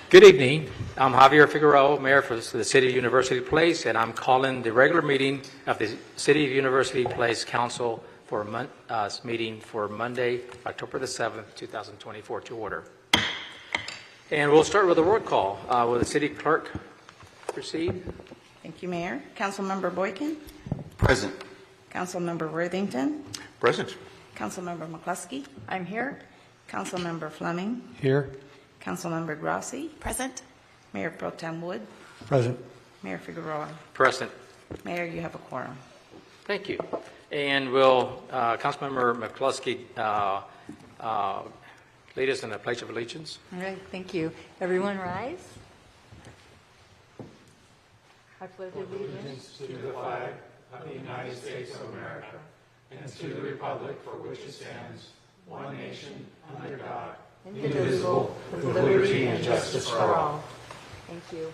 Good evening. I'm Javier Figueroa, Mayor for the City of University Place, and I'm calling the regular meeting of the City of University Place Council for meeting for Monday, October the 7th, 2024 to order. And we'll start with a roll call. Will the City Clerk proceed? Thank you, Mayor. Councilmember Boykin? Present. Councilmember Worthington? Present. Councilmember McCluskey? I'm here. Councilmember Fleming? Here. Councilmember Grossi? Present. Mayor Pro Tem Wood? Present. Mayor Figueroa? Present. Mayor, you have a quorum. Thank you. And will Councilmember McCluskey lead us in the Pledge of Allegiance? All right, thank you. Everyone rise. I pledge allegiance. Indivisible, with liberty and justice for all. Thank you.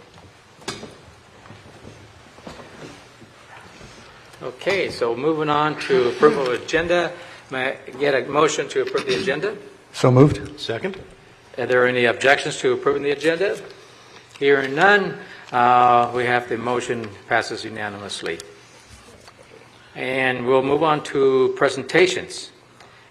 Okay, so moving on to approval of agenda. May I get a motion to approve the agenda? So moved. Second. Are there any objections to approving the agenda? Hearing none, we have the motion passes unanimously. And we'll move on to presentations.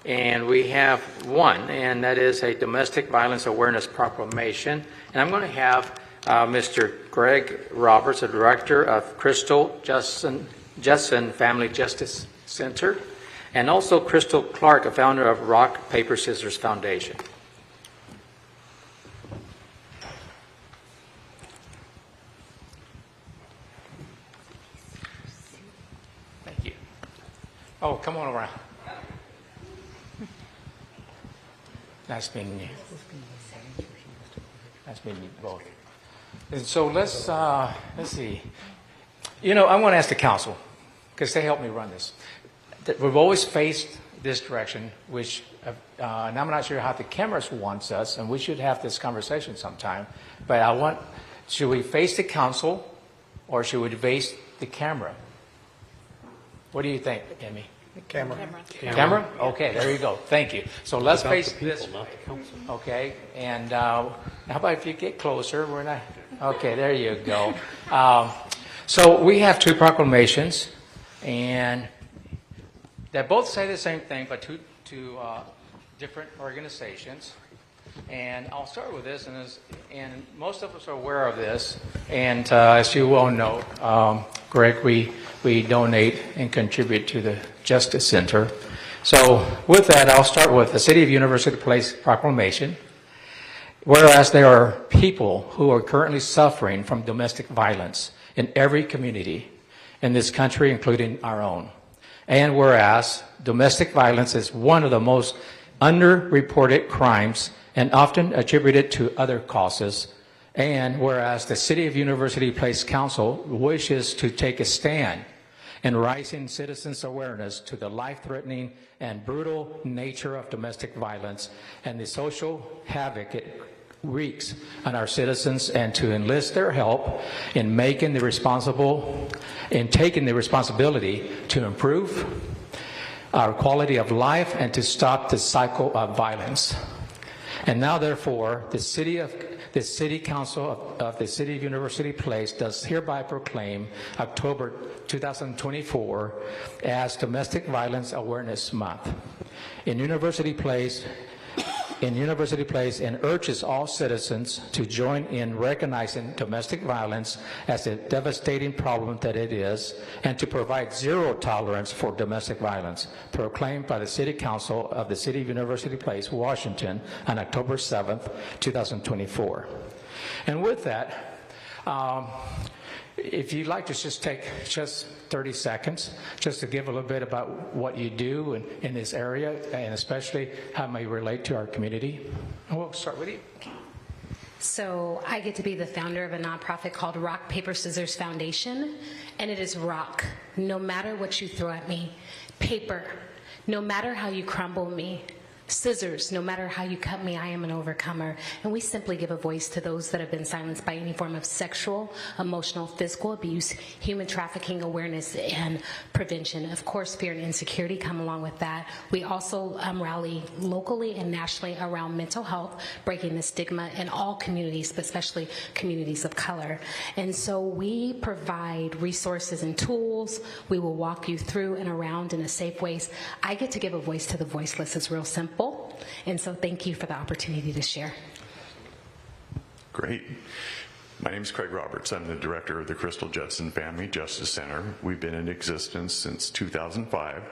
And we have one, and that is a Domestic Violence Awareness Proclamation. And I'm going to have Mr. Greg Roberts, the Director of Crystal Judson Family Justice Center, and also Crystal Clark, a founder of Rock, Paper, Scissors Foundation. Thank you. Oh, come on around. Nice meeting you. Nice meeting you both. And so let's see. You know, I want to ask the council, because they helped me run this. That we've always faced this direction, which, and I'm not sure how the cameras wants us, and we should have this conversation sometime, but should we face the council, or should we face the camera? What do you think, Amy? Camera. Camera? Okay, there you go. Thank you. So let's face the people, this. not the council. Okay, and how about if you get closer? We're not. Okay, there you go. So we have two proclamations, and they both say the same thing, but two different organizations. And I'll start with this, and most of us are aware of this. And as you well know, Greg, we donate and contribute to the Justice Center. So with that, I'll start with the City of University Place proclamation. Whereas there are people who are currently suffering from domestic violence in every community in this country, including our own. And whereas domestic violence is one of the most underreported crimes and often attributed to other causes. And whereas the City of University Place Council wishes to take a stand in raising citizens' awareness to the life-threatening and brutal nature of domestic violence and the social havoc it wreaks on our citizens, and to enlist their help in taking the responsibility to improve our quality of life and to stop the cycle of violence. And now, therefore, the City Council of the City of University Place does hereby proclaim October 2024 as Domestic Violence Awareness Month in University Place, and urges all citizens to join in recognizing domestic violence as a devastating problem that it is, and to provide zero tolerance for domestic violence, proclaimed by the City Council of the City of University Place, Washington, on October 7th, 2024. And with that, if you'd like to just take just 30 seconds just to give a little bit about what you do in this area, and especially how it may relate to our community. And we'll start with you. So I get to be the founder of a nonprofit called Rock, Paper, Scissors Foundation, and it is rock, no matter what you throw at me. Paper, no matter how you crumble me. scissors, no matter how you cut me, I am an overcomer. And we simply give a voice to those that have been silenced by any form of sexual, emotional, physical abuse, human trafficking awareness, and prevention. Of course, fear and insecurity come along with that. We also rally locally and nationally around mental health, breaking the stigma in all communities, but especially communities of color. And so we provide resources and tools. We will walk you through and around in a safe way. I get to give a voice to the voiceless. It's real simple. And so thank you for the opportunity to share. Great. My name is Craig Roberts. I'm the director of the Crystal Judson Family Justice Center. We've been in existence since 2005.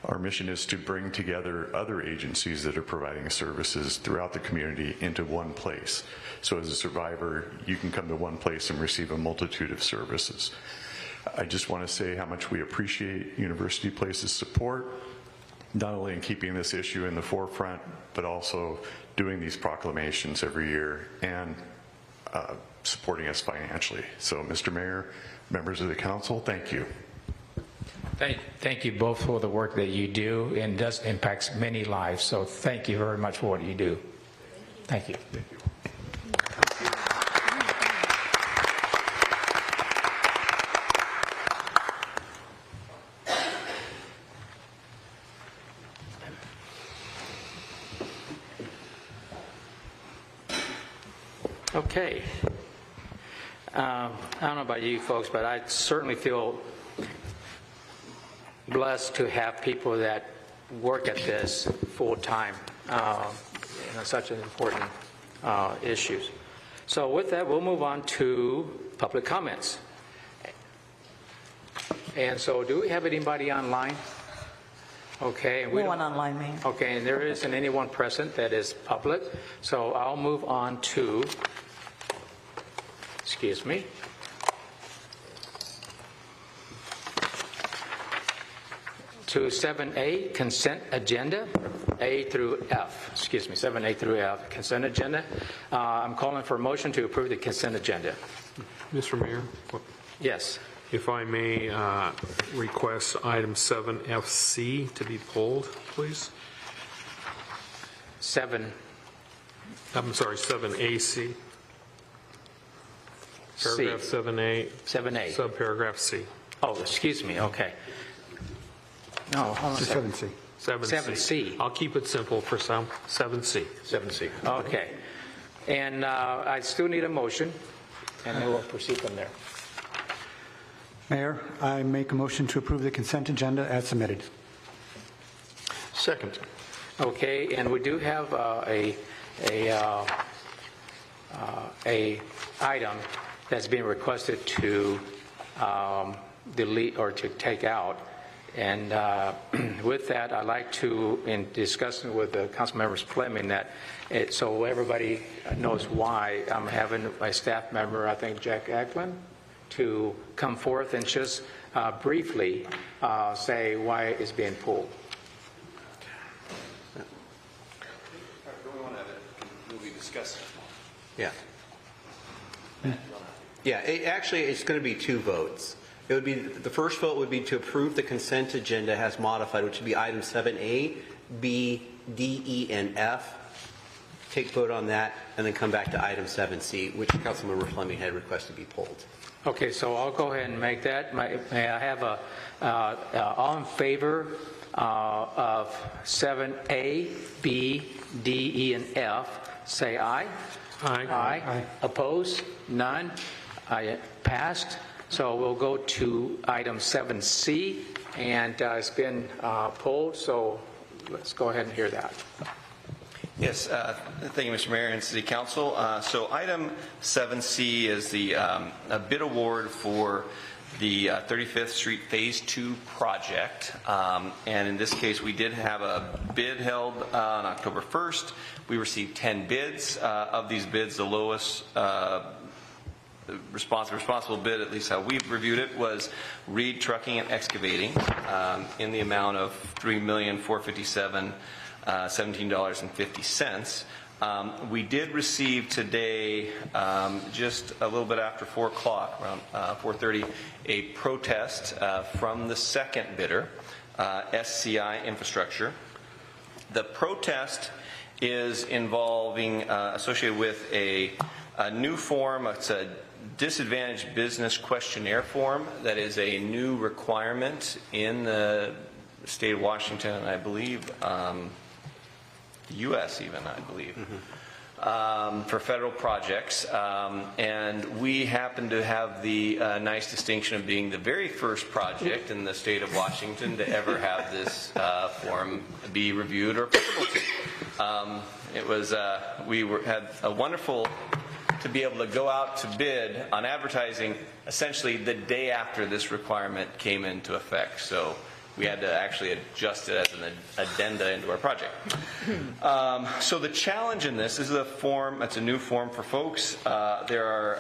Our mission is to bring together other agencies that are providing services throughout the community into one place. So as a survivor, you can come to one place and receive a multitude of services. I just want to say how much we appreciate University Place's support, not only in keeping this issue in the forefront, but also doing these proclamations every year and supporting us financially. So, Mr. Mayor, members of the council, thank you. Thank you both for the work that you do, and does impacts many lives. So thank you very much for what you do. Thank you. Thank you. Okay. I don't know about you folks, but I certainly feel blessed to have people that work at this full time. Such an important issues. So with that, we'll move on to public comments. And so, do we have anybody online? Okay. And No one online, Mayor. Okay, and there isn't anyone present that is public. So I'll move on to. Excuse me. To 7A, consent agenda, A through F. Excuse me, 7A through F, consent agenda. I'm calling for a motion to approve the consent agenda. Mr. Mayor, Yes. if I may request item 7FC to be pulled, please. 7. I'm sorry, 7AC. Paragraph 7A, 7A. subparagraph C. Oh, excuse me, okay. No, hold on a second. 7C. 7C. I'll keep it simple for some. 7C. 7C. Okay. And I still need a motion, and then we'll proceed from there. Mayor, I make a motion to approve the consent agenda as submitted. Second. Okay, and we do have a item that's being requested to delete or to take out. And with that, I'd like to, in discussing with the council members Fleming, that so everybody knows why, I'm having my staff member, I think Jack Eklund, to come forth and just briefly say why it's being pulled. Will we discuss it? Yeah. Yeah, actually, it's going to be two votes. It would be, the first vote would be to approve the consent agenda as modified, which would be item 7A, B, D, E, and F. Take vote on that, and then come back to item 7C, which Councilmember Fleming had requested be pulled. Okay, so I'll go ahead and make that. May I have all in favor of 7A, B, D, E, and F, say aye. Aye. Aye. Opposed? None. Passed. So we'll go to item 7C, and it's been pulled, so let's go ahead and hear that. Yes, thank you, Mr. Mayor and City Council. So item 7C is the a bid award for the 35th Street Phase 2 project. And in this case, we did have a bid held on October 1st. We received 10 bids. Of these bids, the lowest responsible bid, at least how we've reviewed it, was Reed Trucking and Excavating in the amount of $3,457,000. $17.50. We did receive today, just a little bit after 4 o'clock, around 4:30, a protest from the second bidder, SCI Infrastructure. The protest is involving, associated with a new form. It's a disadvantaged business questionnaire form that is a new requirement in the state of Washington, I believe, the U.S. even, I believe, for federal projects. And we happen to have the nice distinction of being the very first project in the state of Washington to ever have this form be reviewed or applicable to. It was, had a wonderful to be able to go out to bid on advertising essentially the day after this requirement came into effect. So we had to actually adjust it as an addenda into our project. So the challenge in this is a form, it's a new form for folks. There are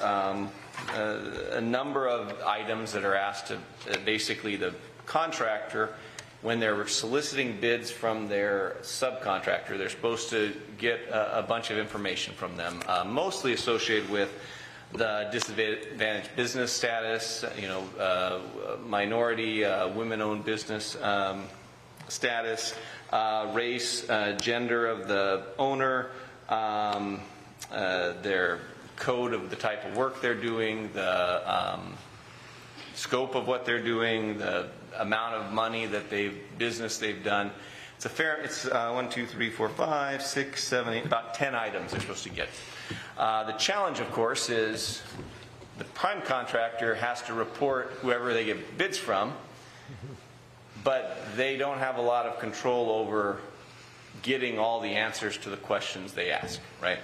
a number of items that are asked to basically the contractor, when they're soliciting bids from their subcontractor, they're supposed to get a bunch of information from them, mostly associated with the disadvantaged business status, minority, women-owned business status, race, gender of the owner, their code of the type of work they're doing, the scope of what they're doing, the amount of money that business they've done. It's a fair, it's 1, 2, 3, 4, 5, 6, 7, 8, about 10 items they're supposed to get. The challenge, of course, is the prime contractor has to report whoever they get bids from, but they don't have a lot of control over getting all the answers to the questions they ask, right?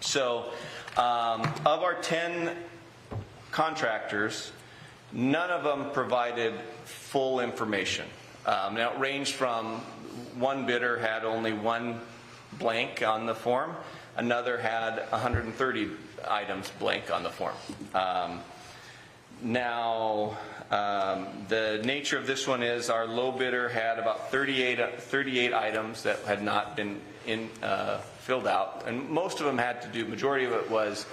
So, of our 10 contractors, none of them provided full information. Now, it ranged from one bidder had only one blank on the form, another had 130 items blank on the form. The nature of this one is our low bidder had about 38 items that had not been filled out, and most of them had to do, majority of it was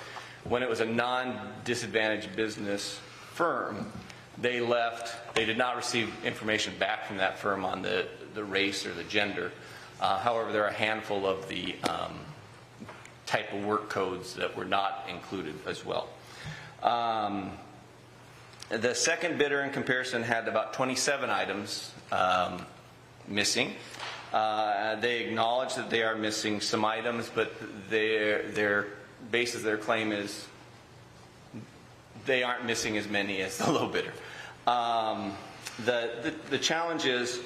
when it was a non-disadvantaged business firm, they did not receive information back from that firm on the race or the gender. However, there are a handful of the type of work codes that were not included as well. The second bidder in comparison had about 27 items missing. They acknowledge that they are missing some items, but their basis, their claim is they aren't missing as many as the low bidder. The challenge is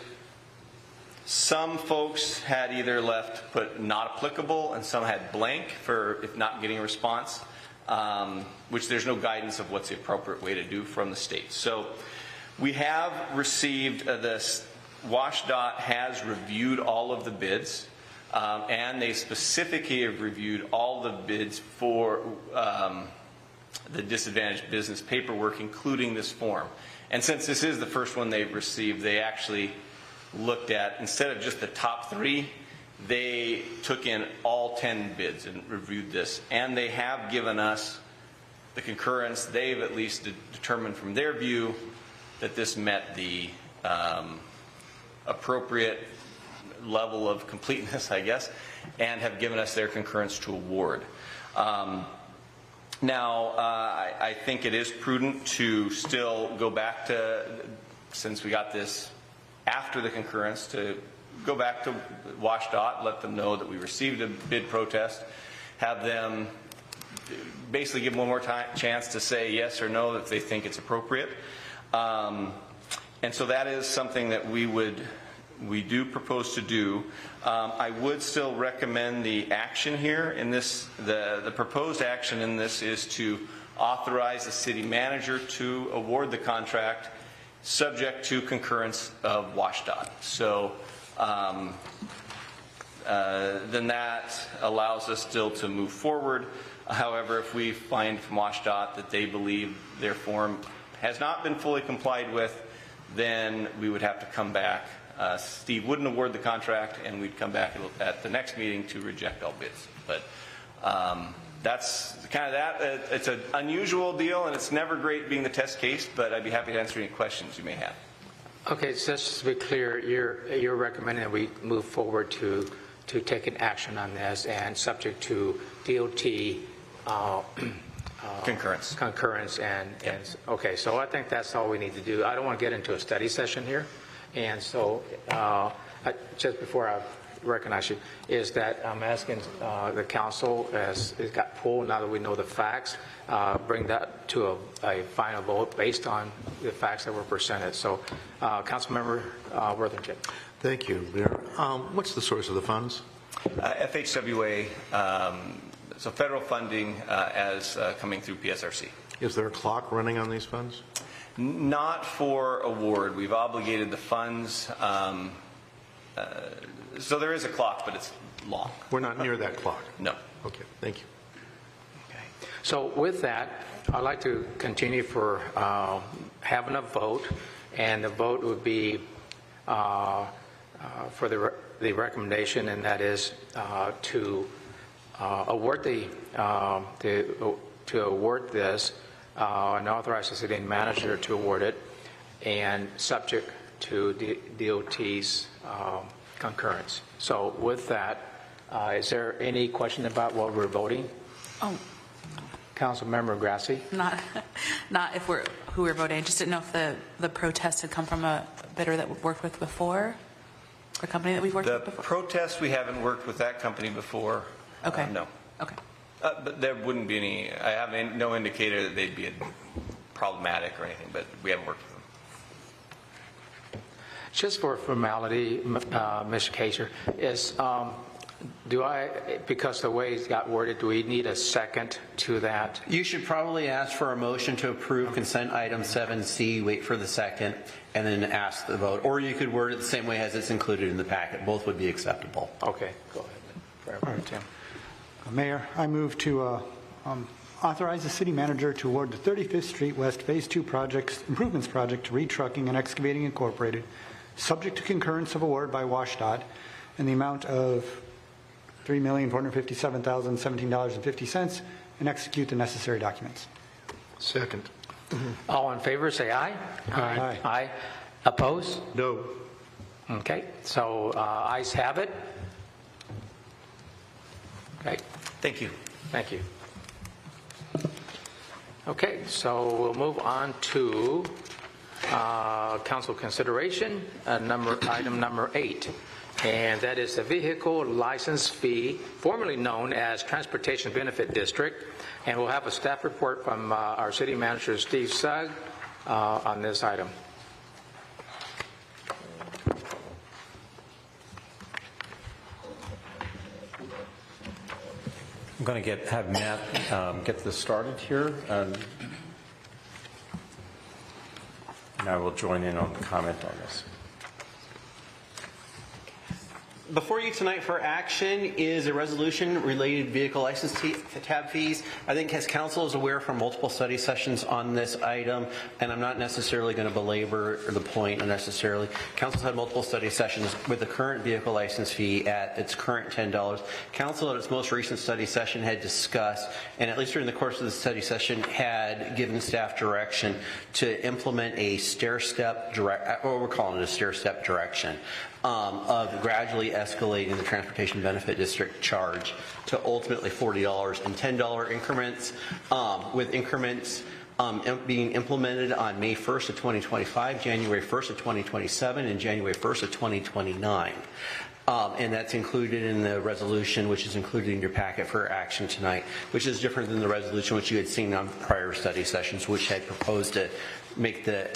some folks had either put not applicable, and some had blank for if not getting a response, which there's no guidance of what's the appropriate way to do from the state. So we have received this. WashDOT has reviewed all of the bids, and they specifically have reviewed all the bids for the disadvantaged business paperwork, including this form. And since this is the first one they've received, they actually looked at, instead of just the top 3, they took in all 10 bids and reviewed this. And they have given us the concurrence. They've at least determined from their view that this met the appropriate level of completeness, I guess, and have given us their concurrence to award. I think it is prudent to still go back to, since we got this after the concurrence, to go back to WashDOT, let them know that we received a bid protest, have them basically give them one more chance to say yes or no if they think it's appropriate. And so that is something that we do propose to do. I would still recommend the action here in this. The proposed action in this is to authorize the city manager to award the contract subject to concurrence of WashDOT. So then that allows us still to move forward. However, if we find from WashDOT that they believe their form has not been fully complied with, then we would have to come back. Steve wouldn't award the contract, and we'd come back at the next meeting to reject all bids. But that's kind of that. It's an unusual deal, and it's never great being the test case, but I'd be happy to answer any questions you may have. Okay, so just to be clear, you're recommending that we move forward to take an action on this and subject to DOT concurrence and okay, so I think that's all we need to do. I don't want to get into a study session here, and so just before I recognize you, is that I'm asking the council, as it got pulled, now that we know the facts, bring that to a final vote based on the facts that were presented. So, Councilmember Worthington. Thank you, Mayor. What's the source of the funds? FHWA, so federal funding as coming through PSRC. Is there a clock running on these funds? Not for award. We've obligated the funds. So there is a clock, but it's long. We're not near that clock. No. Okay, thank you. Okay. So with that, I'd like to continue for having a vote, and the vote would be for the recommendation, and that is to award to award this and authorize the city manager to award it, and subject to DOT's concurrence. So with that, is there any question about what we're voting? Oh, Councilmember Grassi? not if who we're voting. I just didn't know if the protest had come from a bidder that we've worked with before, a company that we've worked with The before. protest, we haven't worked with that company before. Okay. No. Okay. But there wouldn't be any, I have no indicator that they'd be problematic or anything, but we haven't worked with them. Just for formality, Mr. Kaser, is because the way it got worded, do we need a second to that? You should probably ask for a motion to approve consent item 7C, wait for the second, and then ask the vote. Or you could word it the same way as it's included in the packet. Both would be acceptable. Okay, go ahead. Tim. Mayor, I move to authorize the city manager to award the 35th Street West Phase 2 improvements project to Reed Trucking and Excavating Incorporated, subject to concurrence of award by WashDOT, in the amount of $3,457,017.50, and execute the necessary documents. Second. All in favor, say aye. Aye. Aye. Oppose? No. Okay, so ayes have it. Okay, Thank you. thank you. Okay, so we'll move on to council consideration, item number 8. And that is the vehicle license fee, formerly known as Transportation Benefit District. And we'll have a staff report from our city manager, Steve Sugg, on this item. I'm going to have Matt get this started here, and I will join in on the comment on this. Before you tonight for action is a resolution related to vehicle license tab fees. I think as council is aware from multiple study sessions on this item, and I'm not necessarily going to belabor the point unnecessarily. Council's had multiple study sessions with the current vehicle license fee at its current $10. Council at its most recent study session had discussed, and at least during the course of the study session, had given staff direction to implement a stair-step what we're calling it a stair-step direction. Of gradually escalating the Transportation Benefit District charge to ultimately $40 and $10 increments, with increments being implemented on May 1st of 2025, January 1st of 2027, and January 1st of 2029. And that's included in the resolution, which is included in your packet for action tonight, which is different than the resolution which you had seen on prior study sessions, which had proposed to make the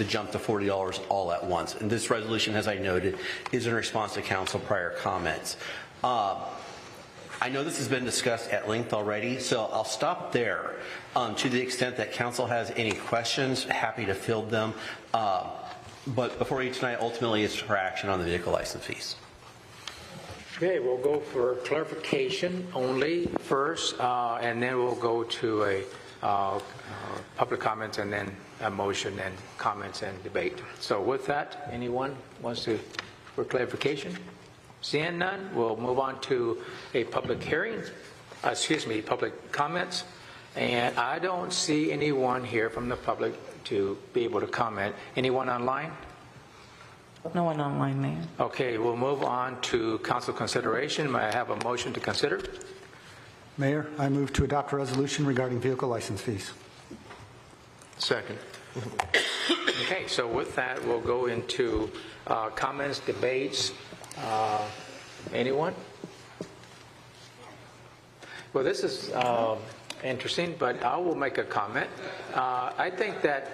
jump to $40 all at once. And this resolution, as I noted, is in response to council prior comments. I know this has been discussed at length already, so I'll stop there. To the extent that council has any questions, happy to field them. But before you tonight, ultimately, it's for action on the vehicle license fees. Okay, we'll go for clarification only first, and then we'll go to a public comments, and then a motion and comments and debate. So with that, anyone wants to, for clarification? Seeing none, we'll move on to a public hearing, public comments. And I don't see anyone here from the public to be able to comment. Anyone online? No one online, Mayor. Okay, we'll move on to council consideration. May I have a motion to consider? Mayor, I move to adopt a resolution regarding vehicle license fees. Second. Okay, so with that, we'll go into comments, debates. Anyone? Well, this is interesting, but I will make a comment. I think that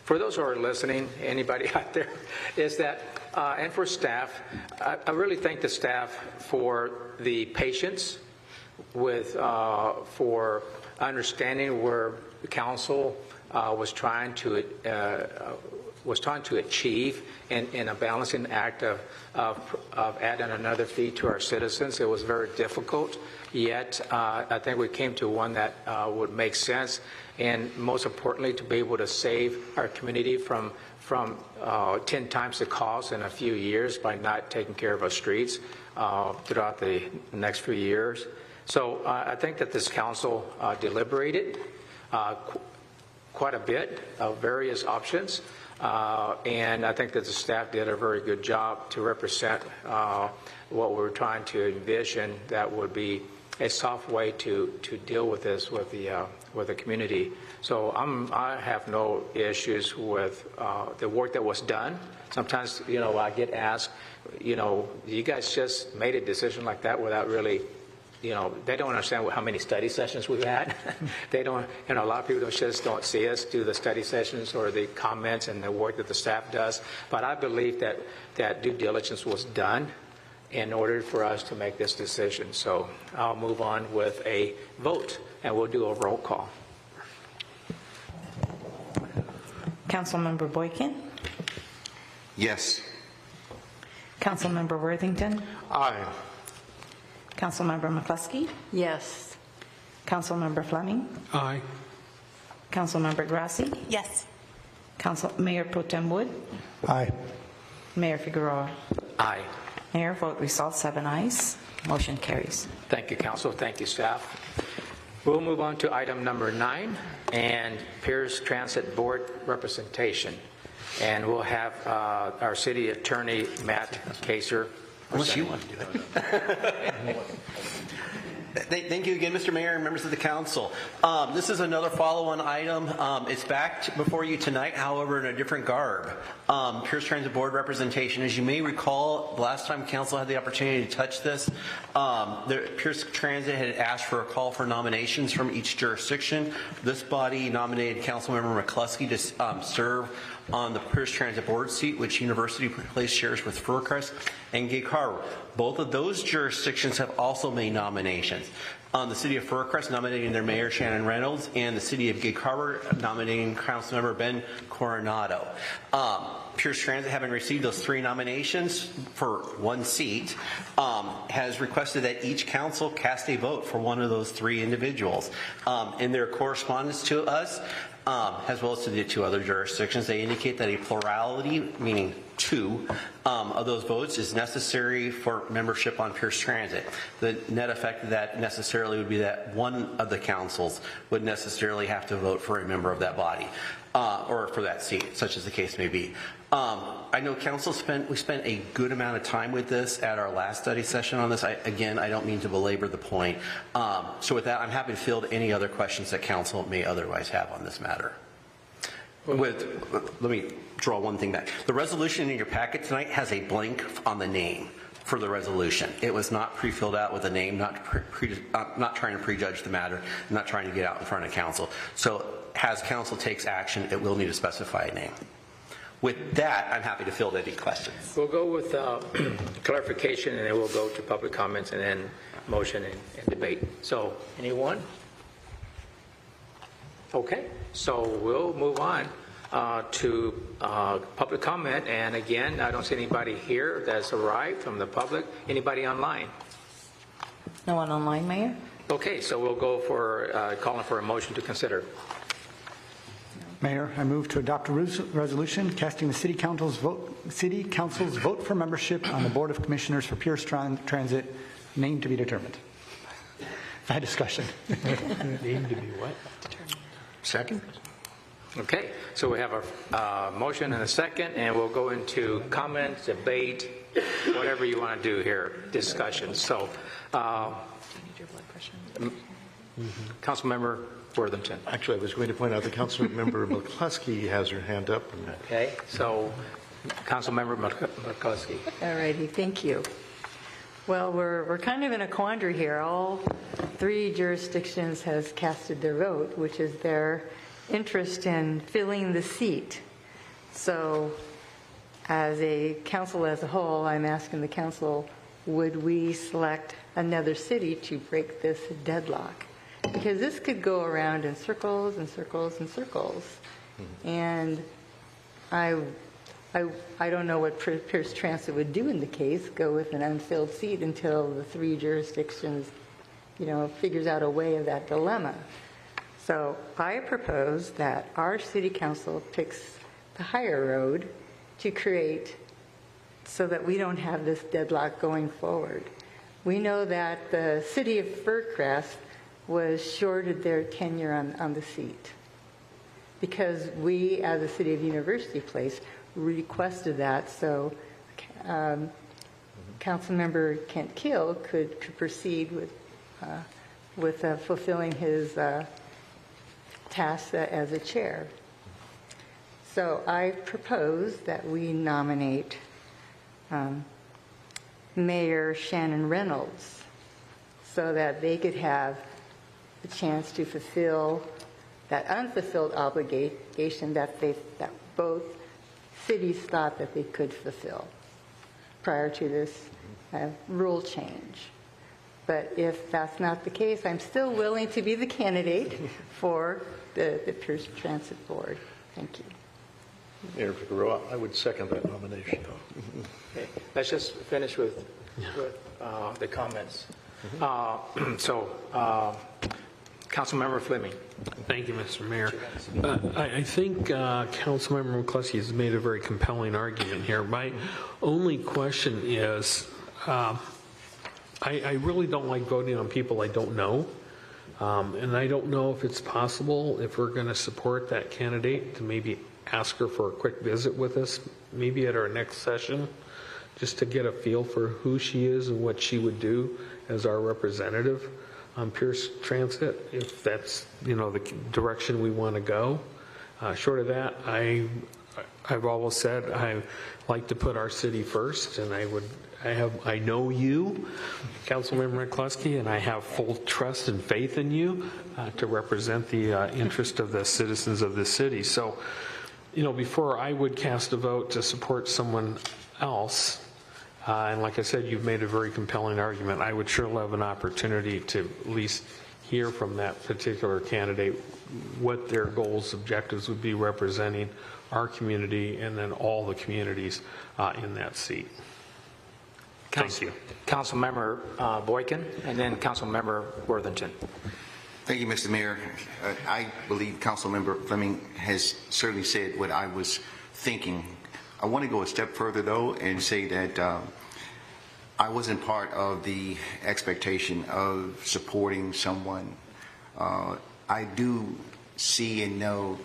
for those who are listening, anybody out there, is that, and for staff, I really thank the staff for the patience with, for understanding where the council was trying to achieve in a balancing act of adding another fee to our citizens. It was very difficult, yet I think we came to one that would make sense, and most importantly, to be able to save our community from 10 times the cost in a few years by not taking care of our streets throughout the next few years. So I think that this council deliberated quite a bit of various options, and I think that the staff did a very good job to represent what we're trying to envision that would be a soft way to deal with this with the community. So I have no issues with the work that was done. Sometimes, I get asked, you guys just made a decision like that without really, they don't understand how many study sessions we've had. They don't, a lot of people just don't see us do the study sessions or the comments and the work that the staff does. But I believe that due diligence was done in order for us to make this decision. So I'll move on with a vote, and we'll do a roll call. Councilmember Boykin, Yes. Councilmember Worthington, Aye. Councilmember McCluskey, Yes. Councilmember Fleming, Aye. Councilmember Grassi, Yes. Mayor Pro Tem Wood, Aye. Mayor Figueroa. Aye. Mayor, vote result 7 ayes. Motion carries. Thank you, council. Thank you, staff. We'll move on to item number 9, and Pierce Transit Board representation. And we'll have our city attorney, Matt Kaser. Unless you want to do it. Thank you again, Mr. Mayor and members of the council. This is another follow-on item. It's back before you tonight, however, in a different garb. Pierce Transit Board representation. As you may recall, the last time council had the opportunity to touch this, Pierce Transit had asked for a call for nominations from each jurisdiction. This body nominated Councilmember McCluskey to serve on the Pierce Transit Board seat, which University Place shares with Furcrest and Gig Harbor. Both of those jurisdictions have also made nominations. The city of Furcrest nominating their mayor, Shannon Reynolds, and the city of Gig Harbor nominating Councilmember Ben Coronado. Pierce Transit, having received those 3 nominations for 1 seat, has requested that each council cast a vote for one of those 3 individuals. In their correspondence to us, as well as to the 2 other jurisdictions, they indicate that a plurality, meaning 2 of those votes, is necessary for membership on Pierce Transit. The net effect of that necessarily would be that one of the councils would necessarily have to vote for a member of that body, or for that seat, such as the case may be. I know council spent a good amount of time with this at our last study session on this. I don't mean to belabor the point. So with that, I'm happy to field any other questions that council may otherwise have on this matter. Let me draw one thing back. The resolution in your packet tonight has a blank on the name for the resolution. It was not pre-filled out with a name, not trying to prejudge the matter, not trying to get out in front of council. So as council takes action, it will need to specify a name. With that, I'm happy to field any questions. We'll go with clarification, and then we'll go to public comments, and then motion and debate. So, anyone? Okay, so we'll move on to public comment. And again, I don't see anybody here that's arrived from the public. Anybody online? No one online, Mayor? Okay, so we'll go for calling for a motion to consider. Mayor, I move to adopt a resolution casting the City Council's vote for membership on the Board of Commissioners for Pierce Transit, name to be determined. I had discussion. Name to be what? Second? Okay, so we have a motion and a second, and we'll go into comments, debate, whatever you want to do here, discussion. So, Councilmember Worthington. Actually, I was going to point out that Councilmember McCluskey has her hand up. Okay, so Councilmember McCluskey. All righty, thank you. Well, we're kind of in a quandary here. All three jurisdictions has casted their vote, which is their interest in filling the seat. So as a council as a whole, I'm asking the council, would we select another city to break this deadlock? Because this could go around in circles and circles and circles. And I don't know what Pierce Transit would do in the case, go with an unfilled seat until the three jurisdictions, figures out a way of that dilemma. So I propose that our city council picks the higher road to create so that we don't have this deadlock going forward. We know that the city of Fircrest was shorted their tenure on the seat because we, as a city of University Place, requested that so Councilmember Kent Kill could proceed with fulfilling his task as a chair. So I propose that we nominate Mayor Shannon Reynolds so that they could have the chance to fulfill that unfulfilled obligation that both cities thought that they could fulfill prior to this rule change. But if that's not the case, I'm still willing to be the candidate for the Pierce Transit Board. Thank you. Mayor Figueroa, I would second that nomination. Okay. Let's just finish with the comments. Councilmember Fleming. Thank you, Mr. Mayor. I think Councilmember McCluskey has made a very compelling argument here. My only question is, I really don't like voting on people I don't know. And I don't know if it's possible, if we're going to support that candidate, to maybe ask her for a quick visit with us, maybe at our next session, just to get a feel for who she is and what she would do as our representative on Pierce Transit, if that's, the direction we want to go. Short of that, I've always said I like to put our city first, and I know you, Councilmember McCluskey, and I have full trust and faith in you to represent the interest of the citizens of this city. So, before I would cast a vote to support someone else, and like I said, you've made a very compelling argument, I would sure love an opportunity to at least hear from that particular candidate what their goals, objectives would be representing our community and then all the communities in that seat. Thank you. Councilmember Boykin, and then Councilmember Worthington. Thank you, Mr. Mayor. I believe Councilmember Fleming has certainly said what I was thinking. I want to go a step further, though, and say that I wasn't part of the expectation of supporting someone. I do see and know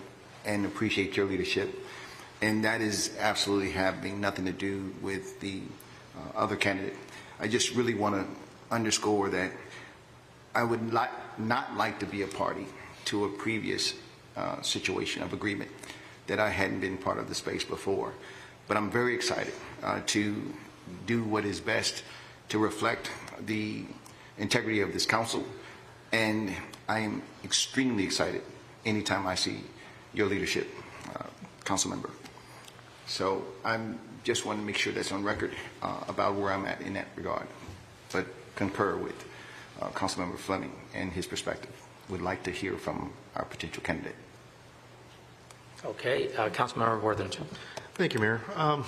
and appreciate your leadership, and that is absolutely having nothing to do with the other candidate. I just really want to underscore that I would not like to be a party to a previous situation of agreement that I hadn't been part of the space before. But I'm very excited to do what is best to reflect the integrity of this council, and I am extremely excited anytime I see your leadership, council member. So I'm just want to make sure that's on record about where I'm at in that regard, but concur with Councilmember Fleming and his perspective. Would like to hear from our potential candidate. Okay, Councilmember Worthington. Thank you, Mayor. A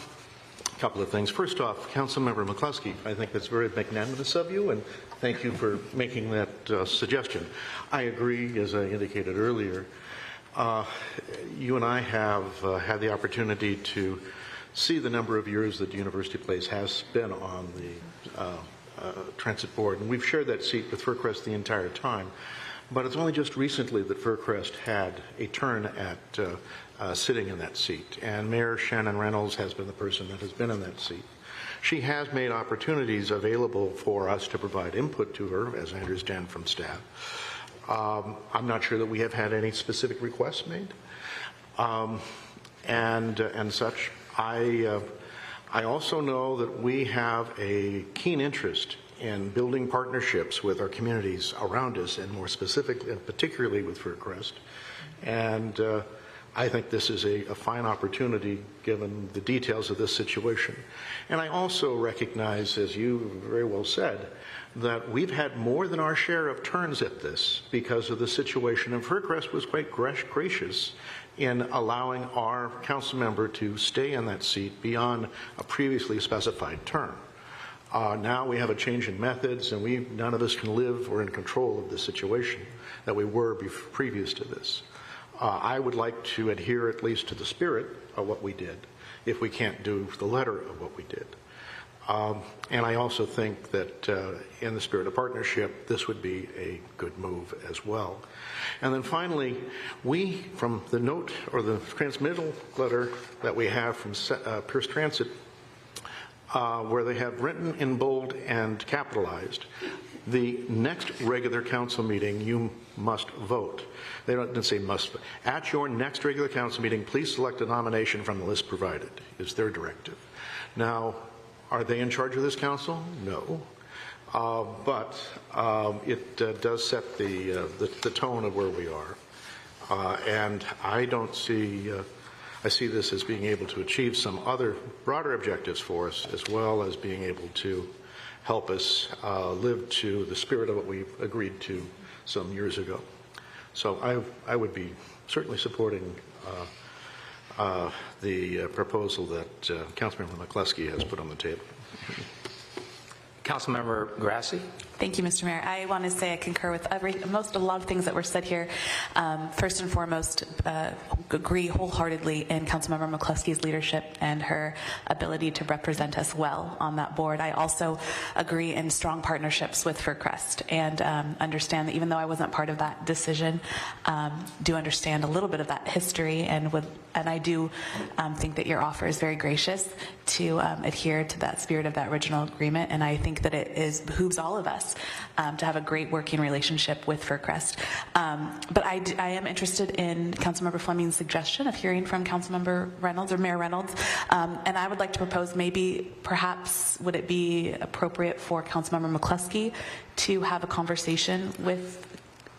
couple of things. First off, Councilmember McCluskey, I think that's very magnanimous of you, and thank you for making that suggestion. I agree, as I indicated earlier. You and I have had the opportunity to see the number of years that University Place has been on the transit board, and we've shared that seat with Fircrest the entire time. But it's only just recently that Faircrest had a turn at sitting in that seat, and Mayor Shannon Reynolds has been the person that has been in that seat. She has made opportunities available for us to provide input to her, as I understand from staff. I'm not sure that we have had any specific requests made, and such. I also know that we have a keen interest in building partnerships with our communities around us, and more specifically, and particularly with Faircrest. And I think this is a fine opportunity given the details of this situation. And I also recognize, as you very well said, that we've had more than our share of turns at this because of the situation. And Faircrest was quite gracious in allowing our council member to stay in that seat beyond a previously specified term. Now we have a change in methods, and none of us can live or in control of the situation that we were previous to this. I would like to adhere at least to the spirit of what we did, if we can't do the letter of what we did. And I also think that in the spirit of partnership, this would be a good move as well. And then finally, from the note or the transmittal letter that we have from Pierce Transit, where they have written in bold and capitalized, the next regular council meeting, you must vote. They didn't say must. At your next regular council meeting, please select a nomination from the list provided, is their directive. Now, are they in charge of this council? No. But it does set the tone of where we are. And I don't see, I see this as being able to achieve some other broader objectives for us, as well as being able to help us live to the spirit of what we agreed to some years ago. So I would be certainly supporting the proposal that Councilmember McCluskey has put on the table. Councilmember Grassi? Thank you, Mr. Mayor. I want to say I concur with a lot of things that were said here. First and foremost, agree wholeheartedly in Councilmember McCluskey's leadership and her ability to represent us well on that board. I also agree in strong partnerships with Faircrest, and understand that even though I wasn't part of that decision, do understand a little bit of that history, and I do think that your offer is very gracious to adhere to that spirit of that original agreement, and I think that it behooves all of us to have a great working relationship with Faircrest. But I am interested in Councilmember Fleming's suggestion of hearing from Councilmember Reynolds or Mayor Reynolds, and I would like to propose perhaps would it be appropriate for Councilmember McCluskey to have a conversation with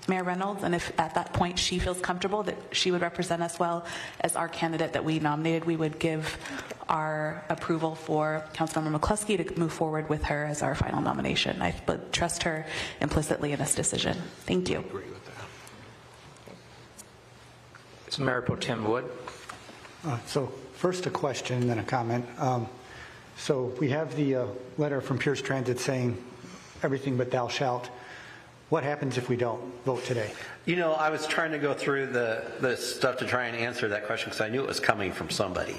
Mayor Reynolds, and if at that point she feels comfortable that she would represent us well as our candidate that we nominated, we would give our approval for Councilmember McCluskey to move forward with her as our final nomination. I trust her implicitly in this decision. Thank you. It's Mayor Pro Tem Wood. So first a question, then a comment. So we have the letter from Pierce Transit saying everything but thou shalt. What happens if we don't vote today? You know, I was trying to go through the stuff to try and answer that question because I knew it was coming from somebody.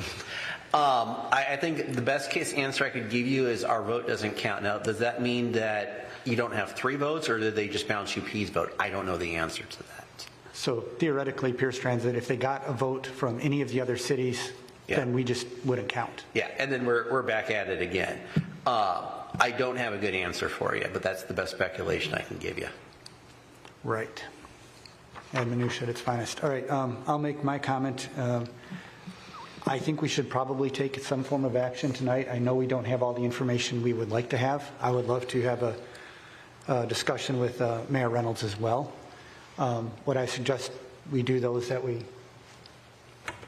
I think the best case answer I could give you is our vote doesn't count. Now, does that mean that you don't have 3 votes, or did they just bounce UP's vote? I don't know the answer to that. So theoretically, Pierce Transit, if they got a vote from any of the other cities, then we just wouldn't count. Yeah, and then we're back at it again. I don't have a good answer for you, but that's the best speculation I can give you. Right. And minutia at its finest. All right, I'll make my comment. I think we should probably take some form of action tonight. I know we don't have all the information we would like to have. I would love to have a discussion with Mayor Reynolds as well. What I suggest we do, though, is that we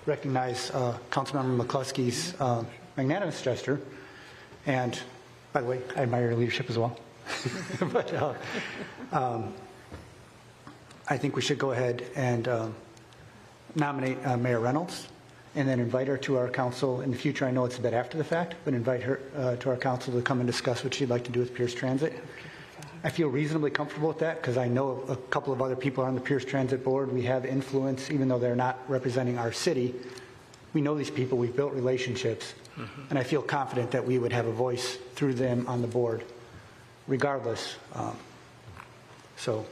recognize Councilmember McCluskey's magnanimous gesture. And, by the way, I admire your leadership as well. But I think we should go ahead and nominate Mayor Reynolds, and then invite her to our council in the future. I know it's a bit after the fact, but invite her to our council to come and discuss what she'd like to do with Pierce Transit. I feel reasonably comfortable with that because I know a couple of other people on the Pierce Transit board. We have influence, even though they're not representing our city. We know these people. We've built relationships. And I feel confident that we would have a voice through them on the board regardless. So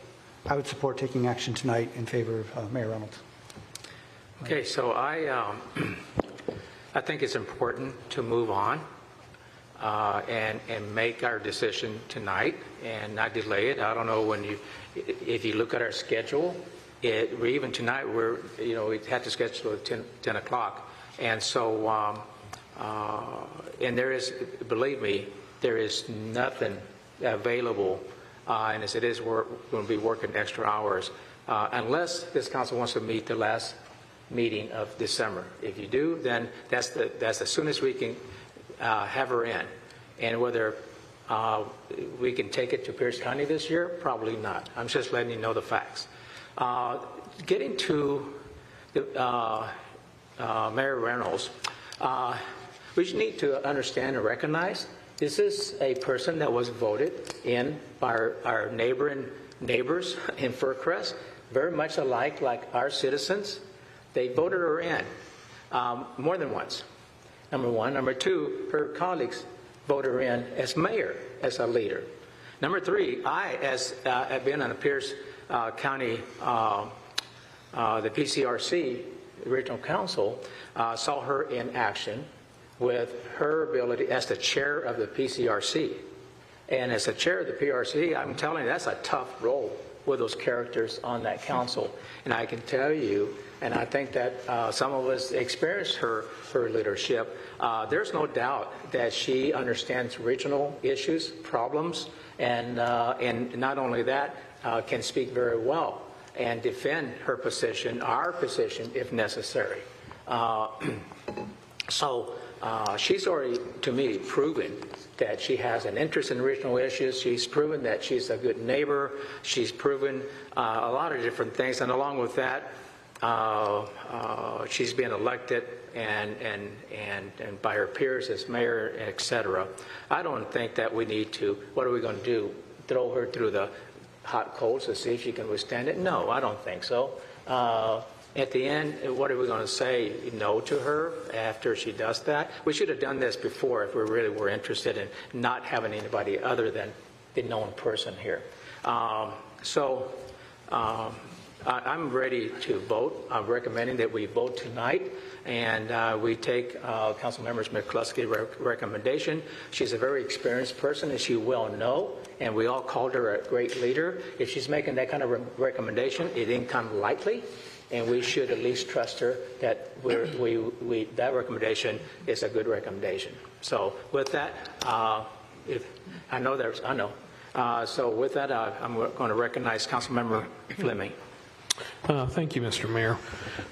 I would support taking action tonight in favor of Mayor Reynolds. Okay, so I think it's important to move on and make our decision tonight and not delay it. I don't know if you look at our schedule, even tonight we had to schedule at 10 o'clock, and so and there is, believe me, there is nothing available, and as it is, we're going to be working extra hours unless this council wants to meet the last meeting of December. If you do, then that's the soonest we can have her in. And whether we can take it to Pierce County this year, probably not. I'm just letting you know the facts. Getting to Mayor Reynolds, we just need to understand and recognize this is a person that was voted in by our neighbors in Fircrest, very much alike like our citizens. They voted her in more than once, number one. Number two, her colleagues voted her in as mayor, as a leader. Number three, I, as have been on the Pierce County, the PCRC, the regional council, saw her in action with her ability as the chair of the PCRC. And as the chair of the PRC, I'm telling you, that's a tough role with those characters on that council. And I can tell you, and I think that some of us experienced her leadership, there's no doubt that she understands regional issues, problems, and not only that, can speak very well and defend her position, our position, if necessary. So she's already, to me, proven that she has an interest in regional issues. She's proven that she's a good neighbor. She's proven a lot of different things. And along with that, she's been elected and by her peers as mayor, et cetera. I don't think that we need to, what are we going to do, throw her through the hot coals to see if she can withstand it? No, I don't think so. At the end, what are we going to say no to her after she does that? We should have done this before if we really were interested in not having anybody other than the known person here. I'm ready to vote. I'm recommending that we vote tonight, and we take Councilmember McCluskey's recommendation. She's a very experienced person, as you well know, and we all called her a great leader. If she's making that kind of recommendation, it didn't come lightly, and we should at least trust her that that recommendation is a good recommendation. So with that, so with that, I'm going to recognize Councilmember Fleming. Thank you, Mr. Mayor.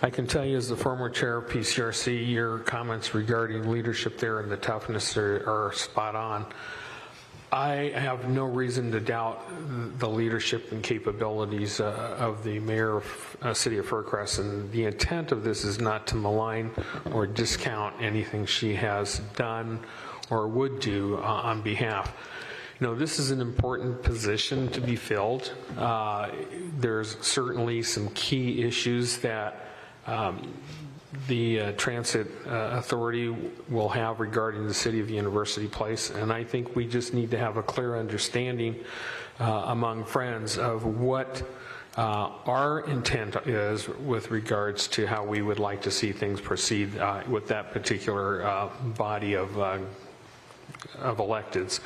I can tell you as the former chair of PCRC, your comments regarding leadership there and the toughness are spot on. I have no reason to doubt the leadership and capabilities of the mayor of City of Fircrest, and the intent of this is not to malign or discount anything she has done or would do on behalf. You know, this is an important position to be filled. There's certainly some key issues that the Transit Authority will have regarding the city of University Place, and I think we just need to have a clear understanding among friends of what our intent is with regards to how we would like to see things proceed with that particular body of electeds.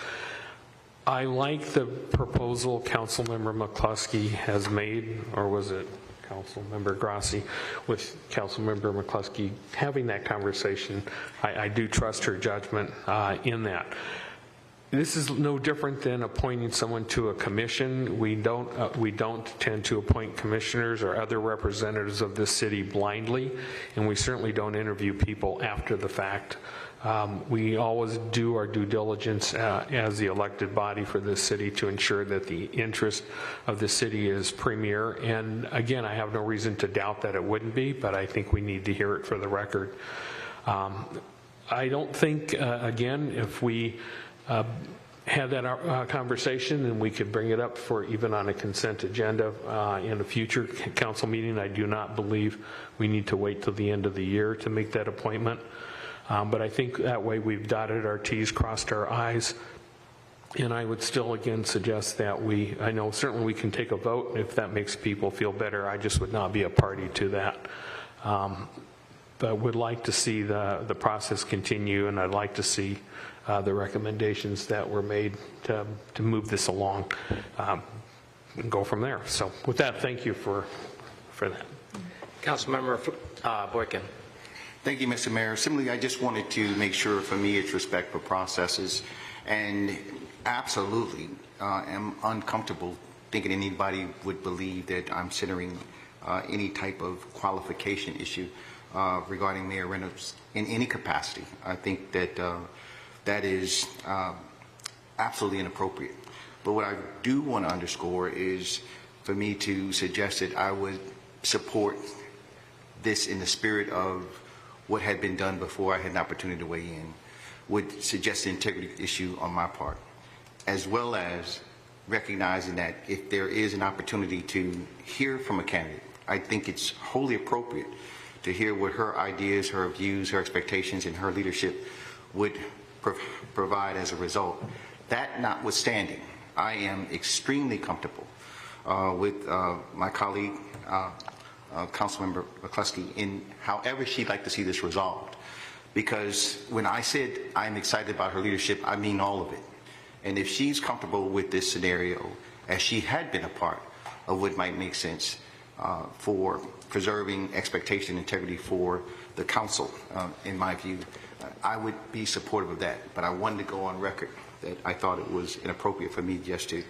I like the proposal Councilmember McCluskey has made, or was it Councilmember Grassi, with Councilmember McCluskey having that conversation. I do trust her judgment in that. This is no different than appointing someone to a commission. We don't tend to appoint commissioners or other representatives of this city blindly, and we certainly don't interview people after the fact. We always do our due diligence as the elected body for this city to ensure that the interest of the city is premier. And again, I have no reason to doubt that it wouldn't be, but I think we need to hear it for the record. I don't think, again, if we had that conversation and we could bring it up for even on a consent agenda in a future council meeting, I do not believe we need to wait till the end of the year to make that appointment. But I think that way we've dotted our T's, crossed our I's, And I would still, again, suggest that I know certainly we can take a vote if that makes people feel better. I just would not be a party to that. But would like to see the process continue, and I'd like to see the recommendations that were made to move this along and go from there. So with that, thank you for that. Councilmember Boykin. Thank you, Mr. Mayor. Similarly, I just wanted to make sure for me it's respect for processes, and absolutely am uncomfortable thinking anybody would believe that I'm centering any type of qualification issue regarding Mayor Reynolds in any capacity. I think that that is absolutely inappropriate. But what I do want to underscore is for me to suggest that I would support this in the spirit of what had been done before I had an opportunity to weigh in, would suggest an integrity issue on my part, as well as recognizing that if there is an opportunity to hear from a candidate, I think it's wholly appropriate to hear what her ideas, her views, her expectations, and her leadership would provide as a result. That notwithstanding, I am extremely comfortable with my colleague, Councilmember McCluskey, in however she'd like to see this resolved. Because when I said I'm excited about her leadership, I mean all of it. And if she's comfortable with this scenario, as she had been a part of what might make sense for preserving expectation and integrity for the council, in my view, I would be supportive of that. But I wanted to go on record that I thought it was inappropriate for me just to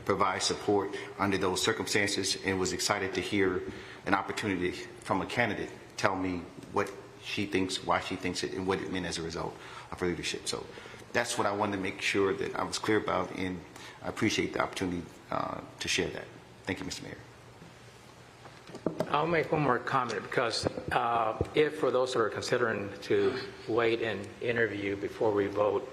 provide support under those circumstances, and was excited to hear an opportunity from a candidate tell me what she thinks, why she thinks it, and what it meant as a result of her leadership. So that's what I wanted to make sure that I was clear about, and I appreciate the opportunity to share that. Thank you, Mr. Mayor. I'll make one more comment, because if for those that are considering to wait and interview before we vote,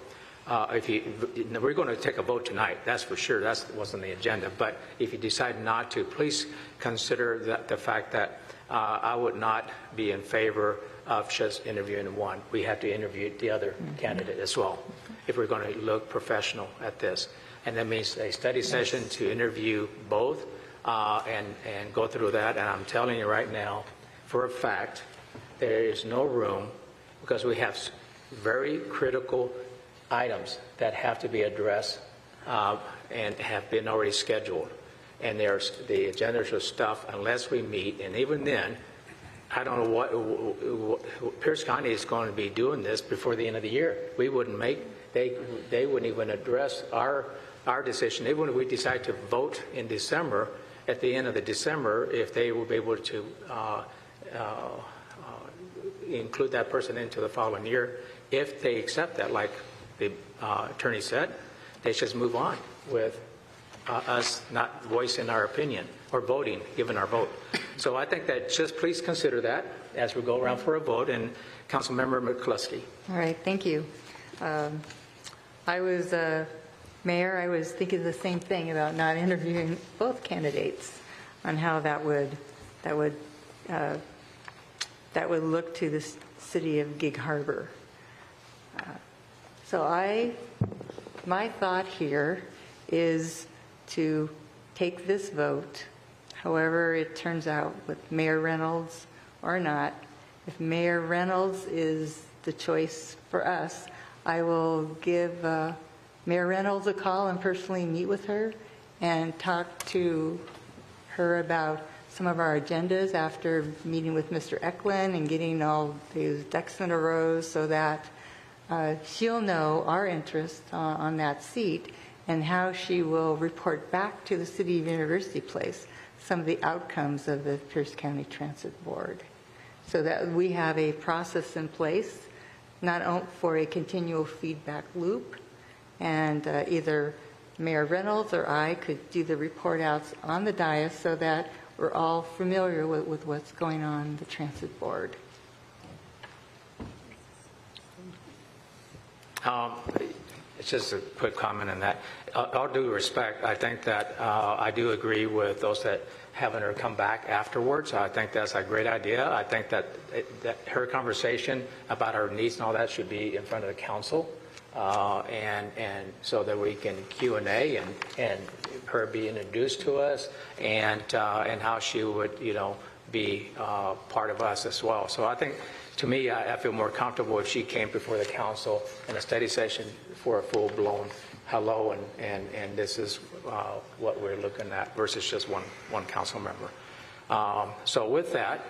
we're going to take a vote tonight, that's for sure. That wasn't the agenda. But if you decide not to, please consider the fact that I would not be in favor of just interviewing one. We have to interview the other candidate as well if we're going to look professional at this. And that means a study session to interview both and go through that. And I'm telling you right now, for a fact, there is no room, because we have very critical items that have to be addressed and have been already scheduled. And there's the agendas are stuff unless we meet. And even then, I don't know what Pierce County is going to be doing this before the end of the year. We wouldn't they wouldn't even address our decision. Even if we decide to vote in December, at the end of the December, if they will be able to include that person into the following year, if they accept that, like the attorney said, they just move on with us not voicing our opinion or voting, giving our vote. So I think that just please consider that as we go around for a vote. And Councilmember McCluskey. All right, thank you. I was Mayor, I was thinking the same thing about not interviewing both candidates on how that would look to the city of Gig Harbor. So my thought here is to take this vote, however it turns out, with Mayor Reynolds or not. If Mayor Reynolds is the choice for us, I will give Mayor Reynolds a call and personally meet with her and talk to her about some of our agendas after meeting with Mr. Eklund and getting all these ducks in a row, so that she'll know our interest on that seat and how she will report back to the City of University Place some of the outcomes of the Pierce County Transit Board, so that we have a process in place, not only for a continual feedback loop, and either Mayor Reynolds or I could do the report outs on the dais so that we're all familiar with what's going on in the Transit Board. It's just a quick comment on that. All due respect, I think that I do agree with those that having her come back afterwards. I think that's a great idea. I think that her conversation about her needs and all that should be in front of the council and so that we can Q&A and her be introduced to us and how she would, be part of us as well. So I think, to me, I feel more comfortable if she came before the council in a study session for a full-blown hello, and this is what we're looking at versus just one council member. So with that,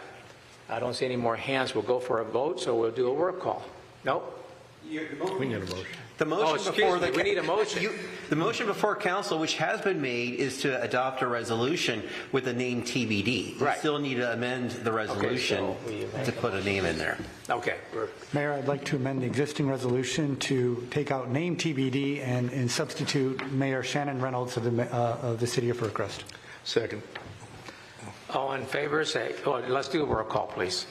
I don't see any more hands. We'll go for a vote, so we'll do a roll call. Nope. We need a motion. The motion before the we need a motion. The motion before council, which has been made, is to adopt a resolution with the name TBD. Right. We still need to amend the resolution to put a name in there. Okay. Mayor, I'd like to amend the existing resolution to take out name TBD and substitute Mayor Shannon Reynolds of the city of Fircrest. Second. All in favor, say, let's do a roll call, please.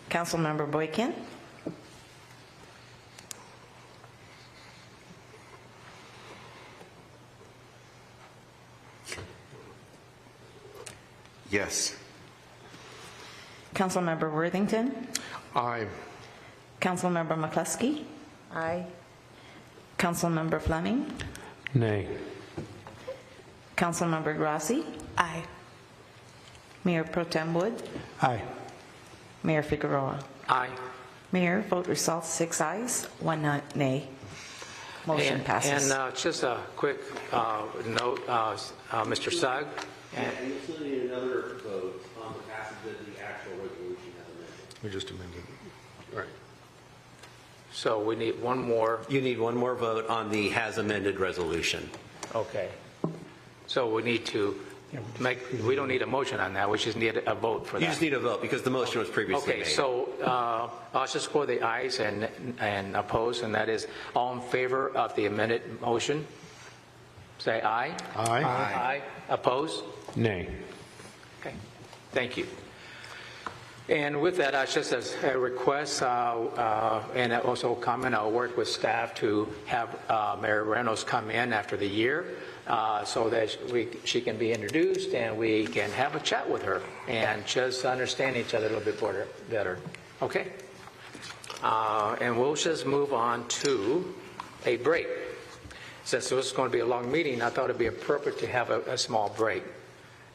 Councilmember Boykin, Yes. Councilmember Worthington, Aye. Councilmember McCluskey, Aye. Councilmember Fleming, Nay. Councilmember Grassi, Aye. Mayor Pro Tem Wood, Aye. Mayor Figueroa. Aye. Mayor, vote results 6 ayes, 1 nay. Motion passes. And just a quick note, Mr. Sugg. And you still need another vote on the passage of the actual resolution as amended. We just amended. All right. So we need one more. You need one more vote on the has amended resolution. Okay. So we need to we don't need a motion on that. We just need a vote for that. You just need a vote because the motion was previously Okay, made. so I'll just score the ayes and oppose, and that is all in favor of the amended motion. Say aye. Aye. Aye. Oppose? Nay. Okay. Thank you. And with that, just as a request and also a comment, I'll work with staff to have Mayor Reynolds come in after the year so that she can be introduced and we can have a chat with her and just understand each other a little bit better. Okay? And we'll just move on to a break. Since this is going to be a long meeting, I thought it'd be appropriate to have a small break.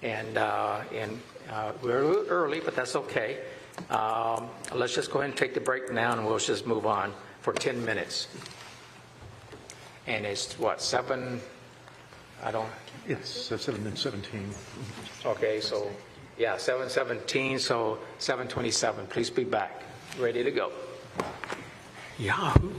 And we're a little early, but that's okay. Let's just go ahead and take the break now, and we'll just move on for 10 minutes. And it's what, 7? I don't. Yes, 7:17. Okay, so yeah, 7:17. So 7:27. Please be back, ready to go. Yahoo.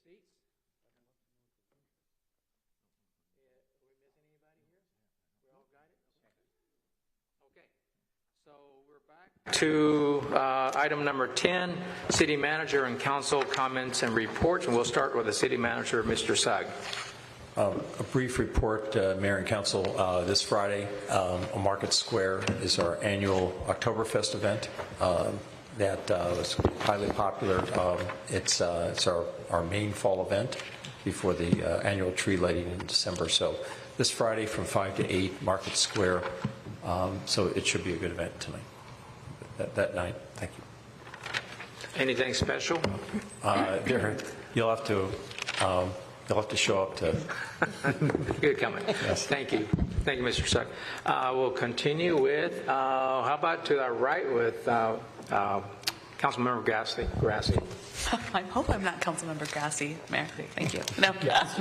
seats. Are we missing anybody here? We all got it? Okay. So we're back to item number 10, City Manager and Council comments and reports. And we'll start with the City Manager, Mr. Sugg. A brief report, Mayor and Council. This Friday, on Market Square is our annual Oktoberfest event. That was highly popular. It's our main fall event before the annual tree lighting in December. So this Friday from 5 to 8, Market Square. So it should be a good event tonight, that night. Thank you. Anything special? You'll have to show up to. Good comment. Yes. Thank you. Thank you, Mr. Sugg. We'll continue with, how about to our right with Councilmember Grassi. I hope I'm not Councilmember Grassi, Mayor. Thank you. No,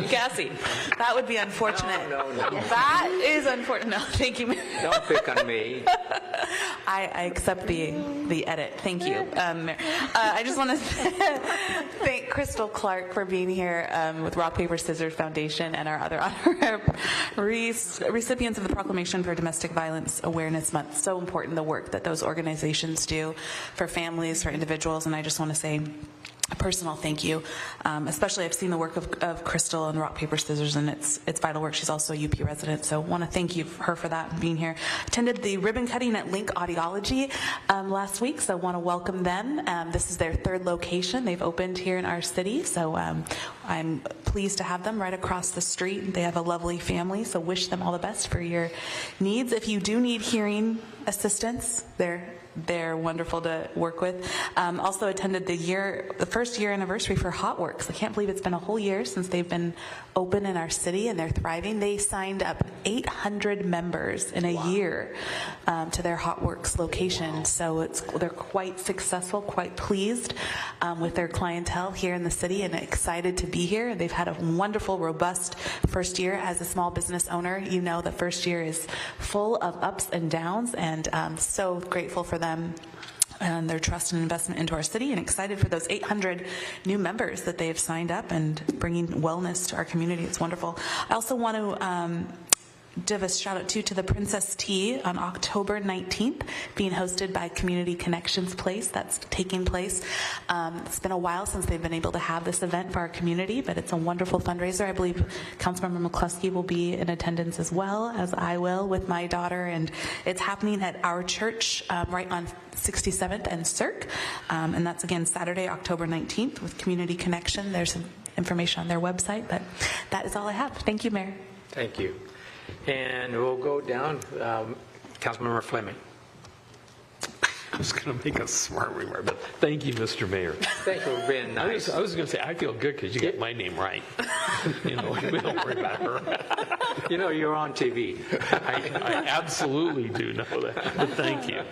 Grassi. That would be unfortunate. No. That is unfortunate. No, thank you, Mayor. Don't pick on me. I accept the edit. Thank you, Mayor. I just want to thank Crystal Clark for being here with Rock, Paper, Scissors Foundation and our other recipients of the Proclamation for Domestic Violence Awareness Month. So important, the work that those organizations do for families, for individuals, and I just want to say a personal thank you. Especially I've seen the work of Crystal and Rock, Paper, Scissors, and it's vital work. She's also a UP resident, so I want to thank her for that and being here. Attended the ribbon cutting at Link Audiology last week, so I want to welcome them. This is their third location. They've opened here in our city, so I'm pleased to have them right across the street. They have a lovely family, so wish them all the best for your needs. If you do need hearing assistance, they're wonderful to work with. Also attended the first year anniversary for HotWorks. I can't believe it's been a whole year since they've been open in our city, and they're thriving. They signed up 800 members in a year to their HotWorks location. So they're quite successful, quite pleased with their clientele here in the city, and excited to be here. They've had a wonderful, robust first year. As a small business owner, you know the first year is full of ups and downs, and so grateful for them and their trust and investment into our city, and excited for those 800 new members that they have signed up and bringing wellness to our community. It's wonderful. I also want to give a shout out to the Princess Tea on October 19th, being hosted by Community Connections Place. That's taking place. It's been a while since they've been able to have this event for our community, but it's a wonderful fundraiser. I believe Councilmember McCluskey will be in attendance as well, as I will with my daughter, and it's happening at our church right on 67th and Cirque, and that's again Saturday, October 19th with Community Connection. There's some information on their website, but that is all I have. Thank you, Mayor. Thank you. And we'll go down, Councilmember Fleming. I was going to make a smart remark, but thank you, Mr. Mayor. Thank you for being nice. I was going to say, I feel good because you got my name right. We don't worry about her. You're on TV. I absolutely do know that, but thank you.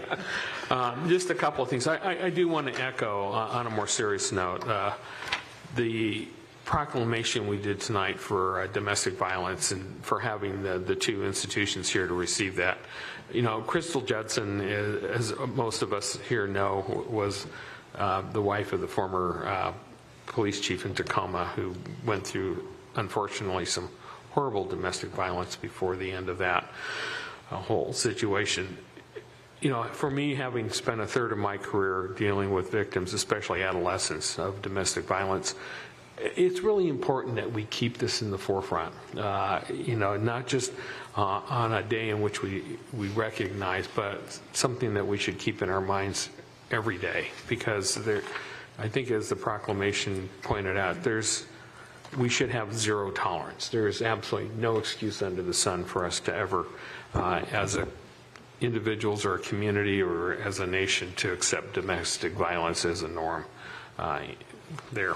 Just a couple of things. I do want to echo, on a more serious note, the proclamation we did tonight for domestic violence, and for having the two institutions here to receive that. Crystal Judson, as most of us here know, was the wife of the former police chief in Tacoma, who went through, unfortunately, some horrible domestic violence before the end of that whole situation. For me, having spent a third of my career dealing with victims, especially adolescents, of domestic violence, it's really important that we keep this in the forefront, not just on a day in which we recognize, but something that we should keep in our minds every day, because I think, as the proclamation pointed out, we should have zero tolerance. There is absolutely no excuse under the sun for us to ever, as individuals or a community or as a nation, to accept domestic violence as a norm there.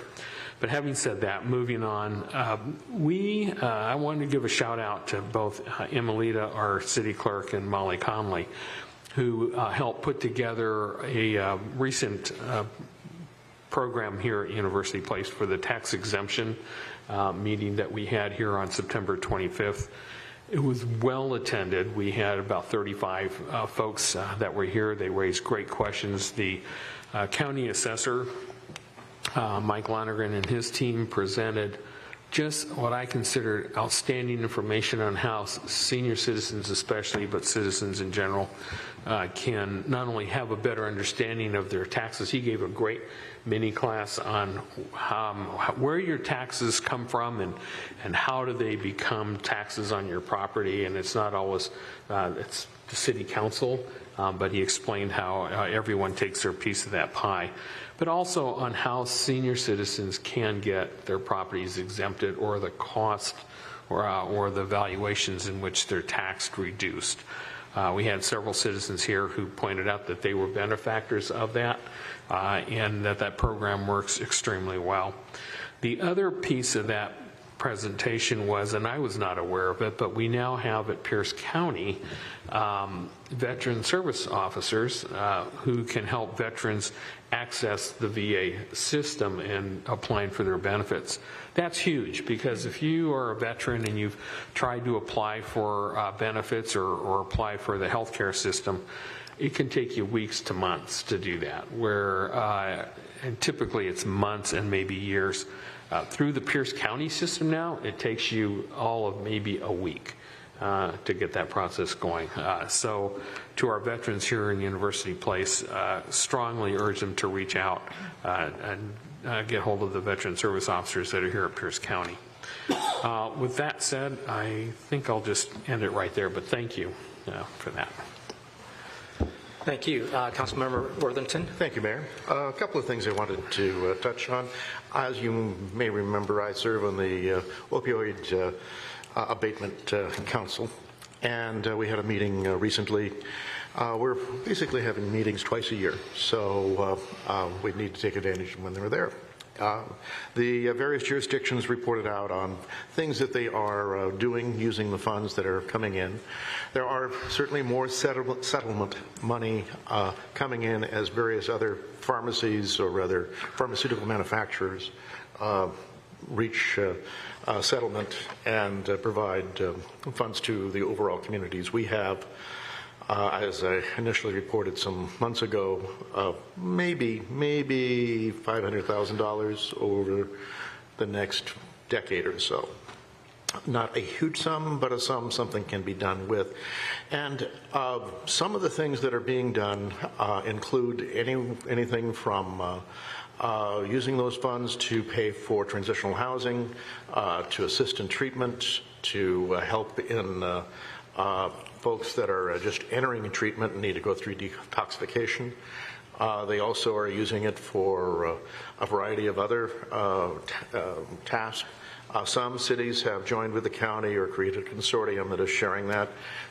But having said that, moving on, I wanted to give a shout out to both Emelita, our city clerk, and Molly Conley, who helped put together a recent program here at University Place for the tax exemption meeting that we had here on September 25th. It was well attended. We had about 35 folks that were here. They raised great questions. The county assessor Mike Lonergan and his team presented just what I consider outstanding information on how senior citizens especially, but citizens in general, can not only have a better understanding of their taxes. He gave a great mini class on where your taxes come from and how do they become taxes on your property. And it's not always, it's the city council, but he explained how everyone takes their piece of that pie. But also on how senior citizens can get their properties exempted or the cost or the valuations in which they're taxed reduced. We had several citizens here who pointed out that they were benefactors of that and that program works extremely well. The other piece of that presentation was, and I was not aware of it, but we now have at Pierce County veteran service officers who can help veterans access the VA system and applying for their benefits. That's huge, because if you are a veteran and you've tried to apply for benefits or apply for the healthcare system, it can take you weeks to months to do that, and typically it's months and maybe years. Through the Pierce County system now, it takes you all of maybe a week to get that process going. So to our veterans here in University Place, strongly urge them to reach out and get hold of the veteran service officers that are here at Pierce County. With that said, I think I'll just end it right there, but thank you for that. Thank you. Councilmember Worthington. Thank you, Mayor. A couple of things I wanted to touch on. As you may remember, I serve on the Opioid Abatement Council, and we had a meeting recently. We're basically having meetings twice a year, so we need to take advantage of when they're there. The various jurisdictions reported out on things that they are doing using the funds that are coming in. There are certainly more settlement money coming in as various other pharmacies or rather pharmaceutical manufacturers reach settlement and provide funds to the overall communities. We have, as I initially reported some months ago, maybe $500,000 over the next decade or so. Not a huge sum, but a sum something can be done with. And some of the things that are being done include anything from using those funds to pay for transitional housing, to assist in treatment, to help in folks that are just entering treatment and need to go through detoxification. They also are using it for a variety of other tasks. Some cities have joined with the county or created a consortium that is sharing that.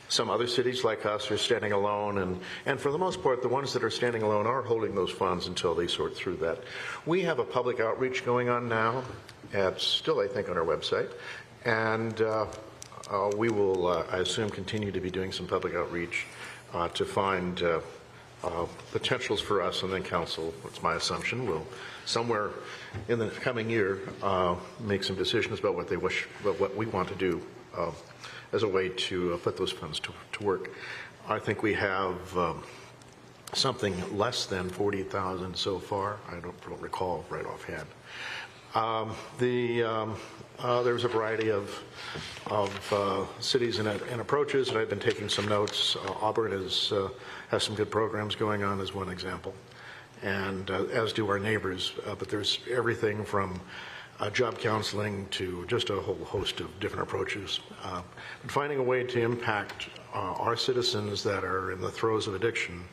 Some other cities like us are standing alone, and for the most part, the ones that are standing alone are holding those funds until they sort through that. We have a public outreach going on now. It's still, I think, on our website. And we will, I assume, continue to be doing some public outreach to find potentials for us, and then council, it's my assumption, will somewhere in the coming year make some decisions about what they wish, what we want to do as a way to put those funds to work. I think we have something less than 40,000 so far. I don't recall right offhand. There's a variety of cities and approaches, and I've been taking some notes. Auburn has some good programs going on as one example, and as do our neighbors. But there's everything from job counseling to just a whole host of different approaches. But finding a way to impact our citizens that are in the throes of addiction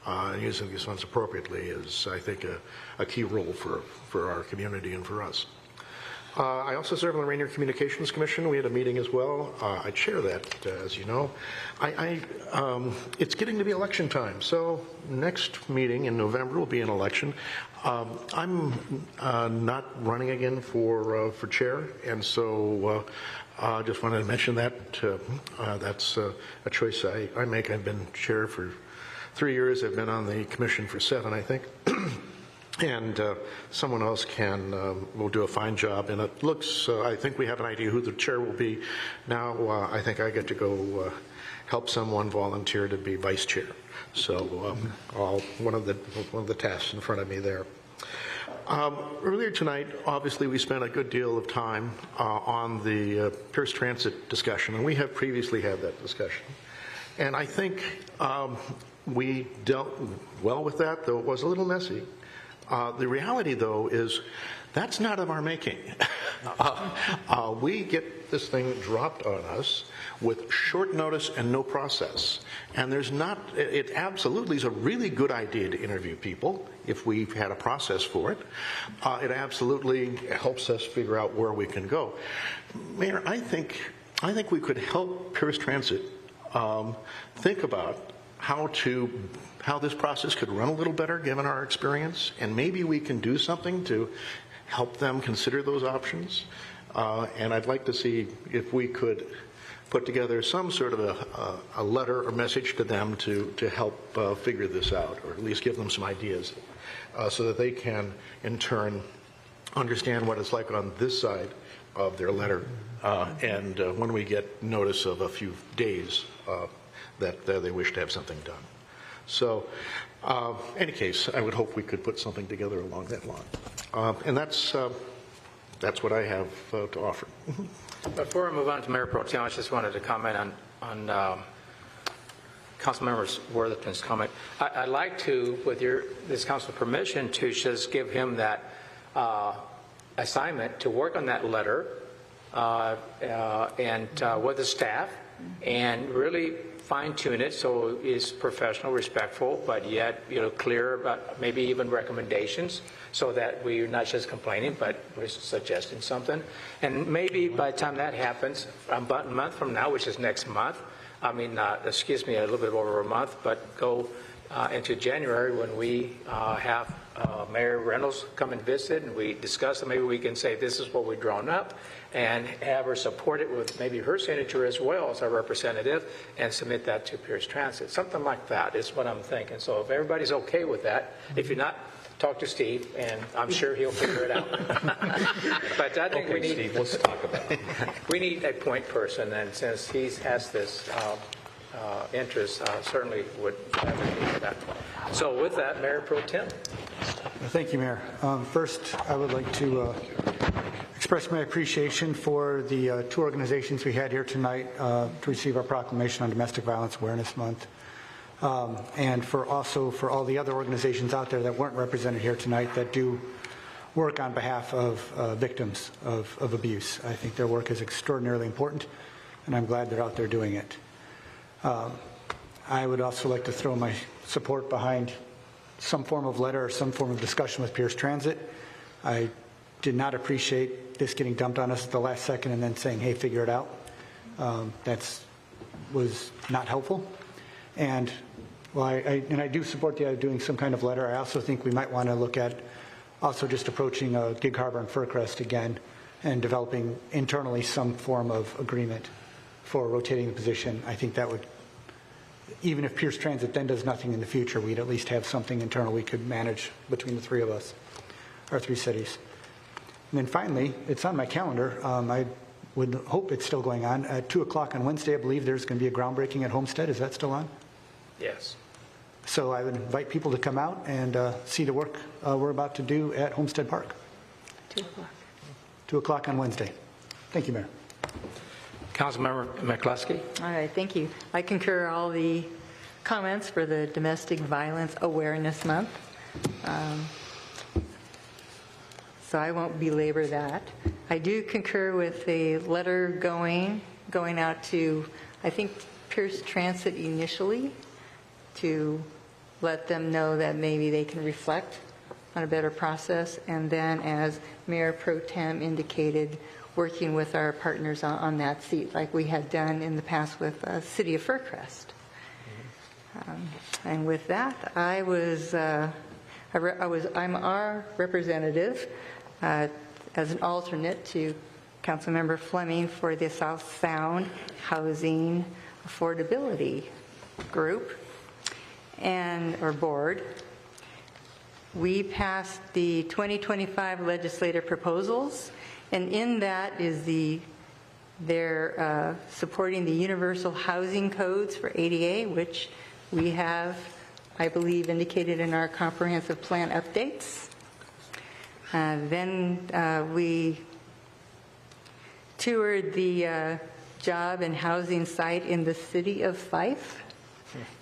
and using these funds appropriately is, I think, a key role for our community and for us. I also serve on the Rainier Communications Commission. We had a meeting as well. I chair that, as you know. It's getting to be election time, so next meeting in November will be an election. I'm not running again for chair, and so I just wanted to mention that. That's a choice I make. I've been chair for 3 years. I've been on the commission for 7, I think. And someone else will do a fine job. And it looks, I think we have an idea who the chair will be. Now I think I get to go help someone volunteer to be vice chair. So one of the tasks in front of me there. Earlier tonight, obviously, we spent a good deal of time on the Pierce Transit discussion, and we have previously had that discussion. And I think we dealt well with that, though it was a little messy. The reality, though, is that's not of our making. We get this thing dropped on us with short notice and no process. And it absolutely is a really good idea to interview people if we've had a process for it. It absolutely helps us figure out where we can go. Mayor, I think we could help Pierce Transit think about how this process could run a little better given our experience, and maybe we can do something to help them consider those options. And I'd like to see if we could put together some sort of a letter or message to them to help figure this out, or at least give them some ideas so that they can, in turn, understand what it's like on this side of their letter. And when we get notice of a few days that they wish to have something done. So, in any case, I would hope we could put something together along that line. And that's what I have to offer. Before I move on to Mayor Pro Tem, I just wanted to comment on Councilmember Worthington's comment. I'd like to, with this council permission, to just give him that assignment to work on that letter and with the staff, and really fine-tune it so it's professional, respectful, but yet clear about maybe even recommendations, so that we're not just complaining, but we're suggesting something. And maybe by the time that happens, about a month from now, which is next month, a little bit over a month, but go into January when we have Mayor Reynolds come and visit, and we discuss it. Maybe we can say this is what we've drawn up, and have her support it with maybe her signature as well as our representative, and submit that to Pierce Transit. Something like that is what I'm thinking. So if everybody's okay with that, if you're not, talk to Steve, and I'm sure he'll figure it out. But I think we need, Steve, let's talk about it. we need a point person, and since he has this interest, certainly would advocate for that. So with that, Mayor Pro Tem. Thank you, Mayor. First, I would like to express my appreciation for the two organizations we had here tonight to receive our proclamation on Domestic Violence Awareness Month, and for all the other organizations out there that weren't represented here tonight that do work on behalf of victims of abuse. I think their work is extraordinarily important, and I'm glad they're out there doing it. I would also like to throw my support behind some form of letter or some form of discussion with Pierce Transit. I did not appreciate this getting dumped on us at the last second and then saying, hey, figure it out. That was not helpful. And while I do support the idea of doing some kind of letter, I also think we might want to look at also just approaching Gig Harbor and Fircrest again and developing internally some form of agreement for rotating the position. I think that would, even if Pierce Transit then does nothing in the future, we'd at least have something internal we could manage between the three of us, our three cities. And then finally, it's on my calendar. I would hope it's still going on. At 2 o'clock on Wednesday, I believe there's going to be a groundbreaking at Homestead. Is that still on? Yes. So I would invite people to come out and see the work we're about to do at Homestead Park. 2 o'clock. 2 o'clock on Wednesday. Thank you, Mayor. Councilmember McCluskey. All right, thank you. I concur all the comments for the Domestic Violence Awareness Month. So I won't belabor that. I do concur with the letter going out to, I think, Pierce Transit initially, to let them know that maybe they can reflect on a better process, and then, as Mayor Pro Tem indicated, working with our partners on that seat, like we had done in the past with City of Fircrest. And with that, I'm our representative as an alternate to Councilmember Fleming for the South Sound Housing Affordability Group or board. We passed the 2025 legislative proposals, and in that is they're supporting the universal housing codes for ADA, which we have, I believe, indicated in our comprehensive plan updates. Then we toured the job and housing site in the city of Fife,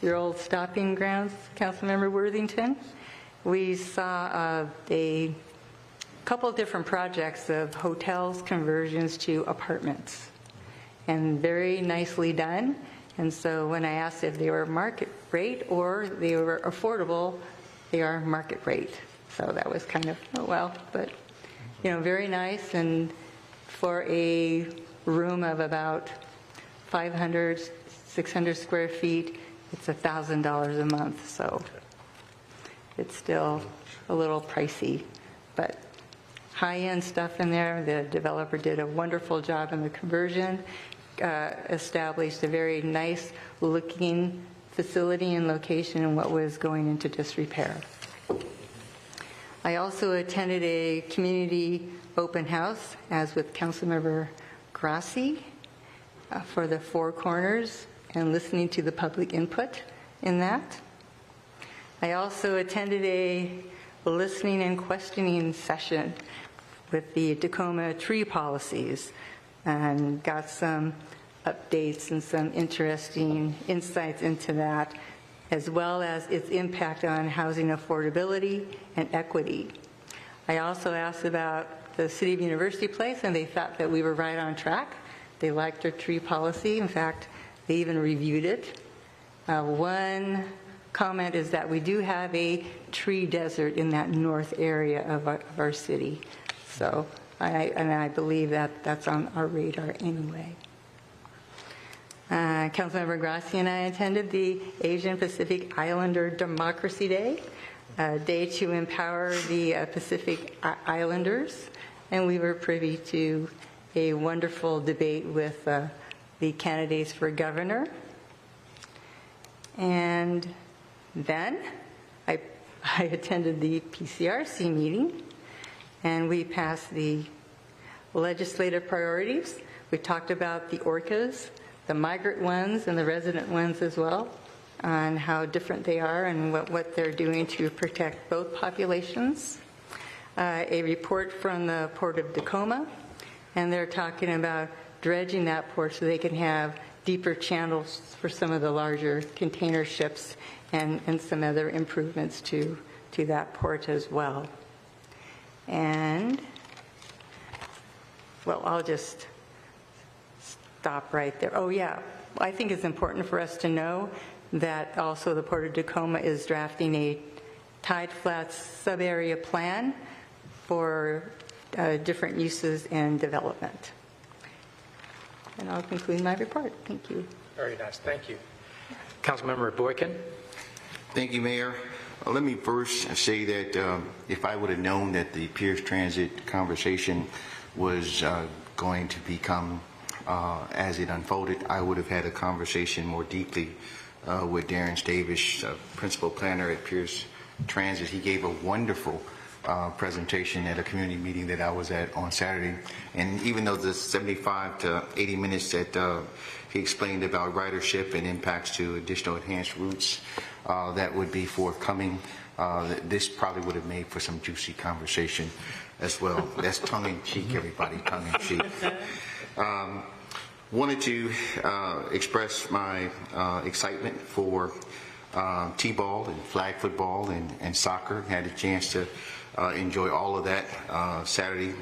your old stopping grounds, Councilmember Worthington. We saw a couple of different projects of hotels conversions to apartments, and very nicely done. And so when I asked if they were market rate or they were affordable, they are market rate. So that was kind of, oh well, but very nice. And for a room of about 500, 600 square feet, it's $1,000 a month. So it's still a little pricey, but high-end stuff in there. The developer did a wonderful job in the conversion, established a very nice-looking facility and location in what was going into disrepair. I also attended a community open house, as with Councilmember Grassi, for the Four Corners, and listening to the public input in that. I also attended a listening and questioning session with the Tacoma tree policies and got some updates and some interesting insights into that, as well as its impact on housing affordability and equity. I also asked about the City of University Place, and they thought that we were right on track. They liked our tree policy. In fact, they even reviewed it. One comment is that we do have a tree desert in that north area of our city. So I believe that that's on our radar anyway. Councilmember Grassi and I attended the Asian Pacific Islander Democracy Day, a day to empower the Pacific Islanders, and we were privy to a wonderful debate with the candidates for governor. And then I attended the PCRC meeting, and we passed the legislative priorities. We talked about the orcas, the migrant ones and the resident ones as well, on how different they are and what they're doing to protect both populations. A report from the Port of Tacoma, and they're talking about dredging that port so they can have deeper channels for some of the larger container ships and some other improvements to that port as well. And, well, I'll just stop right there. Oh, yeah. I think it's important for us to know that also the Port of Tacoma is drafting a tide flats sub-area plan for different uses and development. And I'll conclude my report. Thank you. Very nice. Thank you. Councilmember Boykin. Thank you, Mayor. Let me first say that if I would have known that the Pierce Transit conversation was going to become as it unfolded, I would have had a conversation more deeply with Darren Stavish, principal planner at Pierce Transit. He gave a wonderful presentation at a community meeting that I was at on Saturday. And even though the 75 to 80 minutes that he explained about ridership and impacts to additional enhanced routes that would be forthcoming, this probably would have made for some juicy conversation as well. That's tongue-in-cheek, everybody, tongue-in-cheek. Wanted to express my excitement for T-ball and flag football and soccer. Had a chance to enjoy all of that Saturday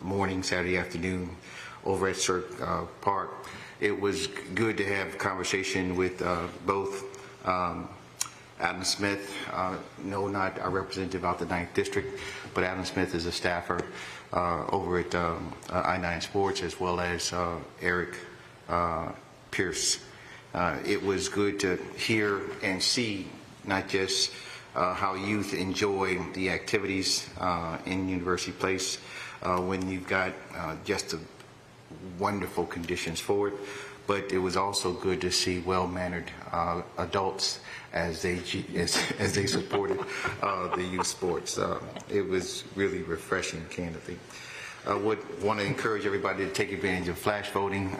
morning, Saturday afternoon over at Cirque Park. It was good to have a conversation with both Adam Smith, no, not our representative out the 9th District, but Adam Smith is a staffer over at I-9 Sports, as well as Eric Pierce. It was good to hear and see not just how youth enjoy the activities in University Place when you've got just wonderful conditions for it, but it was also good to see well-mannered adults as they supported the youth sports. It was really refreshing, candidly. would want to encourage everybody to take advantage of flash voting.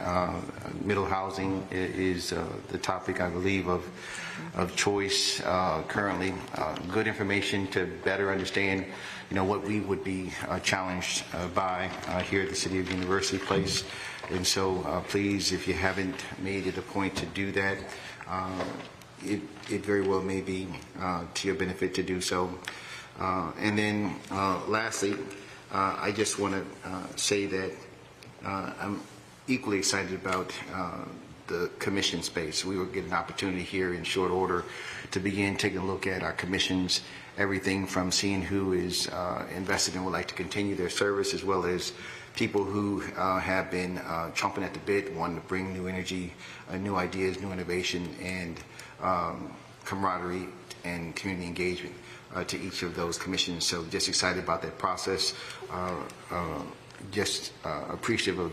Middle housing is the topic, I believe, of choice currently. Good information to better understand, what we would be challenged by here at the City of University Place. And so please, if you haven't made it a point to do that, it very well may be to your benefit to do so. And then lastly, I just want to say that I'm equally excited about the commission space. We will get an opportunity here in short order to begin taking a look at our commissions, everything from seeing who is invested and would like to continue their service, as well as people who have been chomping at the bit, wanting to bring new energy, new ideas, new innovation, and camaraderie and community engagement to each of those commissions. So just excited about that process, just appreciative of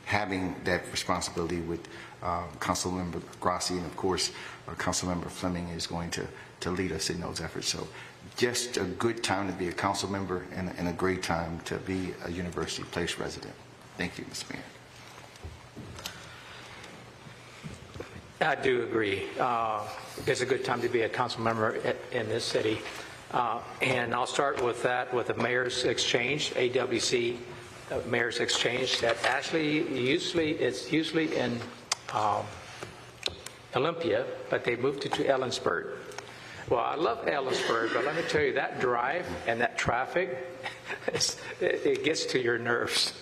having that responsibility with Councilmember Grassi, and of course Councilmember Fleming is going to lead us in those efforts. So just a good time to be a council member and a great time to be a University Place resident. Thank you, Mr. Mayor. I do agree. It's a good time to be a council member in this city. And I'll start with that, with the Mayor's Exchange, AWC Mayor's Exchange, that actually it's usually in Olympia, but they moved it to Ellensburg. Well, I love Ellensburg, but let me tell you, that drive and that traffic, it gets to your nerves.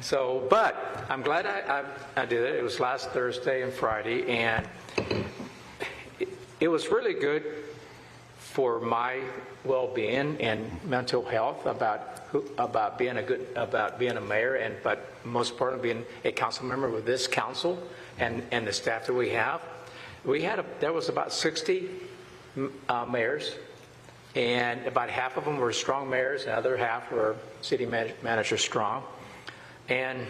So, but I'm glad I did it. It was last Thursday and Friday, and it was really good for my well-being and mental health about being a mayor, but most importantly being a council member with this council and the staff that we have. There was about 60 mayors, and about half of them were strong mayors, and the other half were city manager strong. And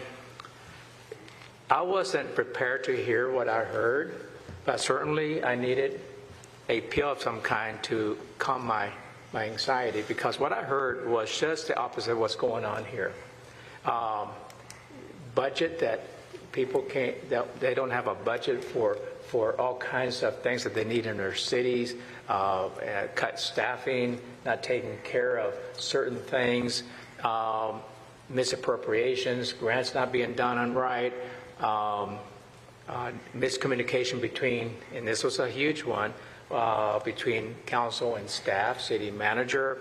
I wasn't prepared to hear what I heard, but certainly I needed a pill of some kind to calm my anxiety, because what I heard was just the opposite of what's going on here. Budget that people can't, that they don't have a budget for all kinds of things that they need in their cities, cut staffing, not taking care of certain things, misappropriations, grants not being done right, miscommunication between, and this was a huge one, between council and staff, city manager,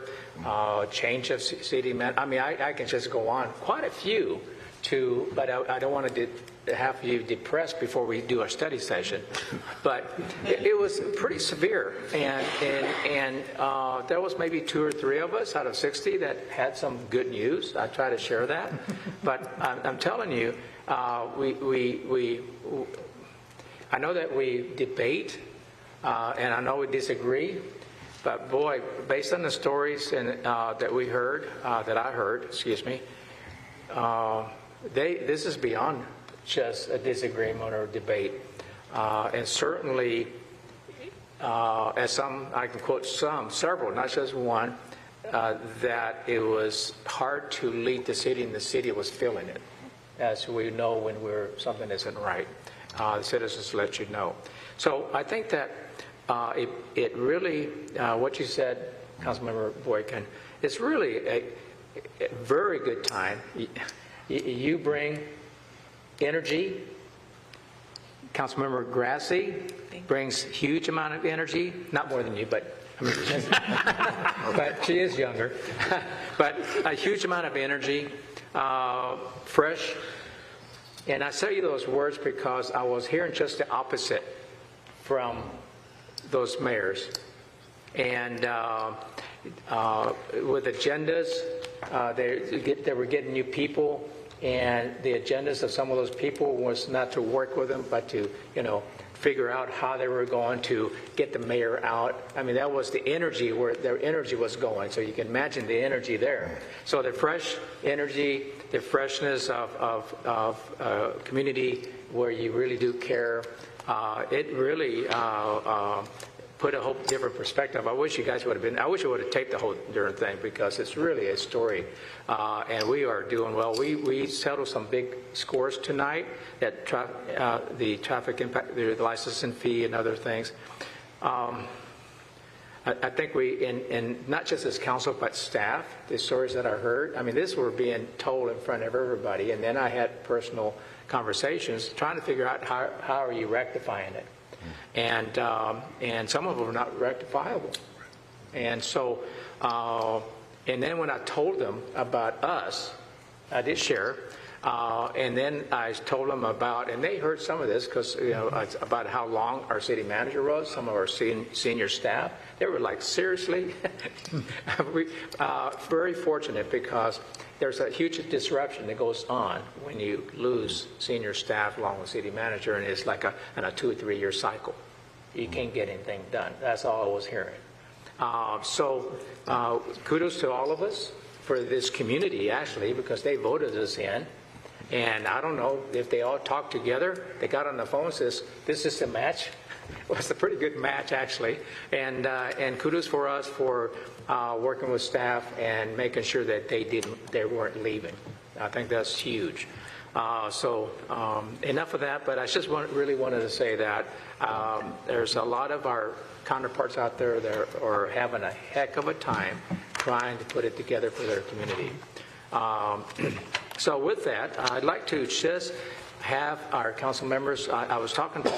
change of city manager. I mean, I can just go on, quite a few, but I don't want to have you depressed before we do our study session. But it was pretty severe, and there was maybe 2 or 3 of us out of 60 that had some good news. I try to share that, but I'm telling you, I know that we debate, and I know we disagree, but boy, based on the stories that we heard, that I heard, excuse me, this is beyond just a disagreement or debate, and certainly, as some, I can quote several, not just one, that it was hard to lead the city, and the city was feeling it, as we know when something isn't right. The citizens let you know. So I think that it really, what you said, Councilmember Boykin, it's really a very good time. You bring energy. Councilmember Grassi brings huge amount of energy, not more than you, but I mean, but she is younger. But a huge amount of energy, fresh. And I say those words because I was hearing just the opposite from those mayors. And with agendas, they were getting new people, and the agendas of some of those people was not to work with them, but to, figure out how they were going to get the mayor out. I mean, that was the energy, where their energy was going. So you can imagine the energy there. So the fresh energy, the freshness of community where you really do care, it really put a whole different perspective. I wish you guys would have been, I wish I would have taped the whole darn thing because it's really a story. And we are doing well. We settled some big scores tonight, that the traffic impact, the licensing fee and other things. I think we, and not just as council, but staff, the stories that I heard, I mean, this were being told in front of everybody. And then I had personal conversations trying to figure out how are you rectifying it. And some of them are not rectifiable. And so, and then when I told them about us, I did share, and then I told them about, and they heard some of this because, you know, about how long our city manager was, some of our senior staff. They were like, seriously? Very fortunate because there's a huge disruption that goes on when you lose senior staff along with city manager, and it's like a 2 or 3 year cycle. You can't get anything done. That's all I was hearing. So kudos to all of us for this community, actually, because they voted us in. And I don't know if they all talked together. They got on the phone and says, this is a match. Well, it's a pretty good match, actually. And kudos for us for working with staff and making sure that they weren't leaving. I think that's huge. So enough of that, but I just really wanted to say that there's a lot of our counterparts out there that are having a heck of a time trying to put it together for their community. So with that, I'd like to just have our council members, I was talking to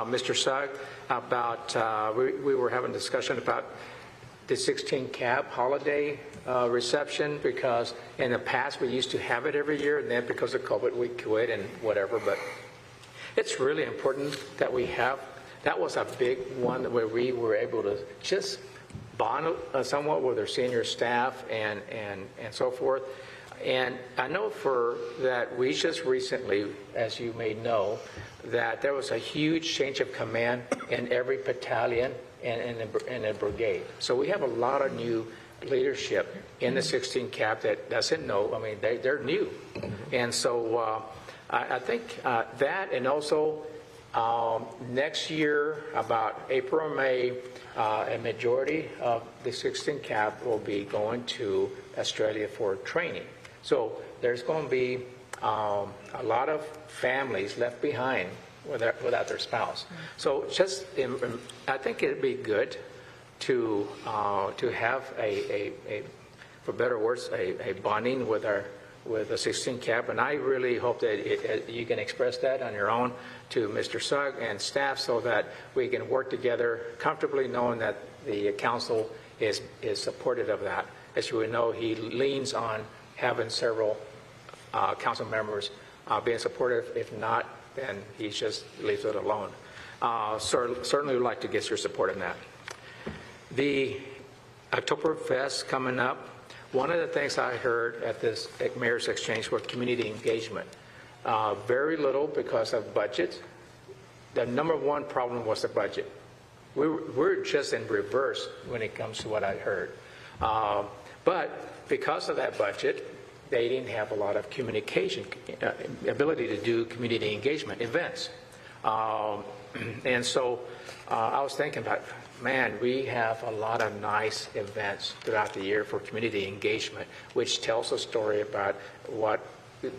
Mr. Sugg about, we were having a discussion about the 16 cab holiday reception, because in the past we used to have it every year, and then because of COVID we quit and whatever, but it's really important that we have, that was a big one where we were able to just bond somewhat with our senior staff and so forth. And I know for that we just recently, as you may know, that there was a huge change of command in every battalion and in a brigade. So we have a lot of new leadership in the 16 cap that doesn't know. I mean, they're new. And so I think that, and also next year, about April or May, a majority of the 16 cap will be going to Australia for training. So there's going to be a lot of families left behind without their spouse. So just, I think it'd be good to have for better words, a bonding with the 16 cap, and I really hope that you can express that on your own to Mr. Sugg and staff, so that we can work together comfortably, knowing that the council is supportive of that. As you would know, he leans on having several council members being supportive. If not, then he just leaves it alone. Certainly would like to get your support on that. The Oktoberfest coming up, one of the things I heard at this Mayor's Exchange was community engagement. Very little because of budget. The number one problem was the budget. We're just in reverse when it comes to what I heard. But because of that budget, they didn't have a lot of communication, ability to do community engagement events. And so I was thinking about, man, we have a lot of nice events throughout the year for community engagement, which tells a story about what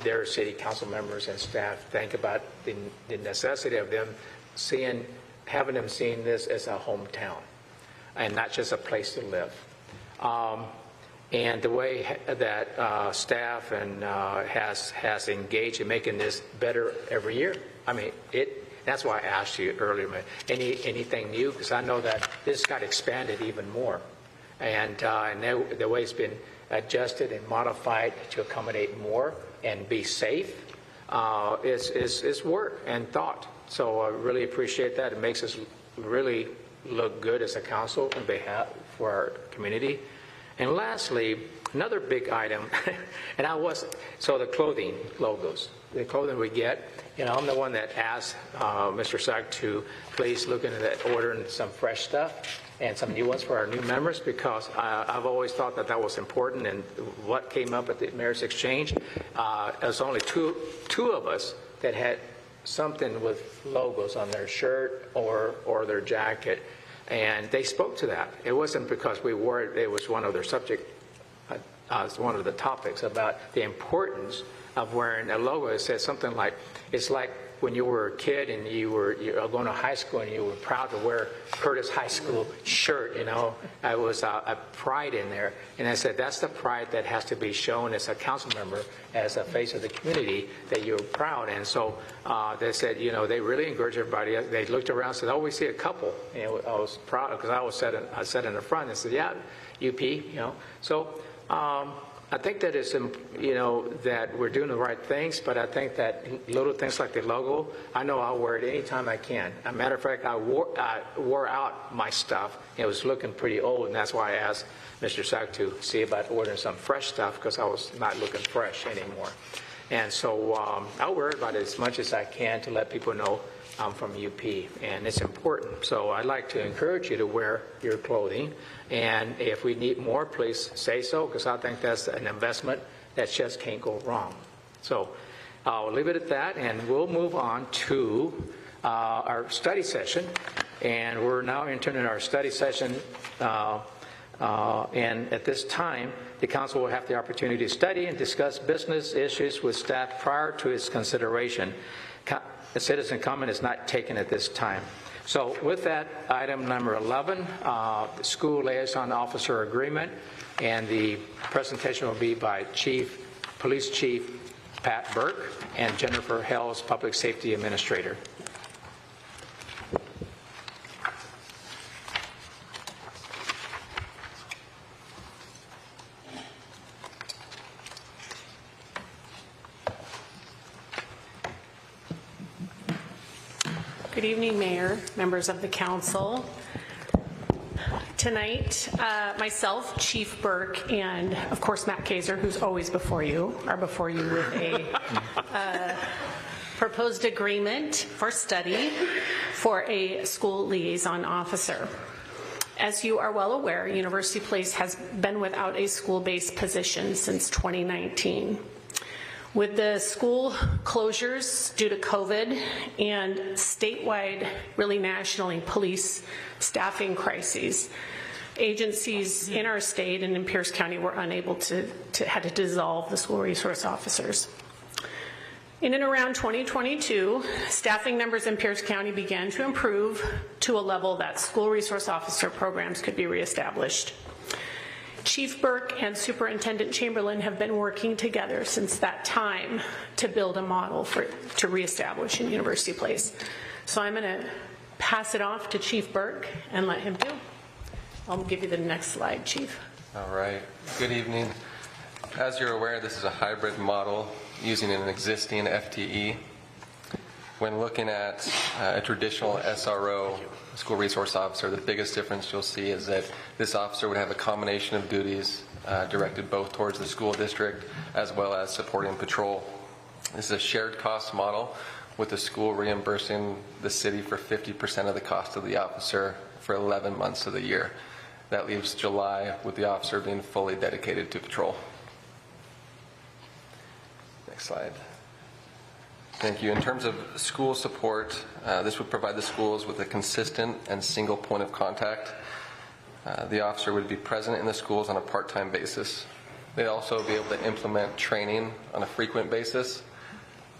their city council members and staff think about the necessity of them having them seeing this as a hometown and not just a place to live. And the way that staff and has engaged in making this better every year. I mean, that's why I asked you earlier, anything new? Because I know that this got expanded even more. And the way it's been adjusted and modified to accommodate more and be safe is work and thought. So I really appreciate that. It makes us really look good as a council on behalf for our community. And lastly, another big item, and the clothing logos, the clothing we get, I'm the one that asked Mr. Sugg to please look into that, ordering some fresh stuff and some new ones for our new members, because I've always thought that was important. And what came up at the Mayor's Exchange, there's only two of us that had something with logos on their shirt or their jacket. And they spoke to that. It wasn't because we wore it, it was one of their subject, one of the topics about the importance of wearing a logo. It said something like, it's like when you were a kid and you were going to high school and you were proud to wear Curtis High School shirt, you know. It was a pride in there. And I said, that's the pride that has to be shown as a council member, as a face of the community, that you're proud. And so they said, you know, they really encouraged everybody. They looked around and said, oh, we see a couple. You know, I was proud because I sat in the front and said, yeah, UP, you know. So I think that it's, you know, that we're doing the right things, but I think that little things like the logo, I know I'll wear it anytime I can. As a matter of fact, I wore out my stuff. It was looking pretty old, and that's why I asked Mr. Sack to see about ordering some fresh stuff because I was not looking fresh anymore. And so I'll wear it about as much as I can to let people know I'm from UP, and it's important. So I'd like to encourage you to wear your clothing, and if we need more, please say so, because I think that's an investment that just can't go wrong. So I'll leave it at that, and we'll move on to our study session. And we're now entering our study session, and at this time, the council will have the opportunity to study and discuss business issues with staff prior to its consideration. The citizen comment is not taken at this time. So with that, item number 11, the school liaison officer agreement, and the presentation will be by Police Chief Pat Burke and Jennifer Hells, Public Safety Administrator. Good evening, Mayor, members of the council. Tonight, myself, Chief Burke, and of course Matt Kaiser, who's always before you, are before you with a proposed agreement for study for a school liaison officer. As you are well aware, University Place has been without a school-based position since 2019. With the school closures due to COVID and statewide, really nationally, police staffing crises, agencies in our state and in Pierce County were unable had to dissolve the school resource officers. In and around 2022, staffing numbers in Pierce County began to improve to a level that school resource officer programs could be reestablished. Chief Burke and Superintendent Chamberlain have been working together since that time to build a model to reestablish in University Place. So I'm going to pass it off to Chief Burke and let him do. I'll give you the next slide, Chief. All right. Good evening. As you're aware, this is a hybrid model using an existing FTE. When looking at a traditional SRO, school resource officer, the biggest difference you'll see is that this officer would have a combination of duties directed both towards the school district as well as supporting patrol. This is a shared cost model with the school reimbursing the city for 50% of the cost of the officer for 11 months of the year. That leaves July with the officer being fully dedicated to patrol. Next slide. Thank you. In terms of school support, this would provide the schools with a consistent and single point of contact. The officer would be present in the schools on a part-time basis. They'd also be able to implement training on a frequent basis.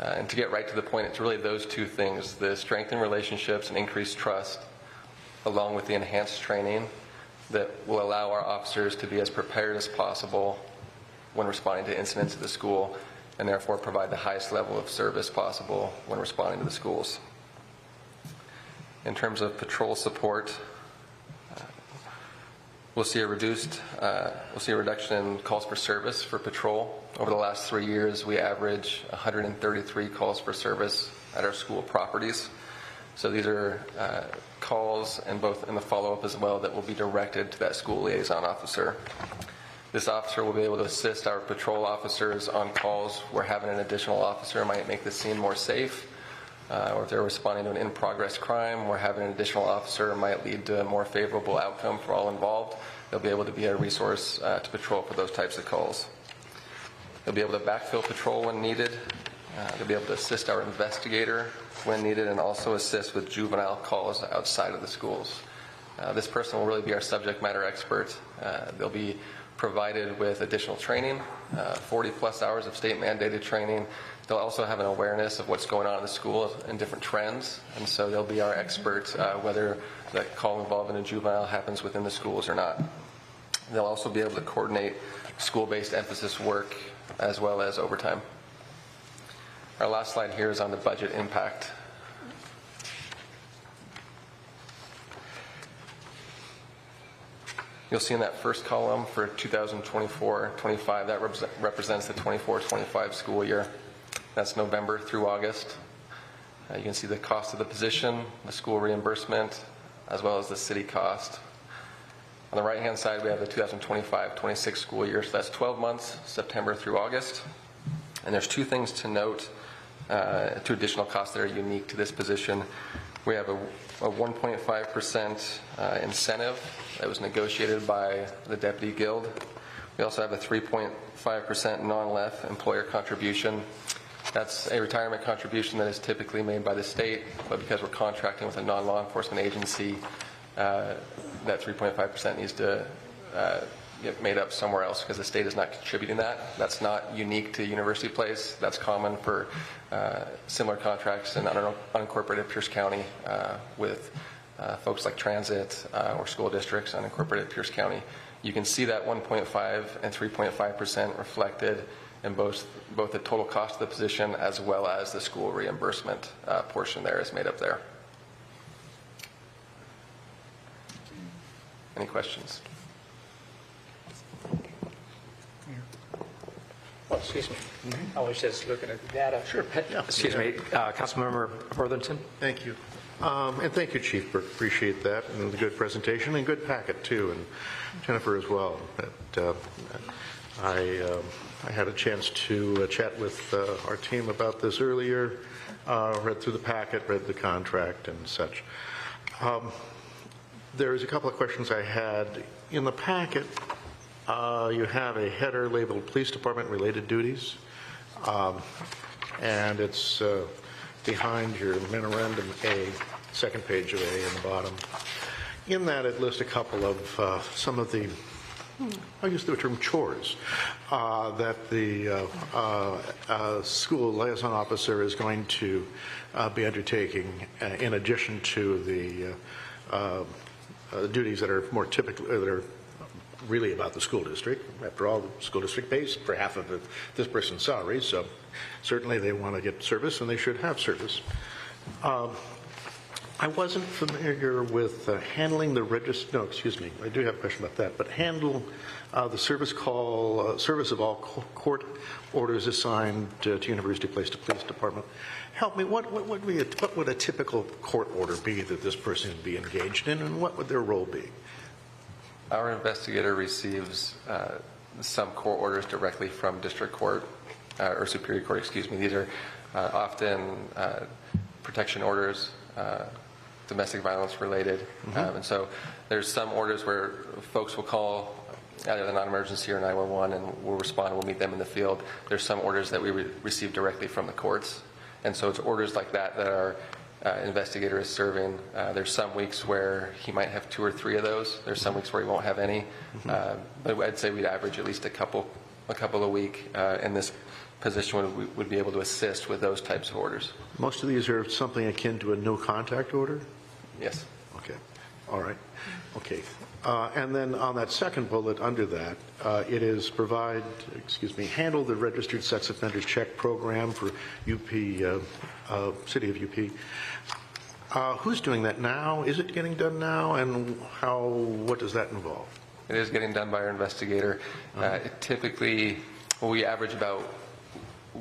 And to get right to the point, it's really those two things, the strengthened relationships and increased trust, along with the enhanced training that will allow our officers to be as prepared as possible when responding to incidents at the school, and therefore provide the highest level of service possible when responding to the schools. In terms of patrol support, we'll see a reduction in calls for service for patrol. Over the last 3 years, we average 133 calls for service at our school properties. So these are calls and both in the follow-up as well that will be directed to that school liaison officer. This officer will be able to assist our patrol officers on calls where having an additional officer might make the scene more safe, or if they're responding to an in-progress crime where having an additional officer might lead to a more favorable outcome for all involved. They'll be able to be a resource to patrol for those types of calls. They'll be able to backfill patrol when needed. They'll be able to assist our investigator when needed and also assist with juvenile calls outside of the schools. This person will really be our subject matter expert. They'll be provided with additional training, 40-plus hours of state-mandated training. They'll also have an awareness of what's going on in the school and different trends, and so they'll be our expert whether the call involving a juvenile happens within the schools or not. They'll also be able to coordinate school-based emphasis work as well as overtime. Our last slide here is on the budget impact. You'll see in that first column for 2024-25, that represents the 24-25 school year. That's November through August. You can see the cost of the position, the school reimbursement, as well as the city cost. On the right-hand side, we have the 2025-26 school year, so that's 12 months, September through August. And there's two things to note, two additional costs that are unique to this position. We have a 1.5% incentive that was negotiated by the Deputy Guild. We also have a 3.5% non-LEF employer contribution. That's a retirement contribution that is typically made by the state, but because we're contracting with a non-law enforcement agency, that 3.5% needs to get made up somewhere else because the state is not contributing that. That's not unique to University Place. That's common for similar contracts in unincorporated Pierce County with folks like transit or school districts, unincorporated Pierce County. You can see that 1.5 and 3.5% reflected in both the total cost of the position as well as the school reimbursement portion there is made up there. Any questions? Oh, excuse me. I was just looking at the data. Sure. Excuse me, Councilmember Worthington. Thank you. And thank you, Chief Burke. Appreciate that, and the good presentation and good packet too, and Jennifer as well. But, I had a chance to chat with our team about this earlier, read through the packet, read the contract and such. There's a couple of questions I had. In the packet, you have a header labeled Police Department Related Duties, and it's behind your memorandum A, second page of A in the bottom. In that, it lists a couple of some of the, I use the term chores, that the school liaison officer is going to be undertaking in addition to the duties that are more typical, that are really about the school district. After all, the school district pays for half of this person's salary, so certainly they want to get service and they should have service. I wasn't familiar with handling the register. No, excuse me. I do have a question about that. But handle the service of all court orders assigned to University Place to Police Department. Help me. What would a typical court order be that this person would be engaged in, and what would their role be? Our investigator receives some court orders directly from district court or superior court. Excuse me. These are often protection orders. Domestic violence related. And so there's some orders where folks will call either the non-emergency or 911 and we'll respond, we'll meet them in the field. There's some orders that we receive directly from the courts. And so it's orders like that that our investigator is serving. There's some weeks where he might have 2 or 3 of those. There's some weeks where he won't have any. But I'd say we'd average at least a couple a week, and this position would be able to assist with those types of orders. Most of these are something akin to a no contact order? Yes. Okay. All right. Okay. And then on that second bullet under that, it is handle the registered sex offender check program for UP, City of UP. Who's doing that now? Is it getting done now? And what does that involve? It is getting done by our investigator. Typically, we average about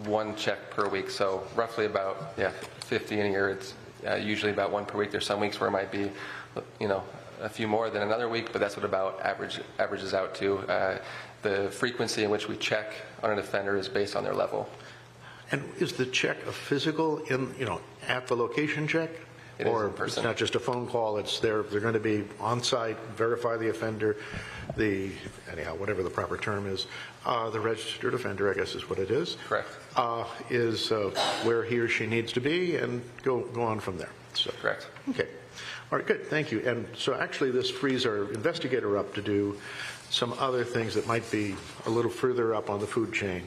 1 check per week, so roughly about 50 in a year. It's usually about 1 per week. There's some weeks where it might be, a few more than another week, but that's what about averages out to. The frequency in which we check on an offender is based on their level. And is the check a physical at the location check? It is in person. It's not just a phone call, it's they're going to be on site, verify the offender, whatever the proper term is, the registered offender, I guess is what it is. Correct. Is where he or she needs to be and go on from there. So, correct. Okay. All right, good, thank you. And so actually this frees our investigator up to do some other things that might be a little further up on the food chain.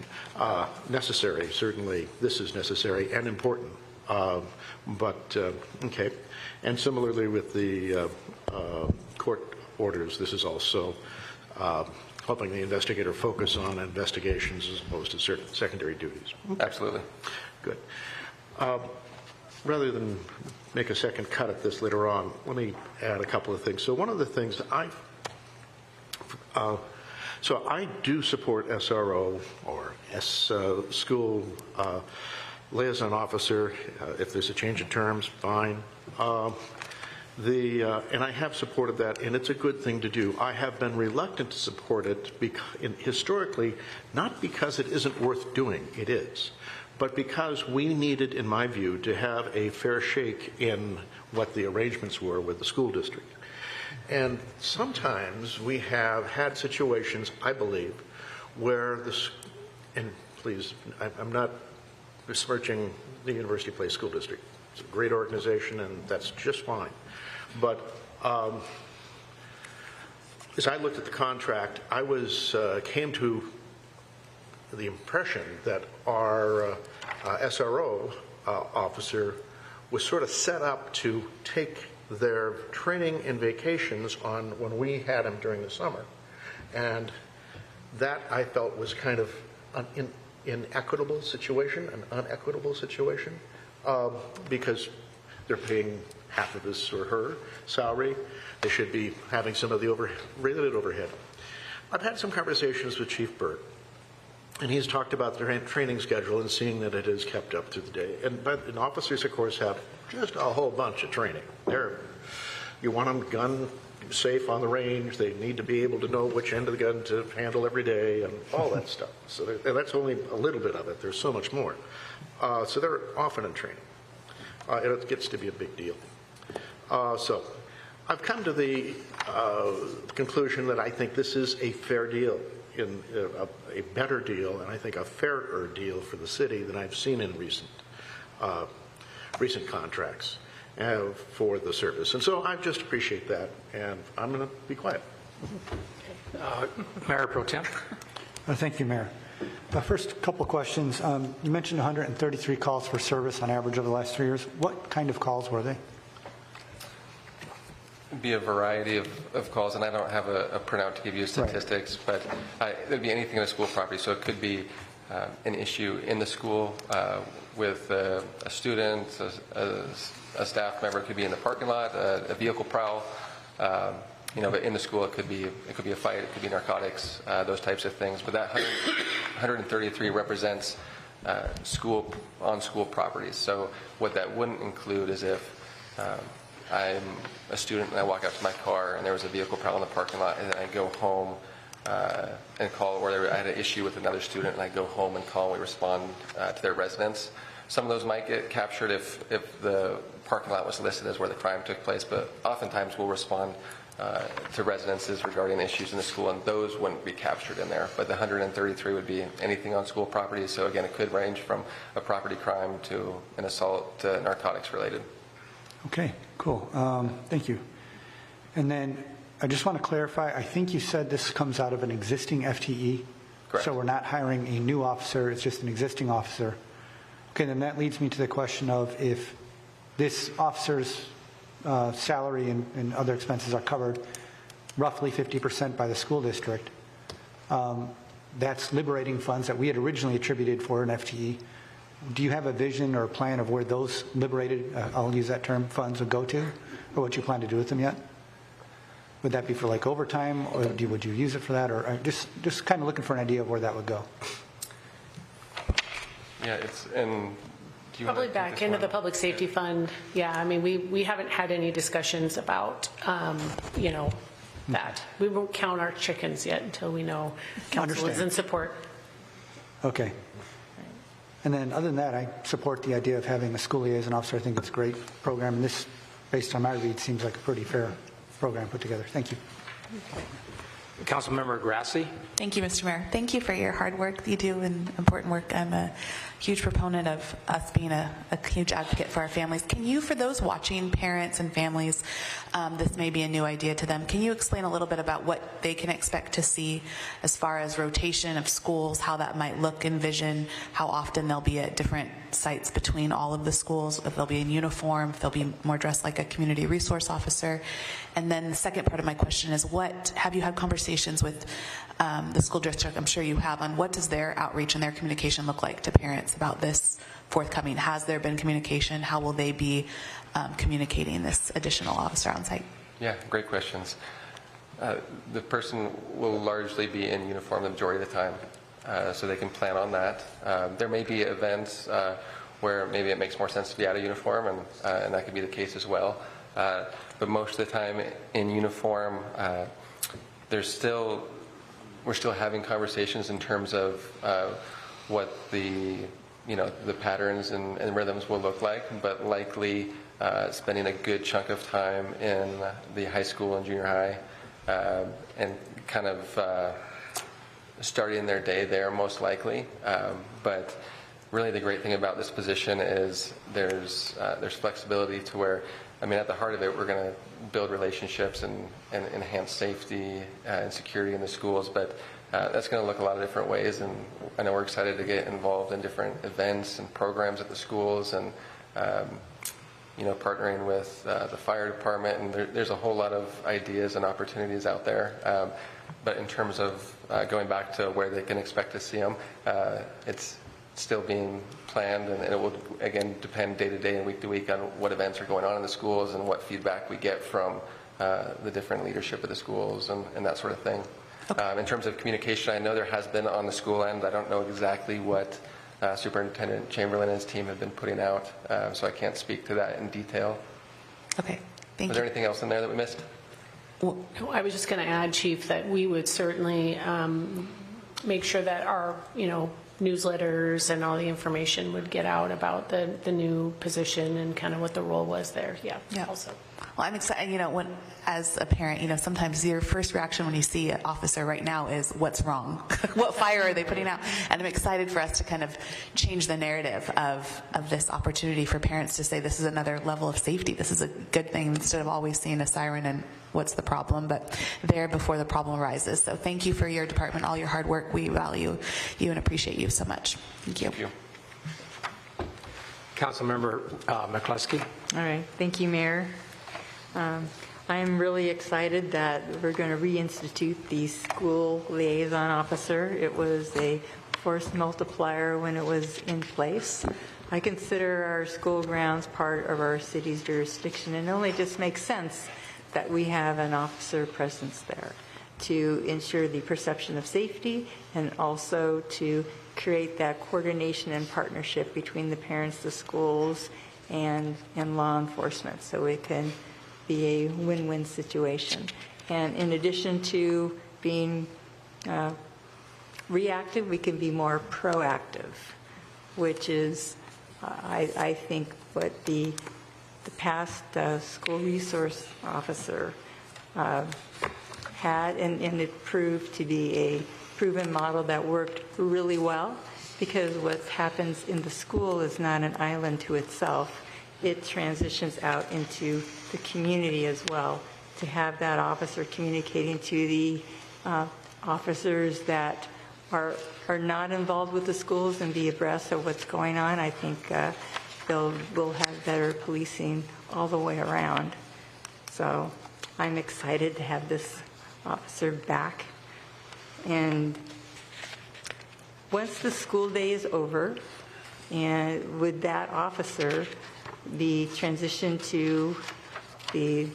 Necessary, certainly this is necessary and important. Okay. And similarly with the court orders, this is also helping the investigator focus on investigations as opposed to certain secondary duties. Absolutely. Good. Rather than make a second cut at this later on, let me add a couple of things. So one of the things that so I do support SRO or school liaison officer. If there's a change in terms, fine. And I have supported that, and it's a good thing to do. I have been reluctant to support it historically, not because it isn't worth doing, it is, but because we needed, in my view, to have a fair shake in what the arrangements were with the school district. And sometimes we have had situations, I believe, where this, and please, I'm not besmirching the University Place School District. It's a great organization, and that's just fine. But as I looked at the contract, I came to the impression that our SRO officer was sort of set up to take their training and vacations on when we had him during the summer. And that I felt was kind of an inequitable situation, an unequitable situation, because they're paying half of his or her salary. They should be having some of the related overhead. I've had some conversations with Chief Burt, and he's talked about their training schedule and seeing that it is kept up to the day. And officers, of course, have just a whole bunch of training. You want them gun safe on the range. They need to be able to know which end of the gun to handle every day and all that stuff. So and that's only a little bit of it. There's so much more. So they're often in training. And it gets to be a big deal. So I've come to the conclusion that I think this is a fair deal, a better deal, and I think a fairer deal for the city than I've seen in recent contracts for the service. And so I just appreciate that, and I'm going to be quiet. Mayor Pro Tem. Thank you, Mayor. First, couple questions. You mentioned 133 calls for service on average over the last 3 years. What kind of calls were they? It'd be a variety of calls, and I don't have a printout to give you statistics, but it'd be anything in a school property. So it could be an issue in the school with a student, a staff member. It could be in the parking lot, a vehicle prowl. But in the school, it could be a fight, it could be narcotics, those types of things. But that 133 represents school properties. So what that wouldn't include is if I'm a student and I walk out to my car and there was a vehicle prowl in the parking lot, and then I go home and call, or I had an issue with another student and I go home and call and we respond to their residence. Some of those might get captured if the parking lot was listed as where the crime took place, but oftentimes we'll respond to residences regarding issues in the school, and those wouldn't be captured in there. But the 133 would be anything on school property. So again, it could range from a property crime to an assault to narcotics related. Okay, cool. Thank you. And then I just want to clarify, I think you said this comes out of an existing FTE. Correct. So we're not hiring a new officer, it's just an existing officer. Okay, then that leads me to the question of if this officer's salary and other expenses are covered roughly 50% by the school district, that's liberating funds that we had originally attributed for an FTE. Do you have a vision or a plan of where those liberated, I'll use that term, funds would go to, or what you plan to do with them yet? Would that be for like overtime, or would you use it for that, or just kind of looking for an idea of where that would go? Yeah, it's and. Probably back into the public safety fund. Yeah, I mean, we haven't had any discussions about, that. We won't count our chickens yet until we know council is in support. Okay. And then other than that, I support the idea of having a school liaison officer. I think it's a great program. And this, based on my read, seems like a pretty fair program put together. Thank you. Councilmember Grassley. Thank you, Mr. Mayor. Thank you for your hard work that you do and important work. I'm a huge proponent of us being a huge advocate for our families. Can you, for those watching, parents and families, this may be a new idea to them, can you explain a little bit about what they can expect to see as far as rotation of schools, how that might look, envision, how often they'll be at different sites between all of the schools, if they'll be in uniform, if they'll be more dressed like a community resource officer? And then the second part of my question is, what have you had conversations with the school district, I'm sure you have, on what does their outreach and their communication look like to parents about this forthcoming? Has there been communication? How will they be communicating this additional officer on site? Yeah, great questions. The person will largely be in uniform the majority of the time, so they can plan on that. There may be events where maybe it makes more sense to be out of uniform, and that could be the case as well. But most of the time in uniform, we're still having conversations in terms of what the patterns and rhythms will look like, but likely spending a good chunk of time in the high school and junior high, and kind of starting their day there most likely. But really the great thing about this position is there's flexibility to where, I mean, at the heart of it, we're going to build relationships and enhance safety and security in the schools, but that's going to look a lot of different ways, and I know we're excited to get involved in different events and programs at the schools, and partnering with the fire department, and there's a whole lot of ideas and opportunities out there. But in terms of going back to where they can expect to see them, it's still being planned, and it will, again, depend day to day and week to week on what events are going on in the schools and what feedback we get from the different leadership of the schools and that sort of thing. Okay. In terms of communication, I know there has been on the school end. I don't know exactly what Superintendent Chamberlain and his team have been putting out, so I can't speak to that in detail. Okay, thank you. Was there anything else in there that we missed? No, I was just going to add, Chief, that we would certainly make sure that our, newsletters and all the information would get out about the new position and kind of what the role was there. Yeah. Also. Well, I'm excited. When as a parent, sometimes your first reaction when you see an officer right now is, what's wrong? What fire are they putting out? And I'm excited for us to kind of change the narrative of this opportunity for parents to say, this is another level of safety. This is a good thing, instead of always seeing a siren and what's the problem, but there before the problem arises. So thank you for your department, all your hard work. We value you and appreciate you so much. Thank you. Thank you. Councilmember McCluskey. All right. Thank you, Mayor. I'm really excited that we're going to reinstitute the school liaison officer. It was a force multiplier when it was in place. I consider our school grounds part of our city's jurisdiction, and it only just makes sense that we have an officer presence there to ensure the perception of safety and also to create that coordination and partnership between the parents, the schools, and law enforcement, so it can be a win-win situation. And in addition to being reactive, we can be more proactive, which is, I think, what the past school resource officer had, and it proved to be a proven model that worked really well, because what happens in the school is not an island to itself. It transitions out into the community as well. To have that officer communicating to the officers that are not involved with the schools and be abreast of what's going on, I think we'll have better policing all the way around. So I'm excited to have this officer back. And once the school day is over, and would that officer be transitioned to the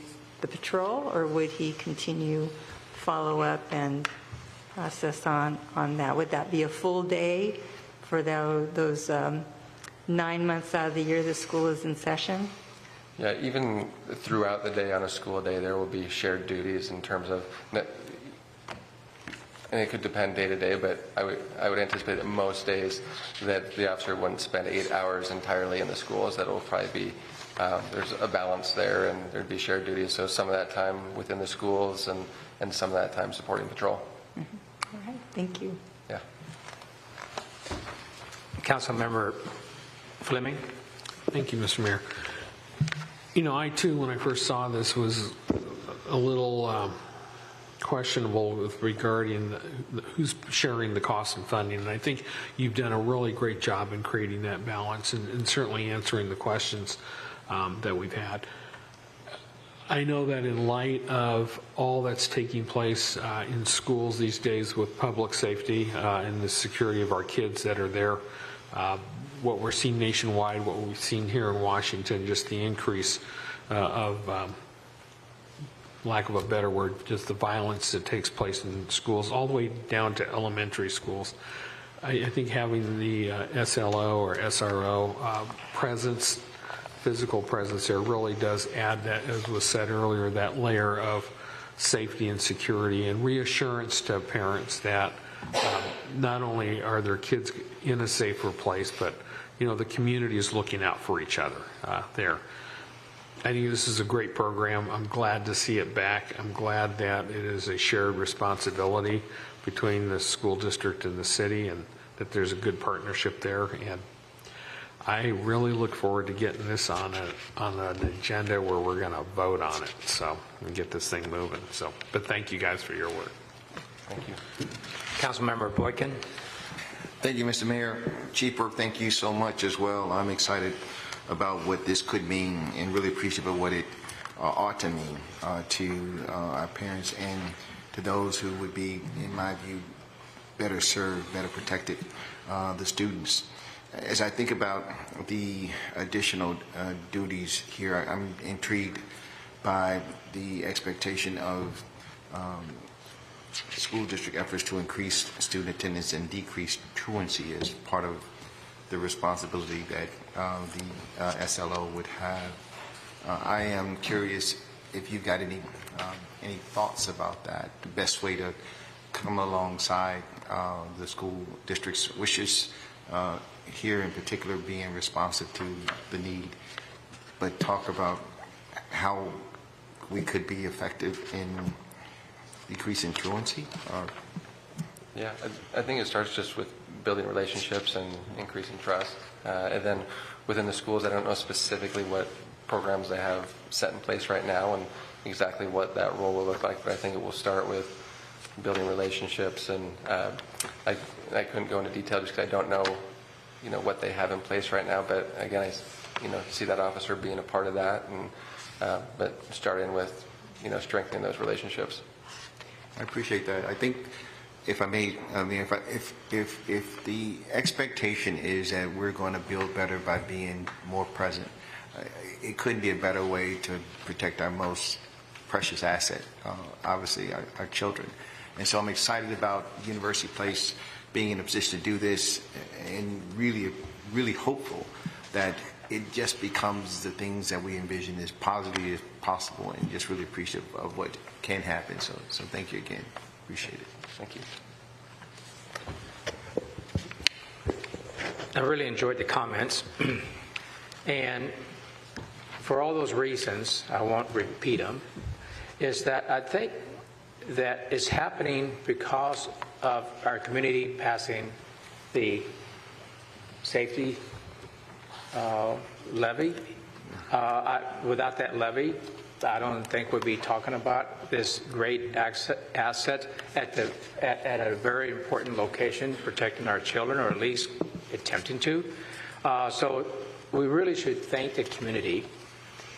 patrol, or would he continue follow up and process on that? Would that be a full day for those 9 months out of the year the school is in session? Yeah, even throughout the day on a school day, there will be shared duties in terms of, and it could depend day to day, but I would anticipate that most days that the officer wouldn't spend 8 hours entirely in the schools. That will probably be there's a balance there, and there'd be shared duties. So some of that time within the schools, and some of that time supporting patrol. All right, thank you. Yeah. Councilmember Fleming? Thank you, Mr. Mayor. You know, I too, when I first saw this, was a little questionable with regarding who's sharing the cost and funding. And I think you've done a really great job in creating that balance and certainly answering the questions that we've had. I know that in light of all that's taking place in schools these days with public safety and the security of our kids that are there, what we're seeing nationwide, what we've seen here in Washington, just the increase of, lack of a better word, just the violence that takes place in schools, all the way down to elementary schools. I think having the SLO or SRO presence, physical presence there, really does add that, as was said earlier, that layer of safety and security and reassurance to parents that not only are their kids in a safer place, but you know, the community is looking out for each other there. I think this is a great program. I'm glad to see it back. I'm glad that it is a shared responsibility between the school district and the city, and that there's a good partnership there. And I really look forward to getting this on an agenda where we're going to vote on it, so, and get this thing moving. So, but thank you guys for your work. Thank you. Councilmember Boykin? Thank you, Mr. Mayor. Chief Burke, thank you so much as well. I'm excited about what this could mean and really appreciative of what it ought to mean to our parents and to those who would be, in my view, better served, better protected, the students. As I think about the additional duties here, I'm intrigued by the expectation of school district efforts to increase student attendance and decrease truancy as part of the responsibility that the SLO would have. I am curious if you've got any thoughts about that, the best way to come alongside the school district's wishes, here in particular being responsive to the need, but talk about how we could be effective in decreasing truancy? Yeah, I think it starts just with building relationships and increasing trust. And then within the schools, I don't know specifically what programs they have set in place right now and exactly what that role will look like, but I think it will start with building relationships. And I couldn't go into detail just because I don't know, what they have in place right now. But again, I, see that officer being a part of that, and but starting with, strengthening those relationships. I appreciate that. I think, if I may, if the expectation is that we're going to build better by being more present, it couldn't be a better way to protect our most precious asset, obviously our children. And so I'm excited about University Place being in a position to do this, and really hopeful that it just becomes the things that we envision as positive as possible, and just really appreciative of what can happen. So thank you again. Appreciate it. Thank you. I really enjoyed the comments. And for all those reasons, I won't repeat them, is that I think that is happening because of our community passing the safety levy. Without that levy, I don't think we'd be talking about this great asset at a very important location, protecting our children, or at least attempting to. So we really should thank the community.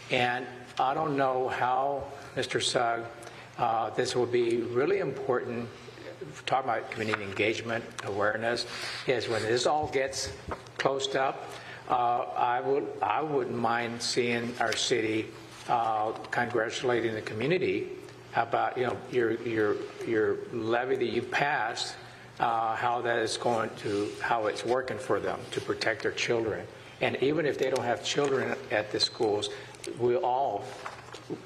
And I don't know how, Mr. Sugg, this will be really important. Talking about community engagement, awareness, is when this all gets closed up, I wouldn't mind seeing our city congratulating the community about your levy that you passed, how that is how it's working for them to protect their children. And even if they don't have children at the schools, we all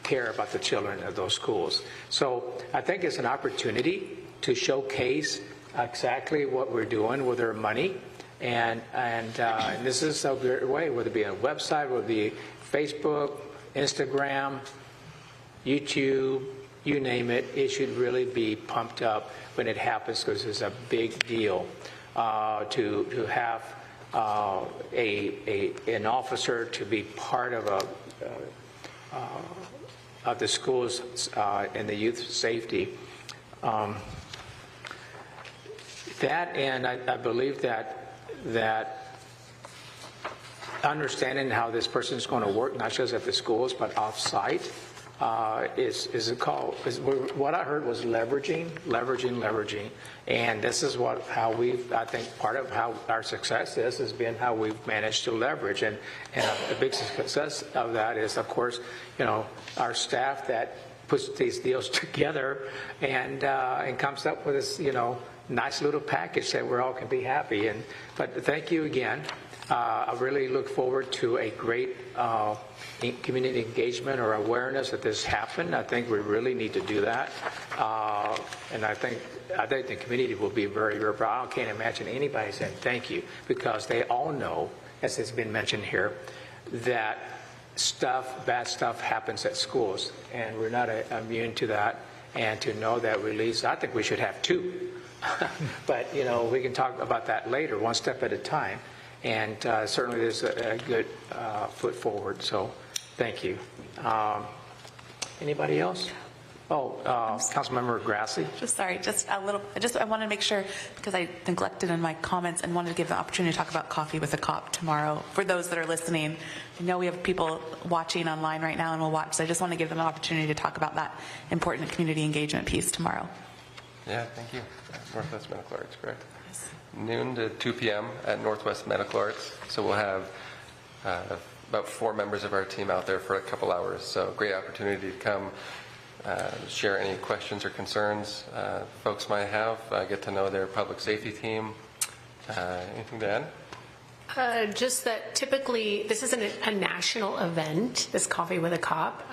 care about the children of those schools. So I think it's an opportunity to showcase exactly what we're doing with our money. And this is a great way, whether it be on a website, whether it be Facebook, Instagram, YouTube, you name it, it should really be pumped up when it happens because it's a big deal to have an officer to be part of the schools and the youth safety. That, and I believe that understanding how this person is going to work, not just at the schools but off-site, is what I heard was leveraging, and this is how I think part of how our success has been how we've managed to leverage, and a big success of that is, of course, our staff that puts these deals together and comes up with this, nice little package that we all can be happy. But thank you again. I really look forward to a great community engagement or awareness that this happened. I think we really need to do that, and I think the community will be very, very proud. I can't imagine anybody saying thank you, because they all know, as has been mentioned here, that bad stuff happens at schools, and we're not immune to that. And to know that release, I think we should have two. But, we can talk about that later, one step at a time. And certainly there's a good foot forward. So thank you. Anybody else? Oh, Councilmember Grassley. I want to make sure, because I neglected in my comments and wanted to give the opportunity to talk about Coffee with a Cop tomorrow. For those that are listening, I know we have people watching online right now and will watch, so I just want to give them an opportunity to talk about that important community engagement piece tomorrow. Yeah, thank you. Northwest Medical Arts, correct? Yes. Noon to 2 p.m. at Northwest Medical Arts. So we'll have about 4 members of our team out there for a couple hours. So great opportunity to come share any questions or concerns folks might have, get to know their public safety team. Anything to add? Just that typically this isn't a national event, this Coffee with a Cop.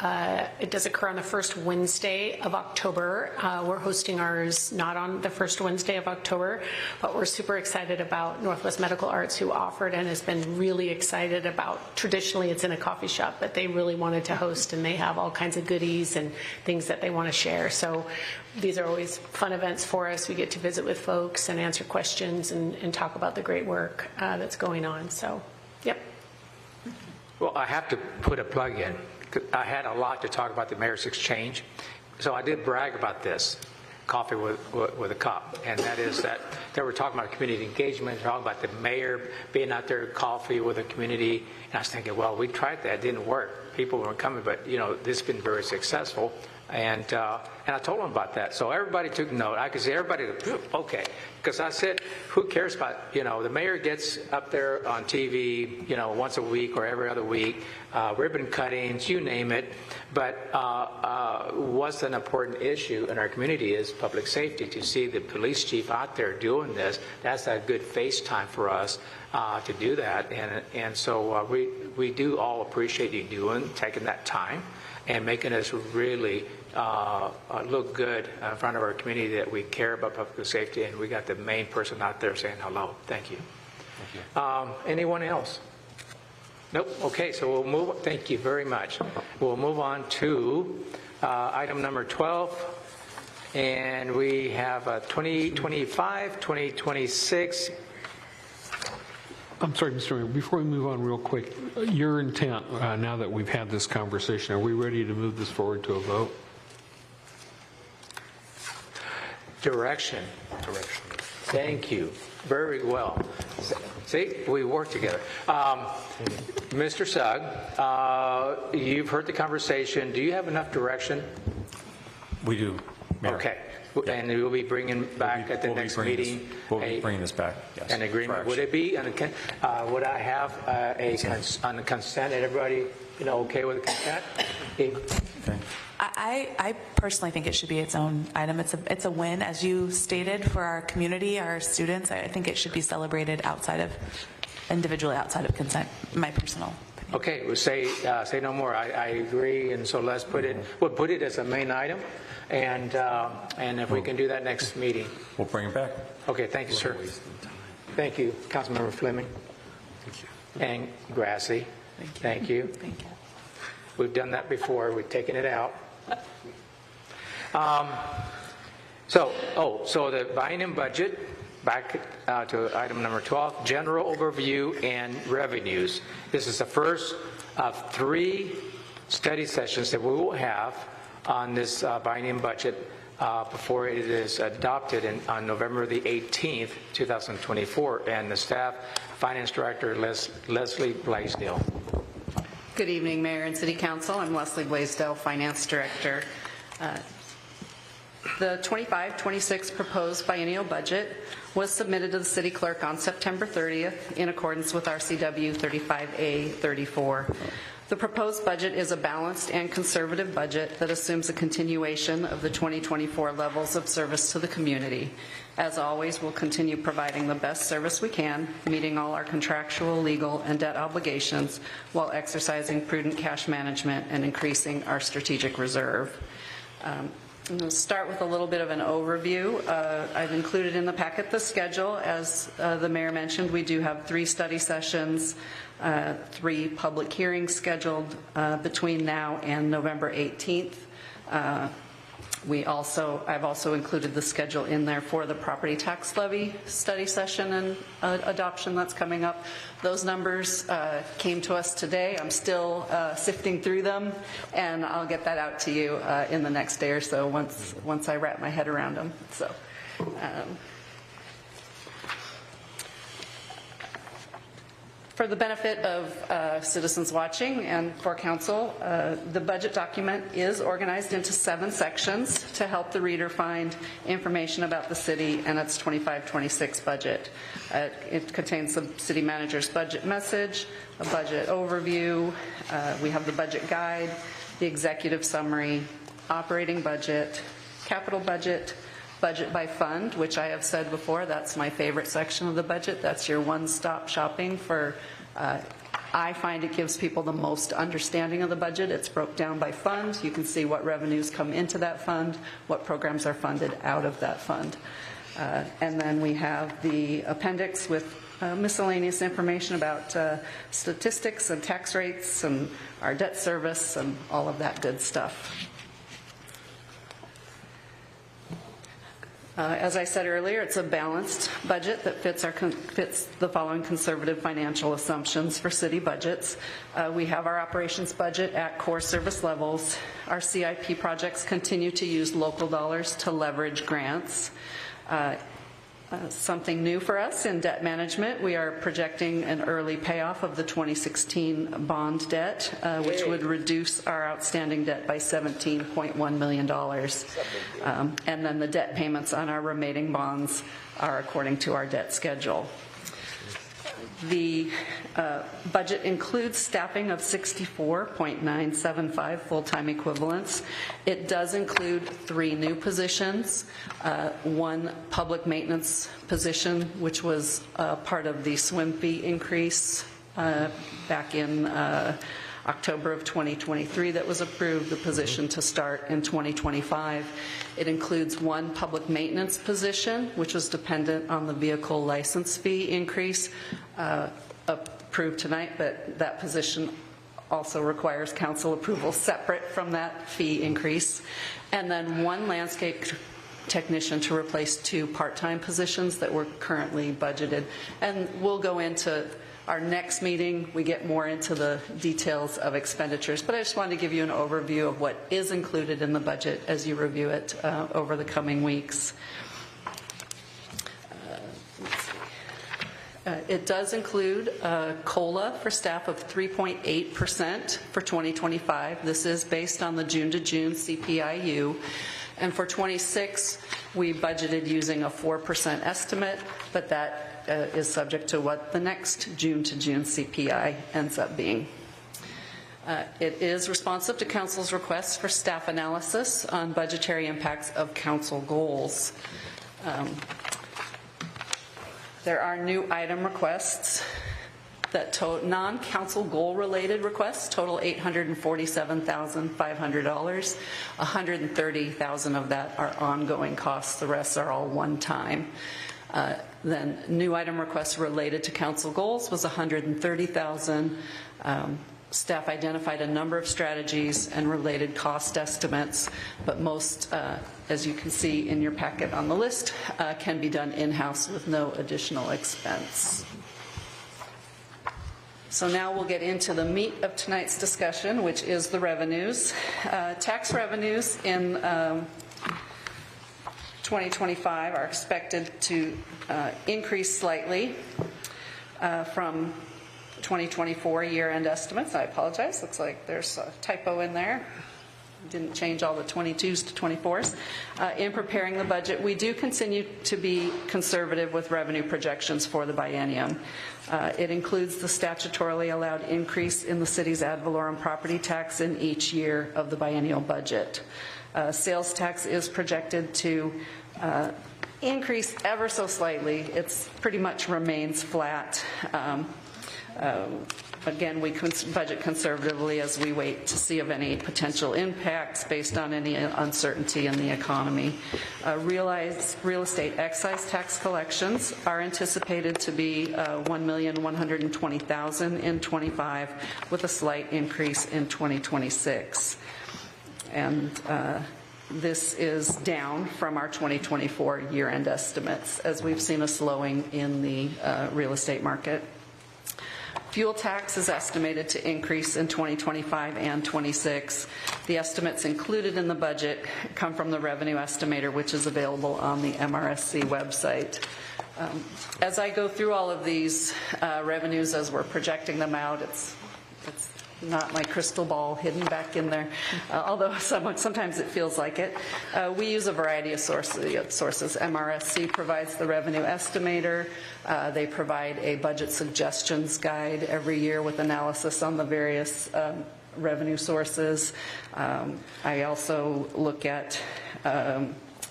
It does occur on the first Wednesday of October. We're hosting ours not on the first Wednesday of October, but we're super excited about Northwest Medical Arts, who offered and has been really excited about, traditionally it's in a coffee shop, but they really wanted to host, and they have all kinds of goodies and things that they want to share. So these are always fun events for us. We get to visit with folks and answer questions and talk about the great work that's going on. So, yep. Well, I have to put a plug in. I had a lot to talk about the Mayor's Exchange. So I did brag about this, Coffee with a Cop. And that is that they were talking about community engagement, talking about the mayor being out there coffee with the community. And I was thinking, well, we tried that. It didn't work. People weren't coming, but, this has been very successful. And I told them about that. So everybody took note. I could say everybody, okay. Because I said, who cares about, the mayor gets up there on TV, once a week or every other week, ribbon cuttings, you name it. But what's an important issue in our community is public safety. To see the police chief out there doing this, that's a good FaceTime for us to do that. And so we do all appreciate you taking that time and making us really look good in front of our community, that we care about public safety, and we got the main person out there saying hello. Thank you. Thank you. Anyone else? Nope. Okay, so we'll move. Thank you very much. We'll move on to item number 12, and we have 2025, 2026. I'm sorry, Mr. Mayor, before we move on real quick, your intent, now that we've had this conversation, are we ready to move this forward to a vote? Direction. Thank you. Very well. See, we work together. Mr. Sugg, you've heard the conversation. Do you have enough direction? We do, Mayor. Okay. Yeah. And we'll be bringing back at the next meeting. We'll be bringing this back, yes. An agreement. Would it be, would I have on the consent, everybody, okay with the consent? Okay. I personally think it should be its own item. It's a win, as you stated, for our community, our students. I think it should be celebrated individually outside of consent, my personal opinion. Okay, we'll say no more. I agree, and so let's we'll put it as a main item, and if we can do that next meeting. We'll bring it back. Okay, thank you, sir. Thank you, Councilmember Fleming. Thank you. And Grassley. Thank you. Thank you. We've done that before. We've taken it out. So the biennium budget, back to item number 12, general overview and revenues. This is the first of 3 study sessions that we will have on this biennium budget before it is adopted on November the 18th, 2024. And the staff, Finance Director Leslie Blaisdell. Good evening, Mayor and City Council. I'm Leslie Blaisdell, Finance Director. The 25-26 proposed biennial budget was submitted to the City Clerk on September 30th in accordance with RCW 35A34. The proposed budget is a balanced and conservative budget that assumes a continuation of the 2024 levels of service to the community. As always, we'll continue providing the best service we can, meeting all our contractual, legal, and debt obligations while exercising prudent cash management and increasing our strategic reserve. I'm going to start with a little bit of an overview. I've included in the packet the schedule. As the Mayor mentioned, we do have 3 study sessions, 3 public hearings scheduled between now and November 18th. I've also included the schedule in there for the property tax levy study session and adoption that's coming up. Those numbers came to us today. I'm still sifting through them, and I'll get that out to you in the next day or so once I wrap my head around them. So. For the benefit of citizens watching and for council, the budget document is organized into 7 sections to help the reader find information about the city and its 25-26 budget. It contains the city manager's budget message, a budget overview, we have the budget guide, the executive summary, operating budget, capital budget, budget by fund, which I have said before, that's my favorite section of the budget. That's your one-stop shopping for, I find it gives people the most understanding of the budget. It's broke down by fund. You can see what revenues come into that fund, what programs are funded out of that fund. And then we have the appendix with miscellaneous information about statistics and tax rates and our debt service and all of that good stuff. As I said earlier, it's a balanced budget that fits the following conservative financial assumptions for city budgets. We have our operations budget at core service levels. Our CIP projects continue to use local dollars to leverage grants. Something new for us in debt management, we are projecting an early payoff of the 2016 bond debt, which would reduce our outstanding debt by $17.1 million. And then the debt payments on our remaining bonds are according to our debt schedule. The budget includes staffing of 64.975 full-time equivalents. It does include 3 new positions, 1 public maintenance position, which was part of the swim fee increase back in October of 2023 that was approved, the position to start in 2025. It includes 1 public maintenance position, which was dependent on the vehicle license fee increase approved tonight, but that position also requires council approval separate from that fee increase. And then 1 landscape technician to replace 2 part-time positions that were currently budgeted. And we'll go into our next meeting, we get more into the details of expenditures, but I just wanted to give you an overview of what is included in the budget as you review it over the coming weeks. It does include a COLA for staff of 3.8% for 2025. This is based on the June to June CPIU. And for 26, we budgeted using a 4% estimate, but that is subject to what the next June to June CPI ends up being. It is responsive to Council's requests for staff analysis on budgetary impacts of Council goals. There are new item requests that non-council goal related requests total $847,500. $130,000 of that are ongoing costs. The rest are all one time. Then new item requests related to council goals was $130,000. Staff identified a number of strategies and related cost estimates, but most, as you can see in your packet on the list, can be done in-house with no additional expense. So now we'll get into the meat of tonight's discussion, which is the revenues. Tax revenues in 2025 are expected to increase slightly from 2024 year-end estimates. I apologize. Looks like there's a typo in there. Didn't change all the 22s to 24s. In preparing the budget, we do continue to be conservative with revenue projections for the biennium. It includes the statutorily allowed increase in the city's ad valorem property tax in each year of the biennial budget. Sales tax is projected to increase ever so slightly. It's pretty much remains flat. Again, we budget conservatively as we wait to see of any potential impacts based on any uncertainty in the economy. Real estate excise tax collections are anticipated to be $1,120,000 in 25, with a slight increase in 2026. And this is down from our 2024 year-end estimates, as we've seen a slowing in the real estate market. Fuel tax is estimated to increase in 2025 and 26. The estimates included in the budget come from the revenue estimator, which is available on the MRSC website. As I go through all of these revenues as we're projecting them out, it's not my crystal ball hidden back in there, although sometimes it feels like it. We use a variety of sources. MRSC provides the revenue estimator. They provide a budget suggestions guide every year with analysis on the various revenue sources. I also look at,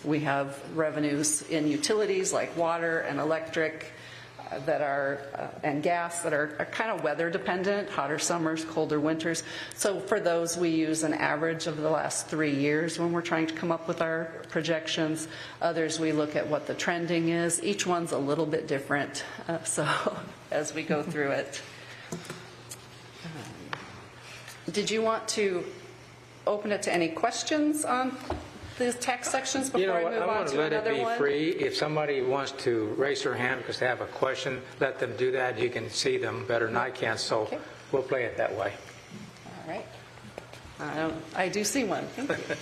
we have revenues in utilities like water and electric, that are and gas that are kind of weather dependent, hotter summers, colder winters. So for those, we use an average of the last 3 years when we're trying to come up with our projections. Others, we look at what the trending is. Each one's a little bit different, so as we go through it. Did you want to open it to any questions on the tax sections before I move on to another one? I want to let it be free. If somebody wants to raise their hand because they have a question, let them do that. You can see them better than I can, so we'll play it that way. All right. I do see one. Thank you.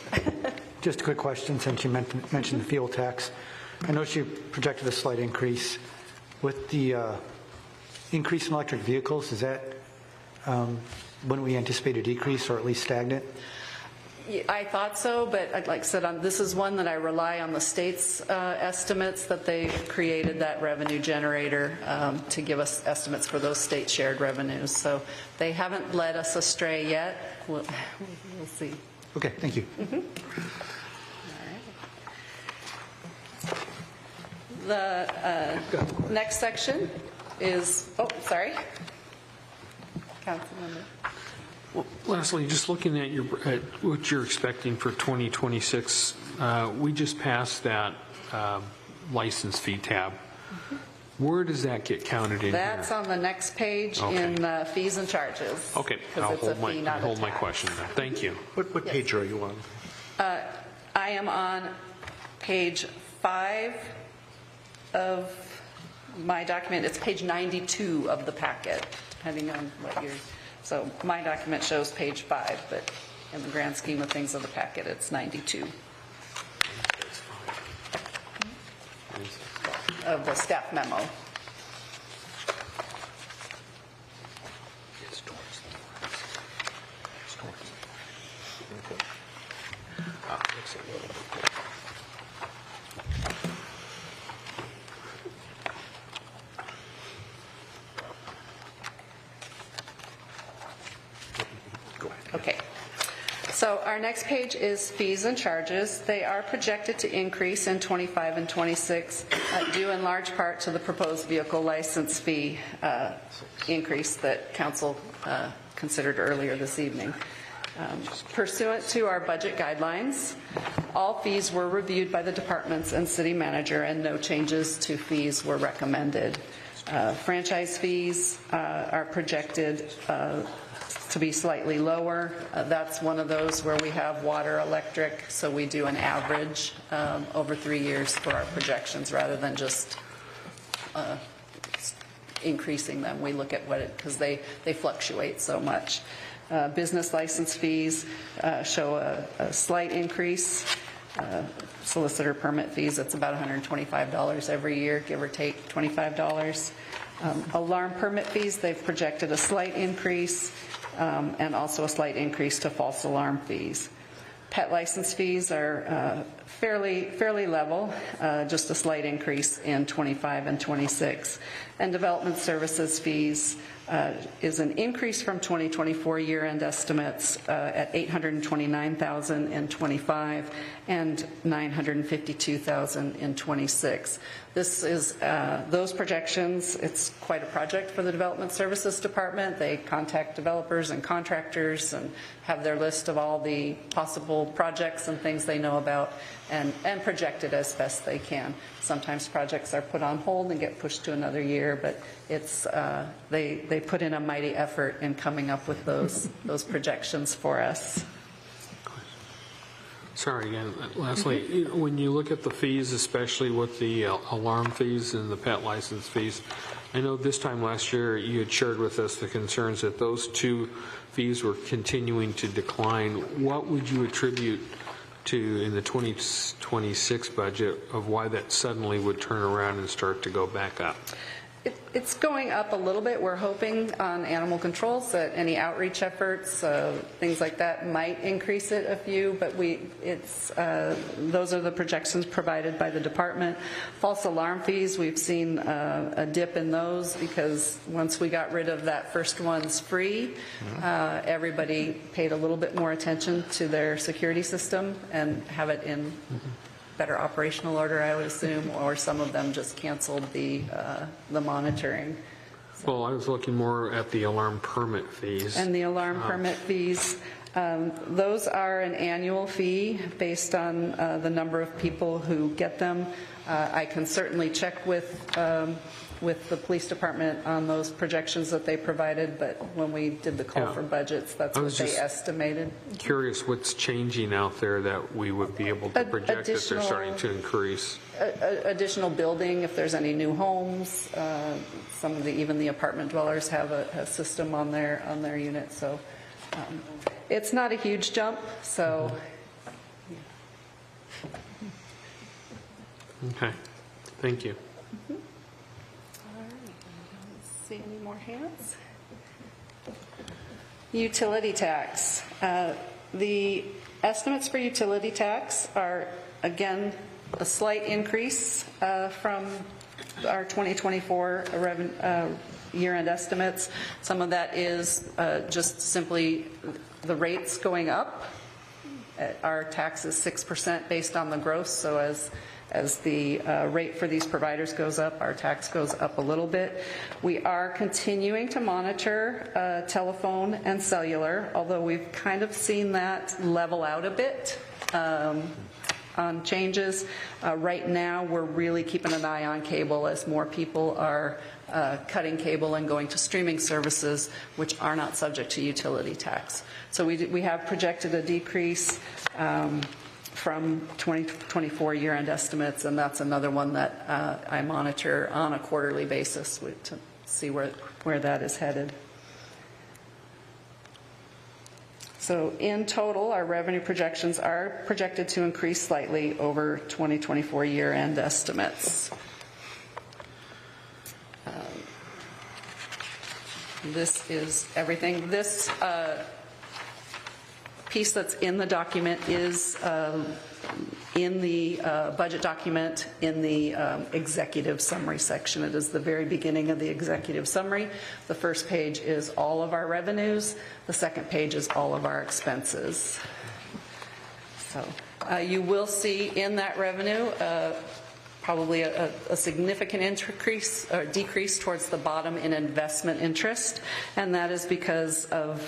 Just a quick question, since you mentioned the fuel tax. I noticed you projected a slight increase. With the increase in electric vehicles, is that, wouldn't we anticipate a decrease or at least stagnant? I thought so, but like I said, this is one that I rely on the state's estimates, that they created that revenue generator to give us estimates for those state shared revenues. So they haven't led us astray yet. We'll see. Okay, thank you. Mm-hmm. All right. The next section is, sorry. Councilmember. Well, Leslie, just looking at what you're expecting for 2026, we just passed that license fee tab. Mm-hmm. Where does that get counted in That's here? on the next page in fees and charges. Okay, I'll hold my question then. Thank you. What page are you on? I am on page 5 of my document. It's page 92 of the packet, depending on what you're... So my document shows page 5, but in the grand scheme of things of the packet, it's 92 of the staff memo. Okay. So our next page is fees and charges. They are projected to increase in 25 and 26, due in large part to the proposed vehicle license fee increase that Council considered earlier this evening. Pursuant to our budget guidelines, all fees were reviewed by the departments and city manager, and no changes to fees were recommended. Franchise fees are projected to be slightly lower. That's one of those where we have water, electric, so we do an average over 3 years for our projections rather than just increasing them. We look at what it, because they fluctuate so much. Business license fees show a slight increase. Solicitor permit fees, it's about $125 every year, give or take $25. Alarm permit fees, they've projected a slight increase and also a slight increase to false alarm fees. Pet license fees are fairly level, just a slight increase in 25 and 26. And development services fees is an increase from 2024 year-end estimates at $829,000 in 25 and $952,000 in 26. This is those projections. It's quite a project for the Development Services Department. They contact developers and contractors and have their list of all the possible projects and things they know about and project it as best they can. Sometimes projects are put on hold and get pushed to another year, but it's they put in a mighty effort in coming up with those projections for us. Sorry again. Lastly, when you look at the fees, especially with the alarm fees and the pet license fees, I know this time last year you had shared with us the concerns that those two fees were continuing to decline. What would you attribute to in the 2026 budget of why that suddenly would turn around and start to go back up? It's going up a little bit. We're hoping on animal controls that any outreach efforts, things like that, might increase it a few, but those are the projections provided by the department. False alarm fees, we've seen a dip in those because once we got rid of that first one's free, everybody paid a little bit more attention to their security system and have it in better operational order, I would assume, or some of them just canceled the monitoring. Well, I was looking more at the alarm permit fees. And the alarm permit fees, those are an annual fee based on the number of people who get them. I can certainly check with the police department on those projections that they provided, but when we did the call for budgets, that's what they estimated. Curious what's changing out there that we would be able to project that they're starting to increase. Additional building, if there's any new homes, some of even the apartment dwellers have a system on their unit, so it's not a huge jump. So, okay, thank you. See any more hands? Utility tax. The estimates for utility tax are, again, a slight increase from our 2024 year-end estimates. Some of that is just simply the rates going up. Our tax is 6% based on the gross, so as the rate for these providers goes up, our tax goes up a little bit. We are continuing to monitor telephone and cellular, although we've kind of seen that level out a bit on changes. Right now, we're really keeping an eye on cable as more people are cutting cable and going to streaming services, which are not subject to utility tax. So we have projected a decrease from 2024 year-end estimates, and that's another one that I monitor on a quarterly basis to see where that is headed. So in total, our revenue projections are projected to increase slightly over 2024 year-end estimates. This is everything. This piece that's in the document is in the budget document in the executive summary section. It is the very beginning of the executive summary. The first page is all of our revenues. The second page is all of our expenses. So you will see in that revenue probably a significant increase or decrease towards the bottom in investment interest, and that is because of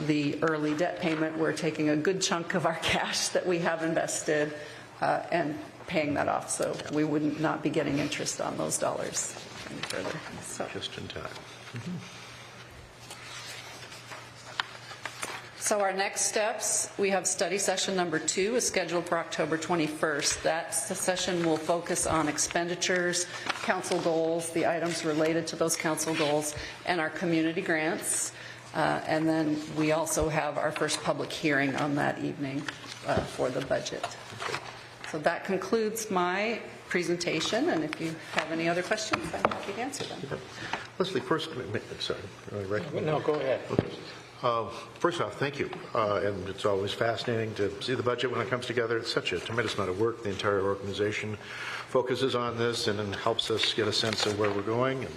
the early debt payment. We're taking a good chunk of our cash that we have invested and paying that off, so we would not be getting interest on those dollars any further. So. Just in time. So our next steps, we have study session number 2 is scheduled for October 21st. That session will focus on expenditures, council goals, the items related to those council goals, and our community grants. And then we also have our first public hearing on that evening for the budget. So that concludes my presentation, and if you have any other questions, I'm happy to answer them. Leslie, first, sorry. No, go ahead. First off, thank you. And it's always fascinating to see the budget when it comes together. It's such a tremendous amount of work. The entire organization focuses on this and helps us get a sense of where we're going.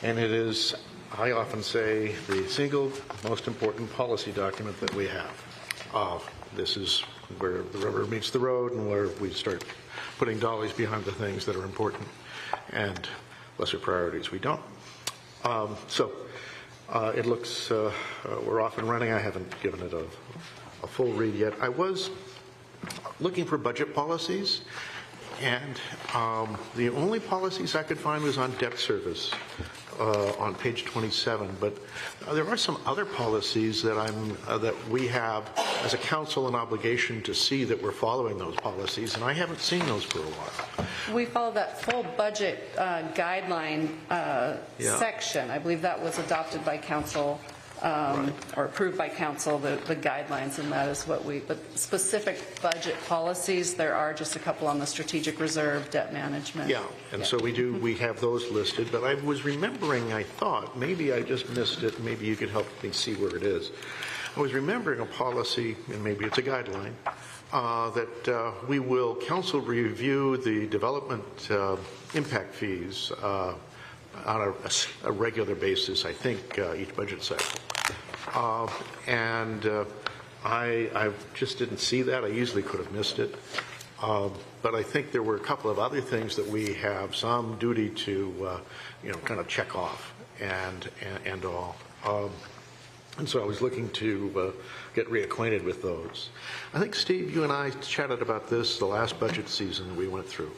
And it is, I often say, the single most important policy document that we have. This is where the rubber meets the road and where we start putting dollies behind the things that are important, and lesser priorities we don't. It looks, we're off and running. I haven't given it a full read yet. I was looking for budget policies, and the only policies I could find was on debt service on page 27. But there are some other policies that that we have as a council an obligation to see that we're following those policies, and I haven't seen those for a while. We follow that full budget guideline section. I believe that was adopted by council or approved by council, the guidelines, and that is what but specific budget policies, there are just a couple on the strategic reserve, debt management. Yeah, and so we have those listed, but I was remembering, I thought, maybe I just missed it, maybe you could help me see where it is. I was remembering a policy, and maybe it's a guideline, that we will council review the development impact fees on a regular basis, I think, each budget cycle. I just didn't see that. I easily could have missed it. But I think there were a couple of other things that we have some duty to, kind of check off and all. And so I was looking to get reacquainted with those. I think, Steve, you and I chatted about this the last budget season that we went through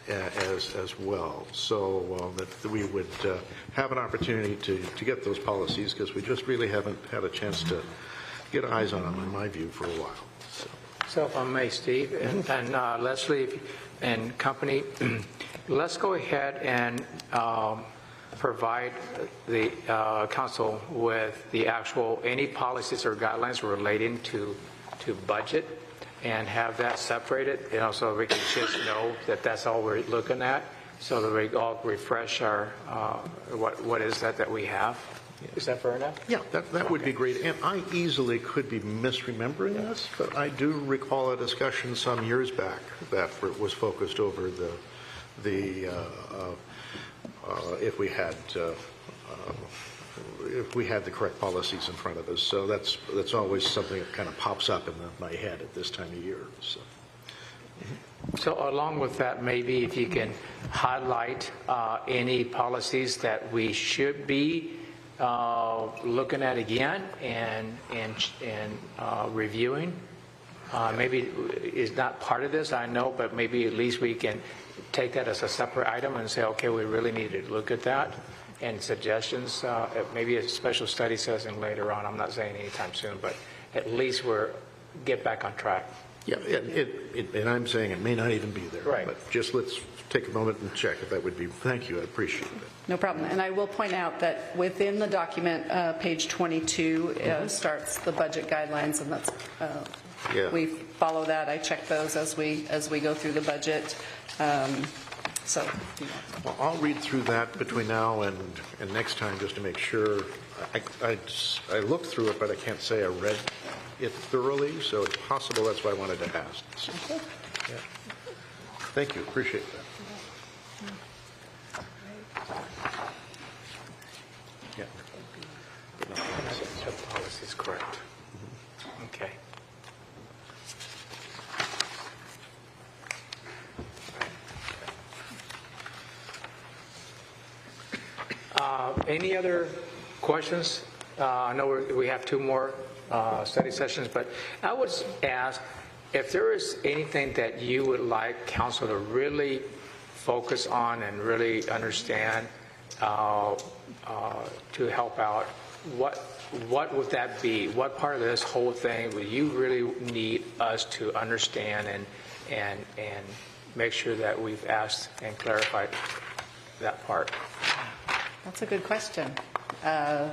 as well. So that we would have an opportunity to get those policies, because we just really haven't had a chance to get eyes on them, in my view, for a while. So if I may, Steve, and Leslie and company, let's go ahead and provide the council with the actual, any policies or guidelines relating to budget, and have that separated, so we can just know that that's all we're looking at, so that we all refresh our, what is that we have. Is that fair enough? Yeah, that would be great. And I easily could be misremembering this, but I do recall a discussion some years back that was focused over if we had the correct policies in front of us. So that's always something that kind of pops up in my head at this time of year. So along with that, maybe if you can highlight any policies that we should be looking at again and reviewing. Maybe is not part of this, I know, but maybe at least we can take that as a separate item and say, okay, we really need to look at that, and suggestions, maybe a special study session later on. I'm not saying anytime soon, but at least get back on track. Yeah, and I'm saying it may not even be there. Right. But just let's take a moment and check if that would be. Thank you, I appreciate it. No problem. And I will point out that within the document, page 22 starts the budget guidelines, and that's we follow that. I check those as we go through the budget. Well, I'll read through that between now and next time, just to make sure. I looked through it, but I can't say I read it thoroughly, so it's possible that's why I wanted to ask. Okay. Yeah. Thank you. Appreciate that. Yeah. That policy is correct. Okay. Any other questions? I know we have 2 more study sessions, but I would ask if there is anything that you would like council to really focus on and really understand to help out, what what would that be? What part of this whole thing would you really need us to understand and make sure that we've asked and clarified that part? That's a good question.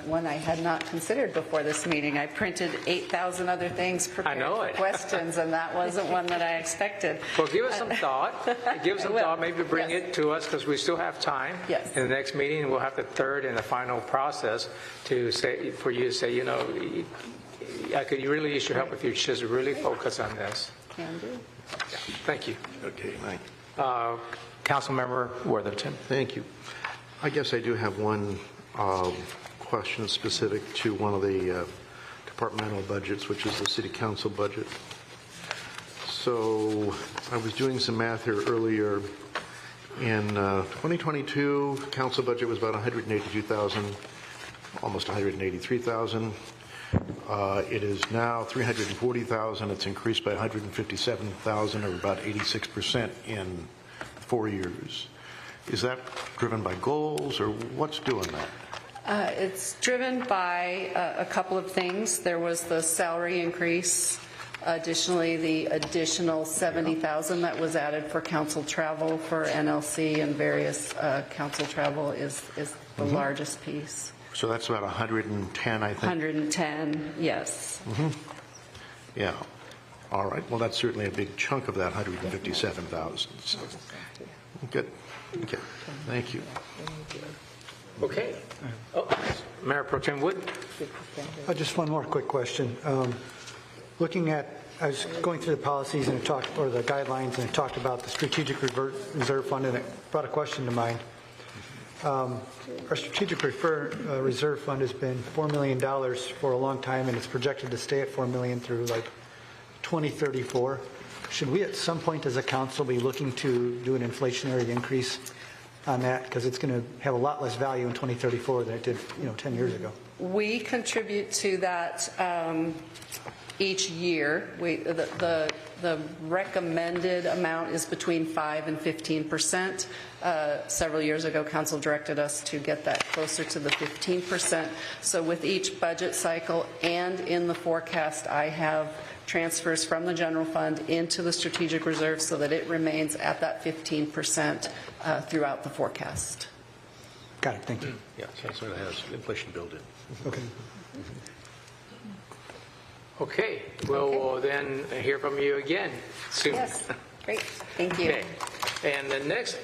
One I had not considered before this meeting. I printed 8,000 other things prepared for questions, and that wasn't one that I expected. Well, give us some thought. Give us some thought. Maybe bring it to us because we still have time. Yes. In the next meeting, we'll have the third and the final process to say for you to say, you know, I could really use your help if you just really focus on this. Can do. Yeah. Thank you. Okay, thank Councilmember Worthington. Thank you. I guess I do have one question specific to one of the departmental budgets, which is the city council budget. So I was doing some math here earlier. In 2022, council budget was about 182,000, almost 183,000. It is now 340,000. It's increased by 157,000, or about 86% in 4 years. Is that driven by goals, or what's doing that? It's driven by a couple of things. There was the salary increase. Additionally, the additional 70,000 that was added for council travel for NLC and various council travel is the largest piece. So that's about 110, I think. 110, yes. Yeah. All right. Well, that's certainly a big chunk of that 157,000. So. Good. Okay. Thank you. Okay. Oh, Mayor Pro Tem Wood. Just one more quick question. Looking at, I was going through the policies and it talked, or the guidelines, and it talked about the strategic reserve fund, and it brought a question to mind. Our strategic reserve fund has been $4 million for a long time, and it's projected to stay at $4 million through like 2034. Should we at some point as a council be looking to do an inflationary increase on that? Because it's going to have a lot less value in 2034 than it did, 10 years ago. We contribute to that each year. The recommended amount is between 5 and 15%. Several years ago, council directed us to get that closer to the 15%. So with each budget cycle and in the forecast, I have transfers from the general fund into the strategic reserve so that it remains at that 15% throughout the forecast. Got it. Thank you. Yeah, so it sort of has inflation built in. Okay. Okay. We'll then hear from you again soon. Yes. Great. Thank you. Okay. And the next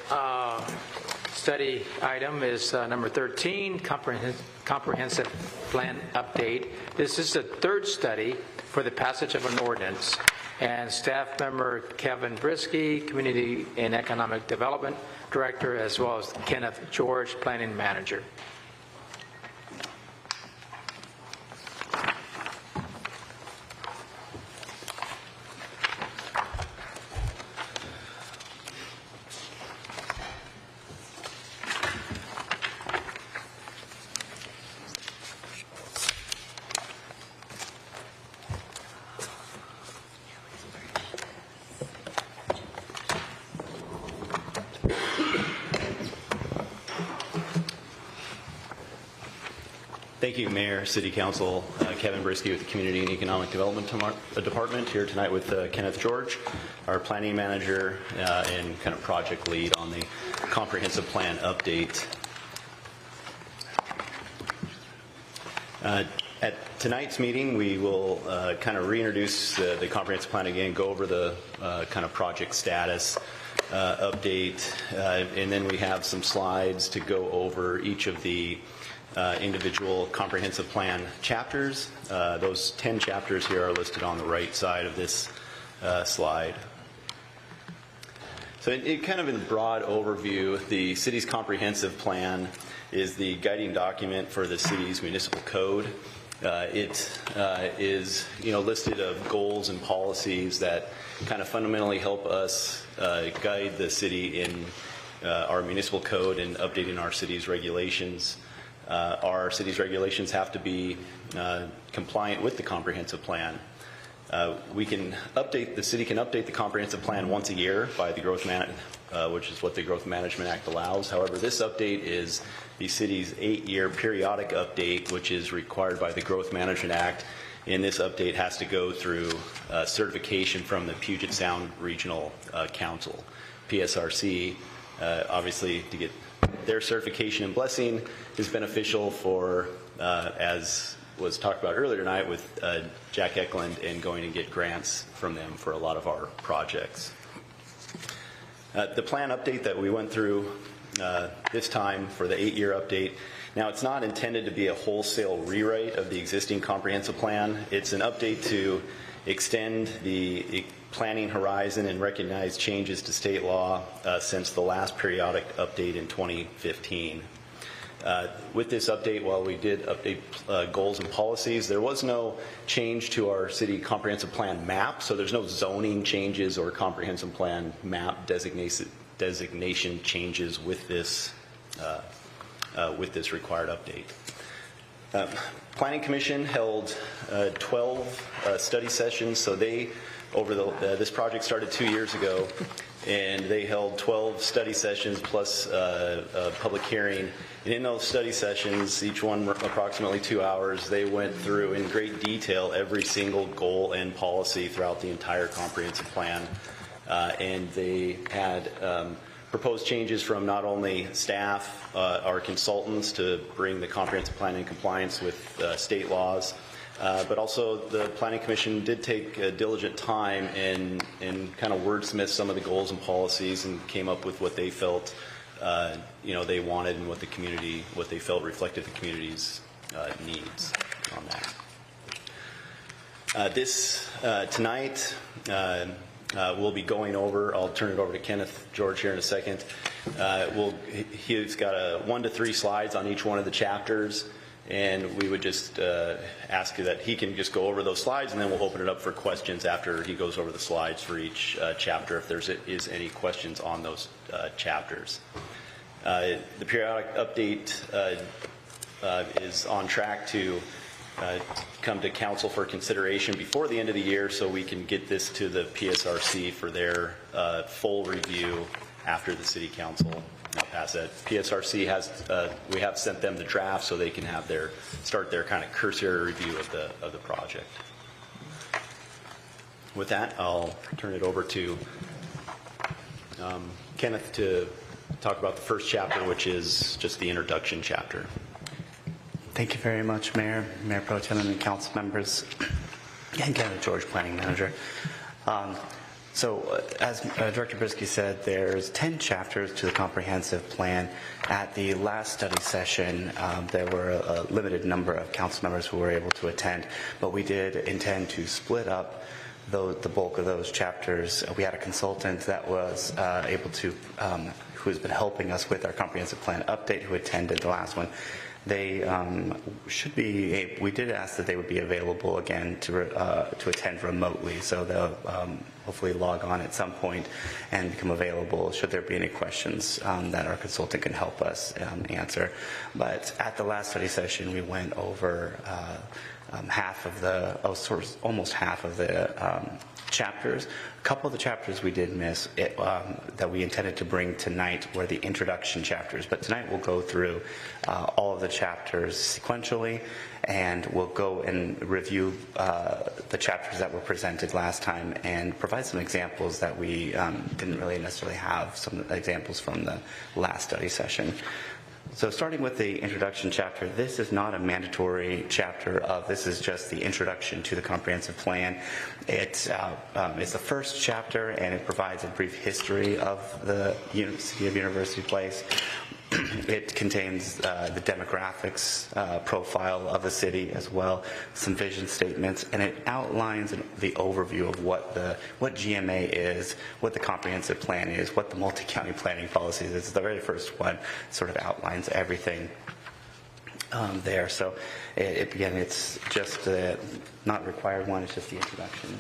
study item is number 13, comprehensive plan update. This is the third study for the passage of an ordinance. And staff member Kevin Brisky, Community and Economic Development Director, as well as Kenneth George, Planning Manager. Thank you, Mayor, City Council. Kevin Brisky with the Community and Economic Development Department, here tonight with Kenneth George, our planning manager and kind of project lead on the comprehensive plan update. At tonight's meeting, we will kind of reintroduce the comprehensive plan again, go over the kind of project status update, and then we have some slides to go over each of the individual comprehensive plan chapters. Those 10 chapters here are listed on the right side of this slide. So it kind of in broad overview, the city's comprehensive plan is the guiding document for the city's municipal code. It is listed of goals and policies that kind of fundamentally help us guide the city in our municipal code and updating our city's regulations. Our city's regulations have to be compliant with the comprehensive plan. we can update, the city can update the comprehensive plan once a year by the which is what the Growth Management Act allows. However, this update is the city's 8-year periodic update, which is required by the Growth Management Act. And this update has to go through certification from the Puget Sound Regional Council, PSRC. Obviously, to get their certification and blessing is beneficial for, as was talked about earlier tonight with Jack Eklund, and going and get grants from them for a lot of our projects. The plan update that we went through this time for the 8-year update, now it's not intended to be a wholesale rewrite of the existing comprehensive plan. It's an update to extend the planning horizon and recognize changes to state law since the last periodic update in 2015. With this update, while we did update goals and policies, there was no change to our city comprehensive plan map, so there's no zoning changes or comprehensive plan map designation changes with this required update. Planning Commission held 12 study sessions, so they, this project started 2 years ago, and they held 12 study sessions plus a public hearing. And in those study sessions, each one approximately 2 hours, they went through in great detail every single goal and policy throughout the entire comprehensive plan. And they had proposed changes from not only staff, our consultants, to bring the comprehensive plan in compliance with state laws, but also the Planning Commission did take a diligent time and kind of wordsmith some of the goals and policies and came up with what they felt they wanted and what they felt reflected the community's needs on that. Tonight, we'll be going over, I'll turn it over to Kenneth George here in a second. He's got 1 to 3 slides on each one of the chapters, and we would just ask that he can just go over those slides, and then we'll open it up for questions after he goes over the slides for each chapter, if there is any questions on those chapters. The periodic update is on track to come to council for consideration before the end of the year, so we can get this to the PSRC for their full review after the city council pass it. PSRC we have sent them the draft so they can have start their kind of cursory review of the project. With that, I'll turn it over to Kenneth to talk about the first chapter, which is just the introduction chapter. Thank you very much, Mayor Pro Tem, and council members, and Kenneth George, Planning Manager. So, as Director Brisky said, there's 10 chapters to the comprehensive plan. At the last study session, there were a limited number of council members who were able to attend, but we did intend to split up the bulk of those chapters. We had a consultant that was able to, who has been helping us with our comprehensive plan update, who attended the last one. They should be. We did ask that they would be available again to attend remotely, so they'll hopefully log on at some point and become available should there be any questions that our consultant can help us answer. But at the last study session, we went over almost half of the chapters. A couple of the chapters we did miss that we intended to bring tonight were the introduction chapters, but tonight we'll go through all of the chapters sequentially, and we'll go and review the chapters that were presented last time and provide some examples that we didn't really necessarily have, some examples from the last study session. So starting with the introduction chapter, this is not a mandatory chapter this is just the introduction to the comprehensive plan. It's the first chapter, and it provides a brief history of the City of University Place. It contains the demographics profile of the city as well, some vision statements, and it outlines the overview of what GMA is, what the comprehensive plan is, what the multi-county planning policy is. It's the very first one, sort of outlines everything there. So again, it's just not required one, it's just the introduction.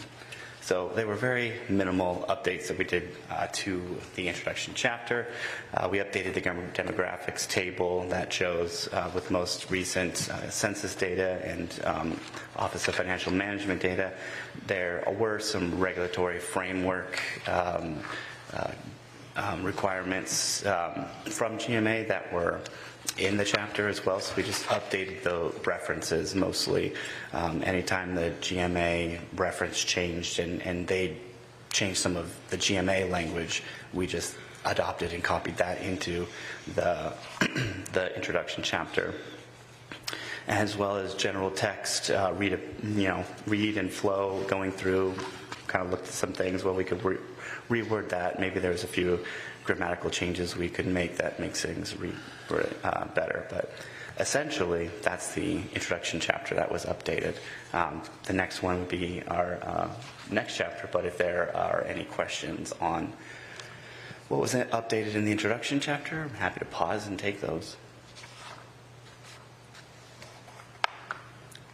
So they were very minimal updates that we did to the introduction chapter. We updated the demographics table that shows with most recent census data and Office of Financial Management data. There were some regulatory framework requirements from GMA that were in the chapter as well, so we just updated the references mostly. Anytime the GMA reference changed and they changed some of the GMA language, we just adopted and copied that into the introduction chapter, as well as general text, read and flow, going through, kind of looked at some things where we could reword that. Maybe there's a few grammatical changes we could make that makes things better. But essentially, that's the introduction chapter that was updated. The next one would be our next chapter, but if there are any questions on what was updated in the introduction chapter, I'm happy to pause and take those.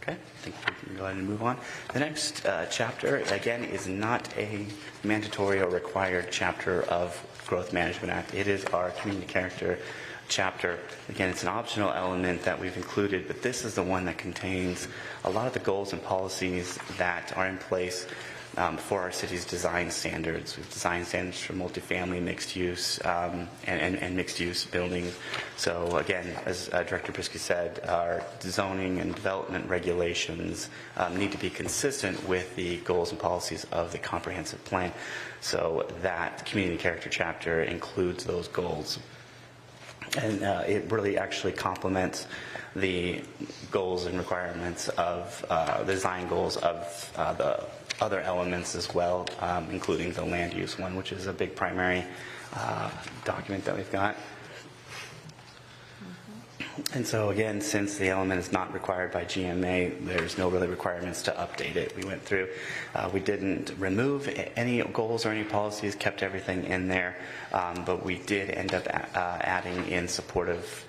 Okay, I think we can go ahead and move on. The next chapter, again, is not a mandatory or required chapter of Growth Management Act. It is our community character chapter. Again, it's an optional element that we've included, but this is the one that contains a lot of the goals and policies that are in place for our city's design standards. We have design standards for multifamily, mixed use, and mixed use buildings. So again, as Director Brisky said, our zoning and development regulations need to be consistent with the goals and policies of the comprehensive plan. So that community character chapter includes those goals. And it really actually complements the goals and requirements of the design goals of the other elements as well, including the land use one, which is a big primary document that we've got. And so again, since the element is not required by GMA, there's no really requirements to update it. We went through, we didn't remove any goals or any policies, kept everything in there, but we did end up adding in supportive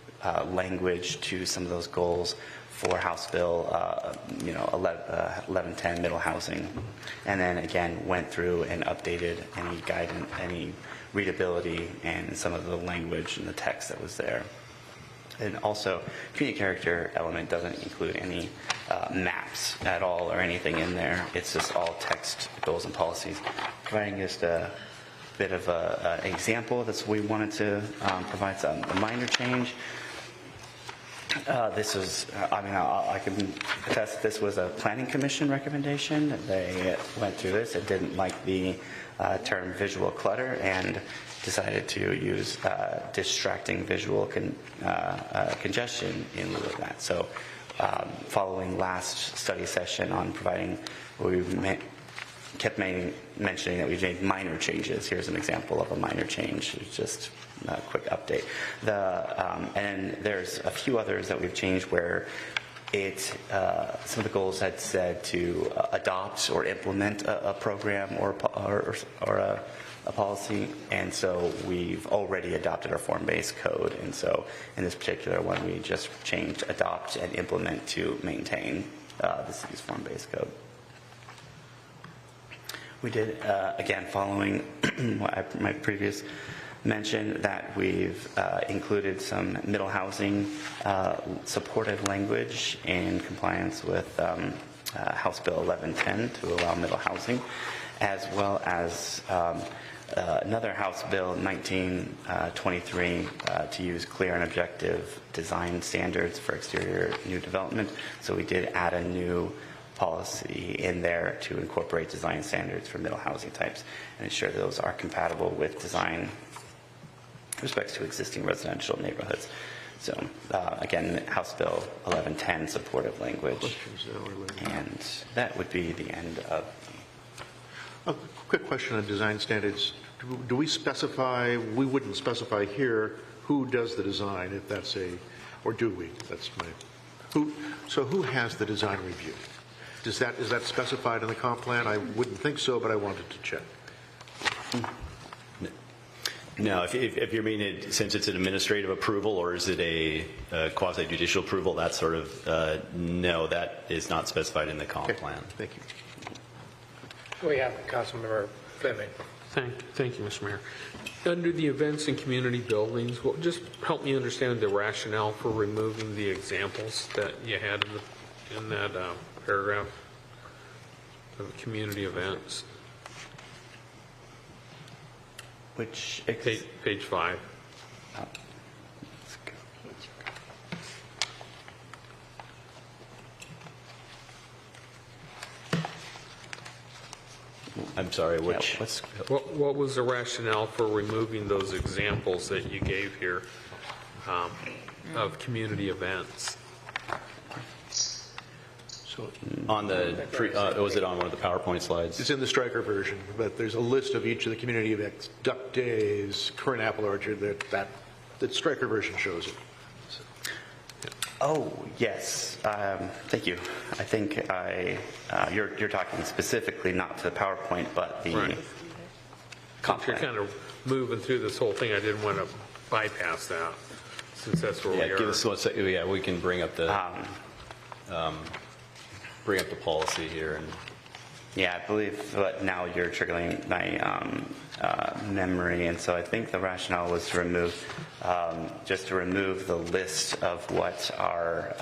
language to some of those goals for House Bill 1110, middle housing. And then again, went through and updated any guidance, any readability, and some of the language and the text that was there. And also, community character element doesn't include any maps at all or anything in there. It's just all text, goals, and policies. Providing just a bit of an example, that's we wanted to provide a minor change. This was, I can attest this was a planning commission recommendation. They went through this and didn't like the term visual clutter and decided to use distracting visual congestion in lieu of that. So following last study session on providing, we kept mentioning that we've made minor changes. Here's an example of a minor change. It's just a quick update. And there's a few others that we've changed where some of the goals had said to adopt or implement a program or a policy, and so we've already adopted our form-based code. And so in this particular one, we just changed adopt and implement to maintain the city's form-based code. We did, again, following my previous mention, that we've included some middle housing supportive language in compliance with House Bill 1110 to allow middle housing, as well as another House Bill 1923 to use clear and objective design standards for exterior new development. So we did add a new policy in there to incorporate design standards for middle housing types and ensure those are compatible with design with respect to existing residential neighborhoods. So again, House Bill 1110 supportive language, and that would be the end of. A quick question on design standards. Do we specify, we wouldn't specify here, who does the design, if that's or do we? That's so who has the design review? Is that specified in the comp plan? I wouldn't think so, but I wanted to check. No, if you're meaning since it's an administrative approval or is it a quasi-judicial approval, that sort of, no, that is not specified in the comp plan. Thank you. We have Councilmember Fleming. Thank you, Mr. Mayor. Under the events and community buildings, just help me understand the rationale for removing the examples that you had in that paragraph of community events. Which page 5. Oh. I'm sorry, which? What was the rationale for removing those examples that you gave here of community events? So on the, was it on one of the PowerPoint slides? It's in the Stryker version, but there's a list of each of the community events, Duck Days, current apple orchard, that Stryker version shows it. Oh, yes. Thank you. I think you're talking specifically not to the PowerPoint, but the comp You're plan. kind of moving through this whole thing. I didn't want to bypass that since that's where we are. Give us 1 second. Yeah, we can bring up the policy here. And Yeah, I believe now you're triggering my memory, and so I think the rationale was to remove, just to remove the list of what our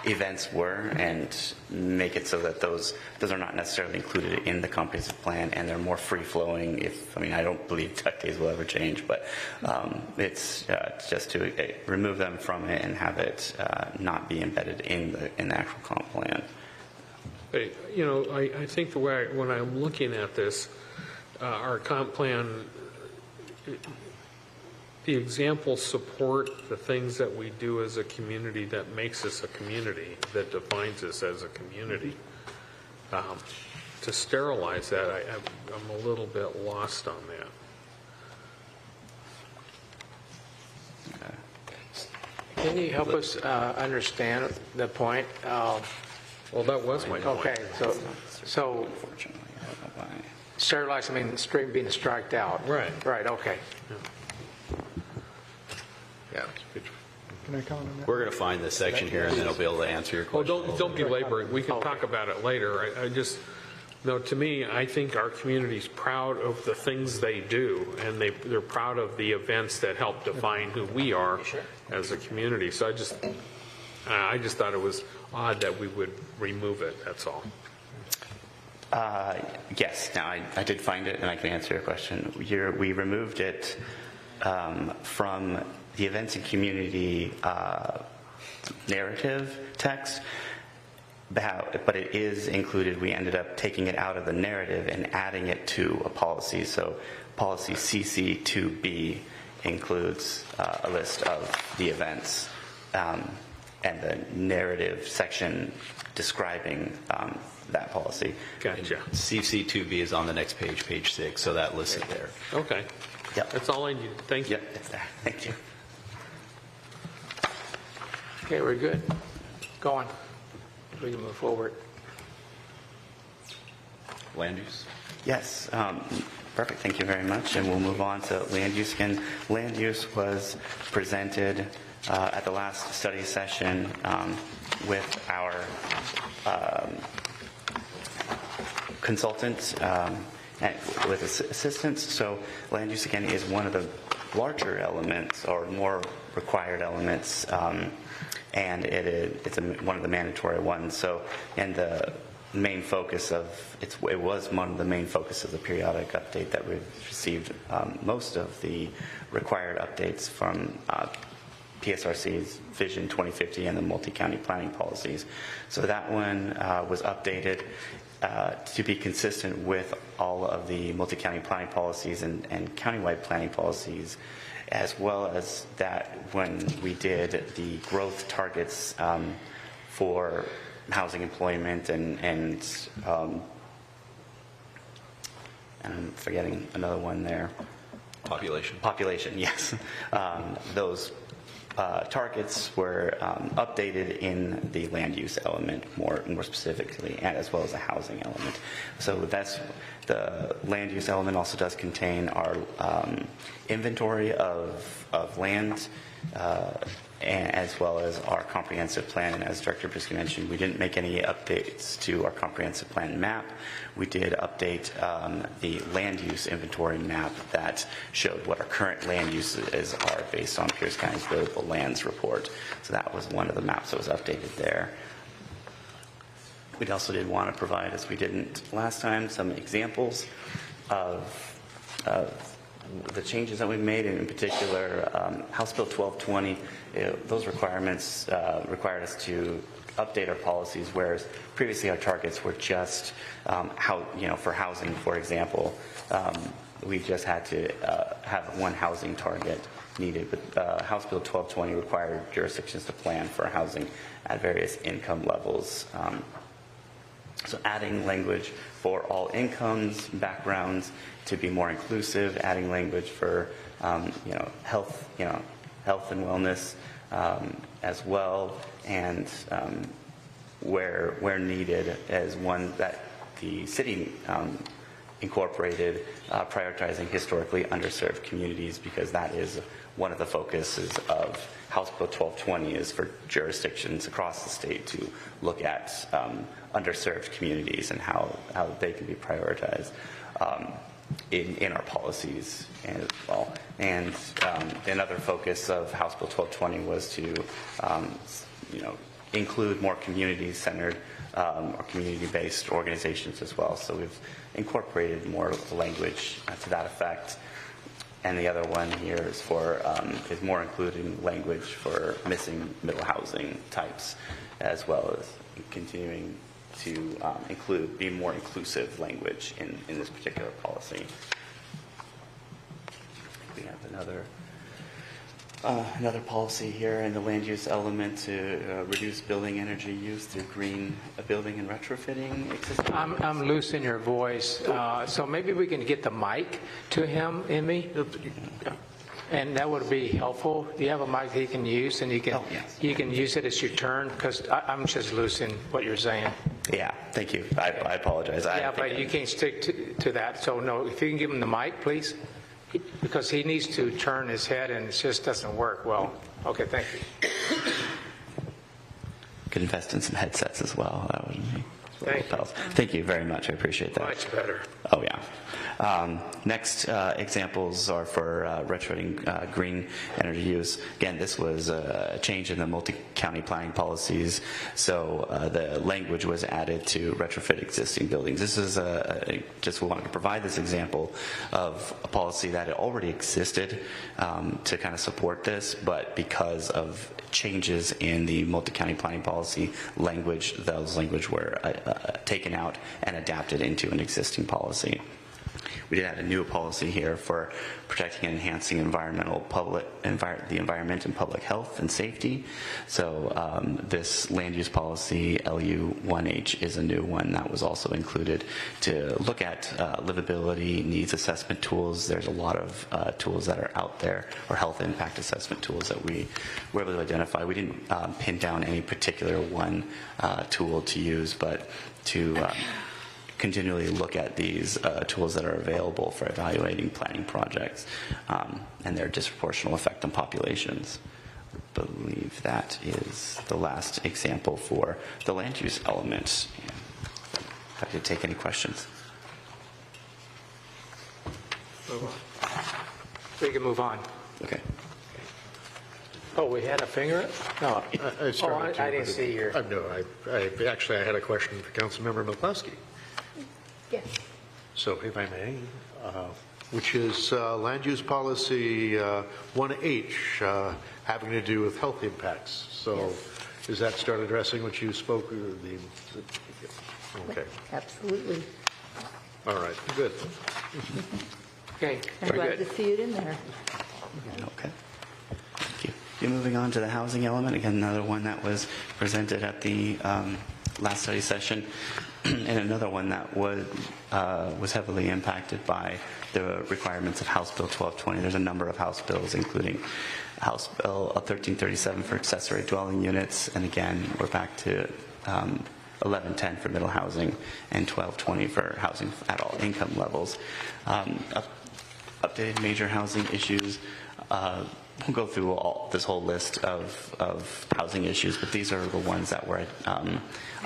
events were and make it so that those are not necessarily included in the comprehensive plan, and they're more free-flowing. I don't believe Duck Days will ever change, but it's just to remove them from it and have it not be embedded in the actual comp plan. Hey, I think the way when I'm looking at this, our comp plan, the examples support the things that we do as a community that makes us a community, that defines us as a community. To sterilize that, I'm a little bit lost on that. Can you help us understand the point? Well, that was my point. Okay, so sterilize, stream being striked out. Right. Right, okay. yeah, Can I comment on that? we're going to find this section here, and then I'll be able to answer your question. Don't belabor it. We can talk about it later. I just, to me, I think our community's proud of the things they do, and they're proud of the events that help define who we are as a community. So I just thought it was odd that we would remove it, that's all. Yes, now I did find it, and I can answer your question. We removed it from the events and community narrative text, but it is included. We ended up taking it out of the narrative and adding it to a policy. So policy CC2B includes a list of the events and the narrative section describing that policy. Gotcha. CC2B is on the next page, page 6, so that lists it there. Okay. Yep. That's all I need. Thank you. Yep, it's there. Thank you. Okay, we're good. Go on. We can move forward. Land use? Yes, perfect. Thank you very much. And we'll move on to land use again. Land use was presented at the last study session with our consultant and with assistance. So land use again is one of the larger elements or more required elements, and it's one of the mandatory ones. So, and the main focus of it was one of the main focus of the periodic update that we've received most of the required updates from PSRC's Vision 2050 and the multi-county planning policies. So that one was updated to be consistent with all of the multi-county planning policies and countywide planning policies, as well as that when we did the growth targets for housing, employment, and I'm forgetting another one there. Population. Population, yes. Those targets were updated in the land use element more specifically, and as well as the housing element. So that's the land use element also does contain our inventory of land as well as our comprehensive plan. And as Director Brisky mentioned, we didn't make any updates to our comprehensive plan map. We did update the land use inventory map that showed what our current land uses are based on Pierce County's buildable lands report. So that was one of the maps that was updated there. We also did want to provide, as we didn't last time, some examples of the changes that we've made, and in particular, House Bill 1220, those requirements required us to update our policies, whereas previously our targets were just for housing, for example, we just had to have one housing target needed. But House Bill 1220 required jurisdictions to plan for housing at various income levels. So adding language for all incomes, backgrounds, to be more inclusive, adding language for health and wellness as well, and where needed, as one that the city incorporated, prioritizing historically underserved communities, because that is one of the focuses of House Bill 1220, is for jurisdictions across the state to look at underserved communities and how they can be prioritized in our policies as well. And another focus of House Bill 1220 was to include more community-centered or community-based organizations as well. So we've incorporated more language to that effect. And the other one here is is more including language for missing middle housing types, as well as continuing to be more inclusive language in this particular policy. We have another policy here in the land use element to reduce building energy use through green building and retrofitting existing. I'm losing your voice, so maybe we can get the mic to him, Emmy, and that would be helpful. Do you have a mic he can use, and you can use it as your turn? Because I'm just losing what you're saying. Yeah, thank you. I apologize. Yeah, but you can't stick to that. So no, if you can give him the mic, please. Because he needs to turn his head and it just doesn't work well. Okay, thank you. Could invest in some headsets as well. That would be Thank you. Thank you very much. I appreciate that. Much better. Oh, yeah. Next examples are for retrofitting green energy use. Again, this was a change in the multi-county planning policies, so the language was added to retrofit existing buildings. This is just we wanted to provide this example of a policy that already existed to kind of support this, but because of changes in the multi-county planning policy language, those language were taken out and adapted into an existing policy. We did add a new policy here for protecting and enhancing the environment and public health and safety. So this land use policy, LU1H, is a new one that was also included to look at livability needs assessment tools. There's a lot of tools that are out there, or health impact assessment tools that we were able to identify. We didn't pin down any particular one tool to use, but to continually look at these tools that are available for evaluating planning projects and their disproportional effect on populations. I believe that is the last example for the land use element. Happy to take any questions. We can move on. Okay. Oh, we had a finger? No. I didn't see your... No, I had a question for Councilmember McCluskey. Yes. So, if I may, which is land use policy 1H, having to do with health impacts. So, yes. Does that start addressing what you spoke? Okay. Absolutely. All right. Good. Okay. I'm glad to see it in there. Okay. Thank you. Moving on to the housing element, again, another one that was presented at the last study session, and another one that was heavily impacted by the requirements of House Bill 1220. There's a number of House bills, including House Bill 1337 for accessory dwelling units, and again, we're back to 1110 for middle housing and 1220 for housing at all income levels. Updated major housing issues. go through this whole list of housing issues, but these are the ones that were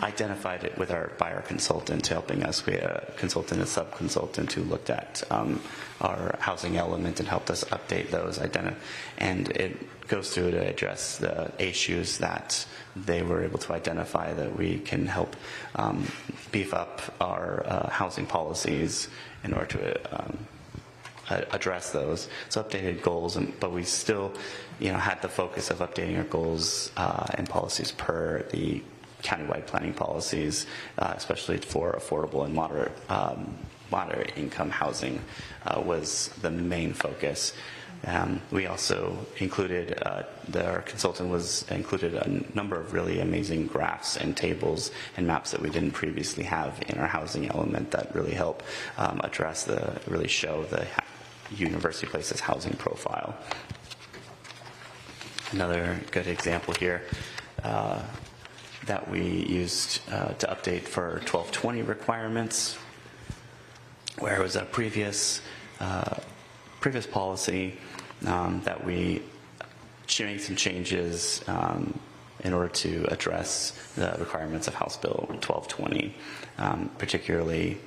identified by our consultant helping us. We had a consultant, a sub-consultant who looked at our housing element and helped us update those. And it goes through to address the issues that they were able to identify that we can help beef up our housing policies in order to address those. So updated goals, but we still, had the focus of updating our goals and policies per the countywide planning policies, especially for affordable and moderate income housing was the main focus. We also included, our consultant included a number of really amazing graphs and tables and maps that we didn't previously have in our housing element that really help really show the University Place's housing profile. Another good example here that we used to update for 1220 requirements, where it was a previous policy that we made some changes in order to address the requirements of House Bill 1220, particularly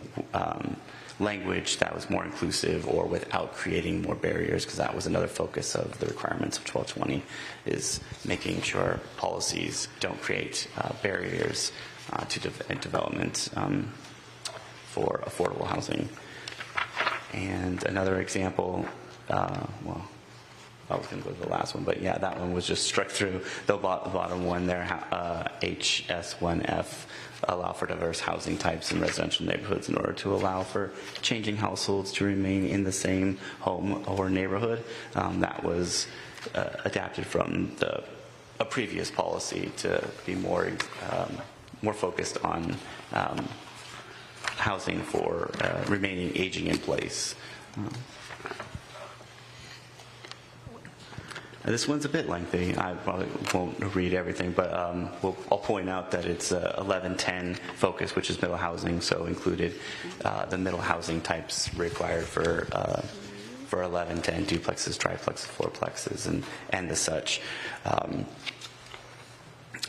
language that was more inclusive or without creating more barriers, because that was another focus of the requirements of 1220, is making sure policies don't create barriers to development for affordable housing. And another example, I was going to go to the last one, but yeah, that one was just struck through the bottom one there, HS1F, allow for diverse housing types in residential neighborhoods in order to allow for changing households to remain in the same home or neighborhood. That was adapted from a previous policy to be more focused on housing for remaining aging in place. This one's a bit lengthy. I probably won't read everything, but I'll point out that it's 1110 focus, which is middle housing, so included the middle housing types required for 1110 duplexes, triplexes, fourplexes, and the such.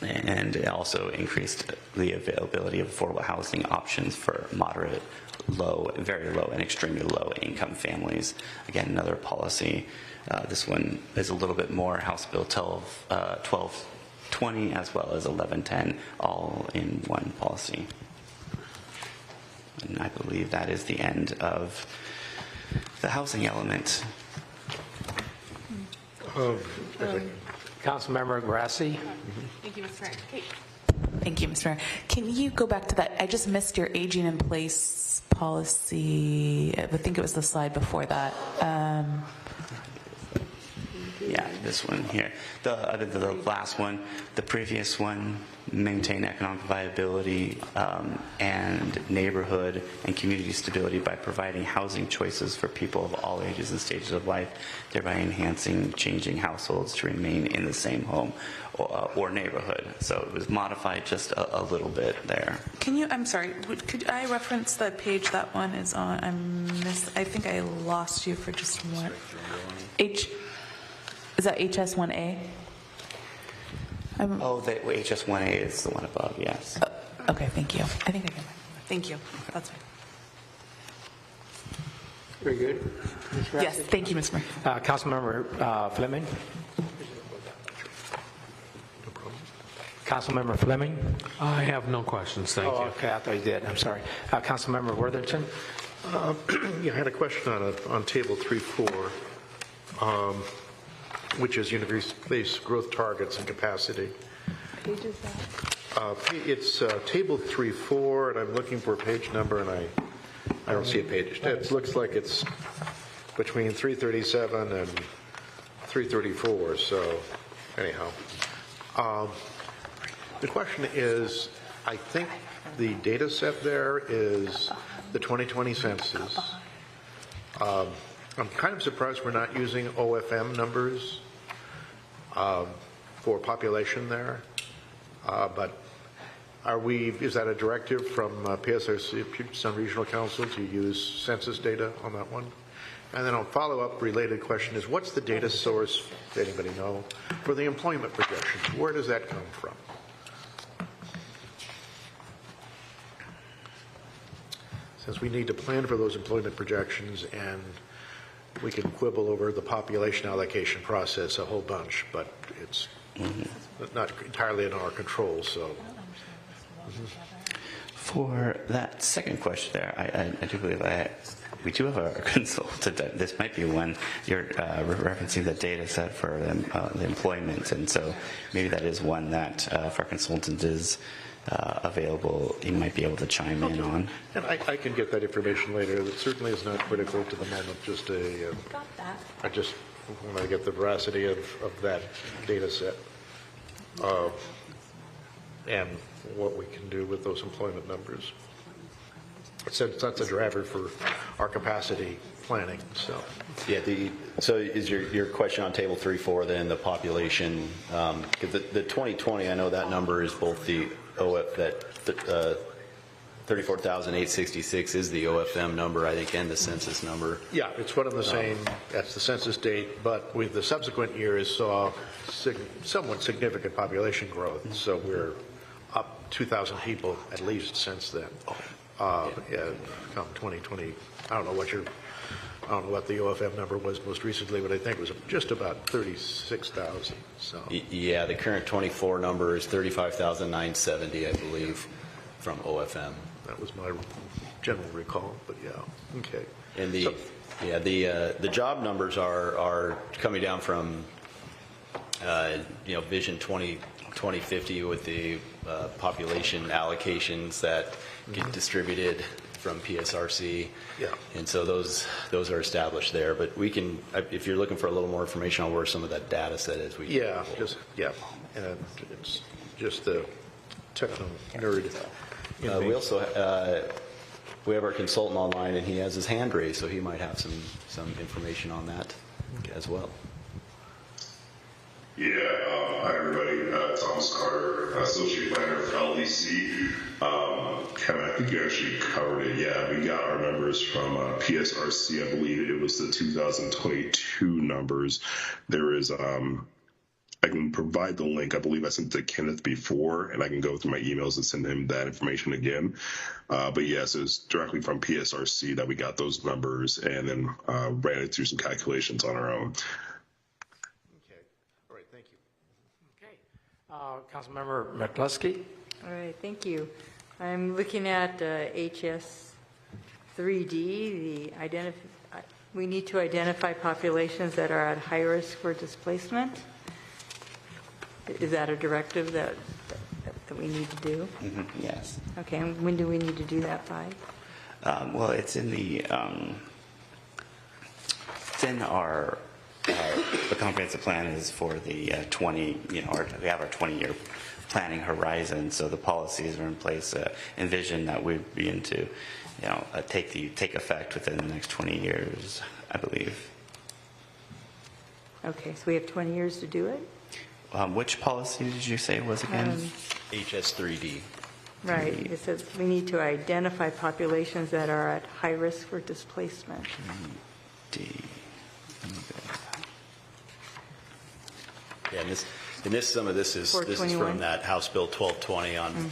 And it also increased the availability of affordable housing options for moderate, low, very low, and extremely low income families. Again, another policy. This one is a little bit more House Bill 1220 as well as 1110, all in one policy. And I believe that is the end of the housing element. Councilmember Grassi. Thank you, Mr. Mayor. Thank you, Mr. Mayor. Can you go back to that? I just missed your aging in place policy. I think it was the slide before that. Yeah, this one here. The last one, the previous one, maintain economic viability and neighborhood and community stability by providing housing choices for people of all ages and stages of life, thereby enhancing changing households to remain in the same home or neighborhood. So it was modified just a little bit there. I'm sorry, could I reference the page that one is on? I think I lost you for just one. Is that HS1A? The HS1A is the one above, yes. Okay, thank you. I think I get it. Thank you. That's fine. Very good. Yes, thank you, Mr. Mayor. Councilmember Fleming. Councilmember Fleming. I have no questions, thank you. Okay, I thought you did. I'm sorry. Councilmember Worthington. I had a question on table 3.4. Which is University-based growth targets and capacity. What page is that? It's table 3.4, and I'm looking for a page number, and I don't see a page. It looks like it's between 337 and 334. So, anyhow, the question is, I think the data set there is the 2020 census. I'm kind of surprised we're not using OFM numbers for population there, but is that a directive from PSRC, Puget Sound Regional Council, to use census data on that one? And then a follow-up related question is, what's the data source, does anybody know, for the employment projections? Where does that come from? Since we need to plan for those employment projections, and we can quibble over the population allocation process a whole bunch, but it's not entirely in our control, so. For that second question there, I do believe we do have a consultant. This might be one you're referencing the data set for the employment, and so maybe that is one that if our consultant is available, he might be able to chime in on. And I can get that information later. It certainly is not critical to the moment. Just I just want to get the veracity of that data set and what we can do with those employment numbers. Since that's a driver for our capacity planning. So yeah, so is your question on table 3-4 then the population? Because the 2020, I know that number is both the OF that 34,866 is the OFM number, I think, and the census number. Yeah, it's one and the same. That's the census date, but with the subsequent years saw somewhat significant population growth. So we're up 2,000 people at least since then. Come 2020, I don't know what the OFM number was most recently, but I think it was just about 36,000. So yeah, the current 24 number is 35,970, I believe, from OFM. That was my general recall, but yeah, okay. And the job numbers are coming down from Vision 2050 with the population allocations that get distributed from PSRC. Yeah. And so those are established there. But we can, if you're looking for a little more information on where some of that data set is, we and it's just the techno nerd. We also we have our consultant online, and he has his hand raised, so he might have some information on that as well. Yeah, hi everybody. Thomas Carter, Associate Planner for LDC. Kevin, I think you actually covered it. Yeah, we got our numbers from PSRC. I believe it was the 2022 numbers. There is, I can provide the link. I believe I sent it to Kenneth before, and I can go through my emails and send him that information again. But yes, it was directly from PSRC that we got those numbers, and then ran it through some calculations on our own. Councilmember McCluskey. All right, thank you. I'm looking at HS 3D. We need to identify populations that are at high risk for displacement. Is that a directive that we need to do? Yes. Okay, and when do we need to do that by? Well, it's in our the comprehensive plan is for the 20, we have our 20-year planning horizon, so the policies are in place, envision that we'd begin to, take effect within the next 20 years, I believe. Okay, so we have 20 years to do it? Which policy did you say it was again? HS3D. Right, it says we need to identify populations that are at high risk for displacement. Yeah, and some of this is from that House Bill 1220 on.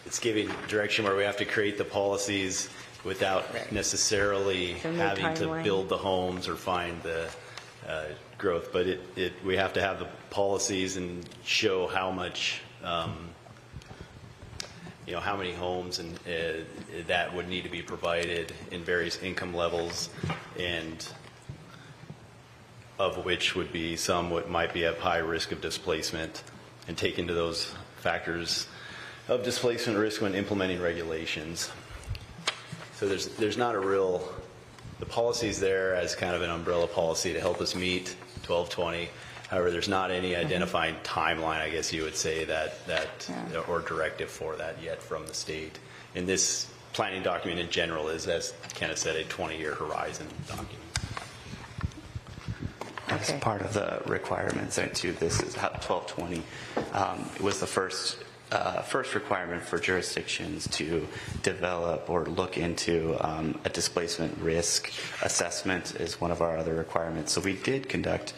It's giving direction where we have to create the policies without necessarily having to build the homes or find the growth, but we have to have the policies and show how much, how many homes and that would need to be provided in various income levels, and of which would be some what might be at high risk of displacement, and take into those factors of displacement risk when implementing regulations. So there's not a real, the policy's there as kind of an umbrella policy to help us meet 1220. However, there's not any identifying timeline, I guess you would say, or directive for that yet from the state. And this planning document in general is, as Kenneth said, a 20-year horizon document. As part of the requirements, too, this is 1220. It was the first first requirement for jurisdictions to develop or look into a displacement risk assessment is one of our other requirements. So we did conduct,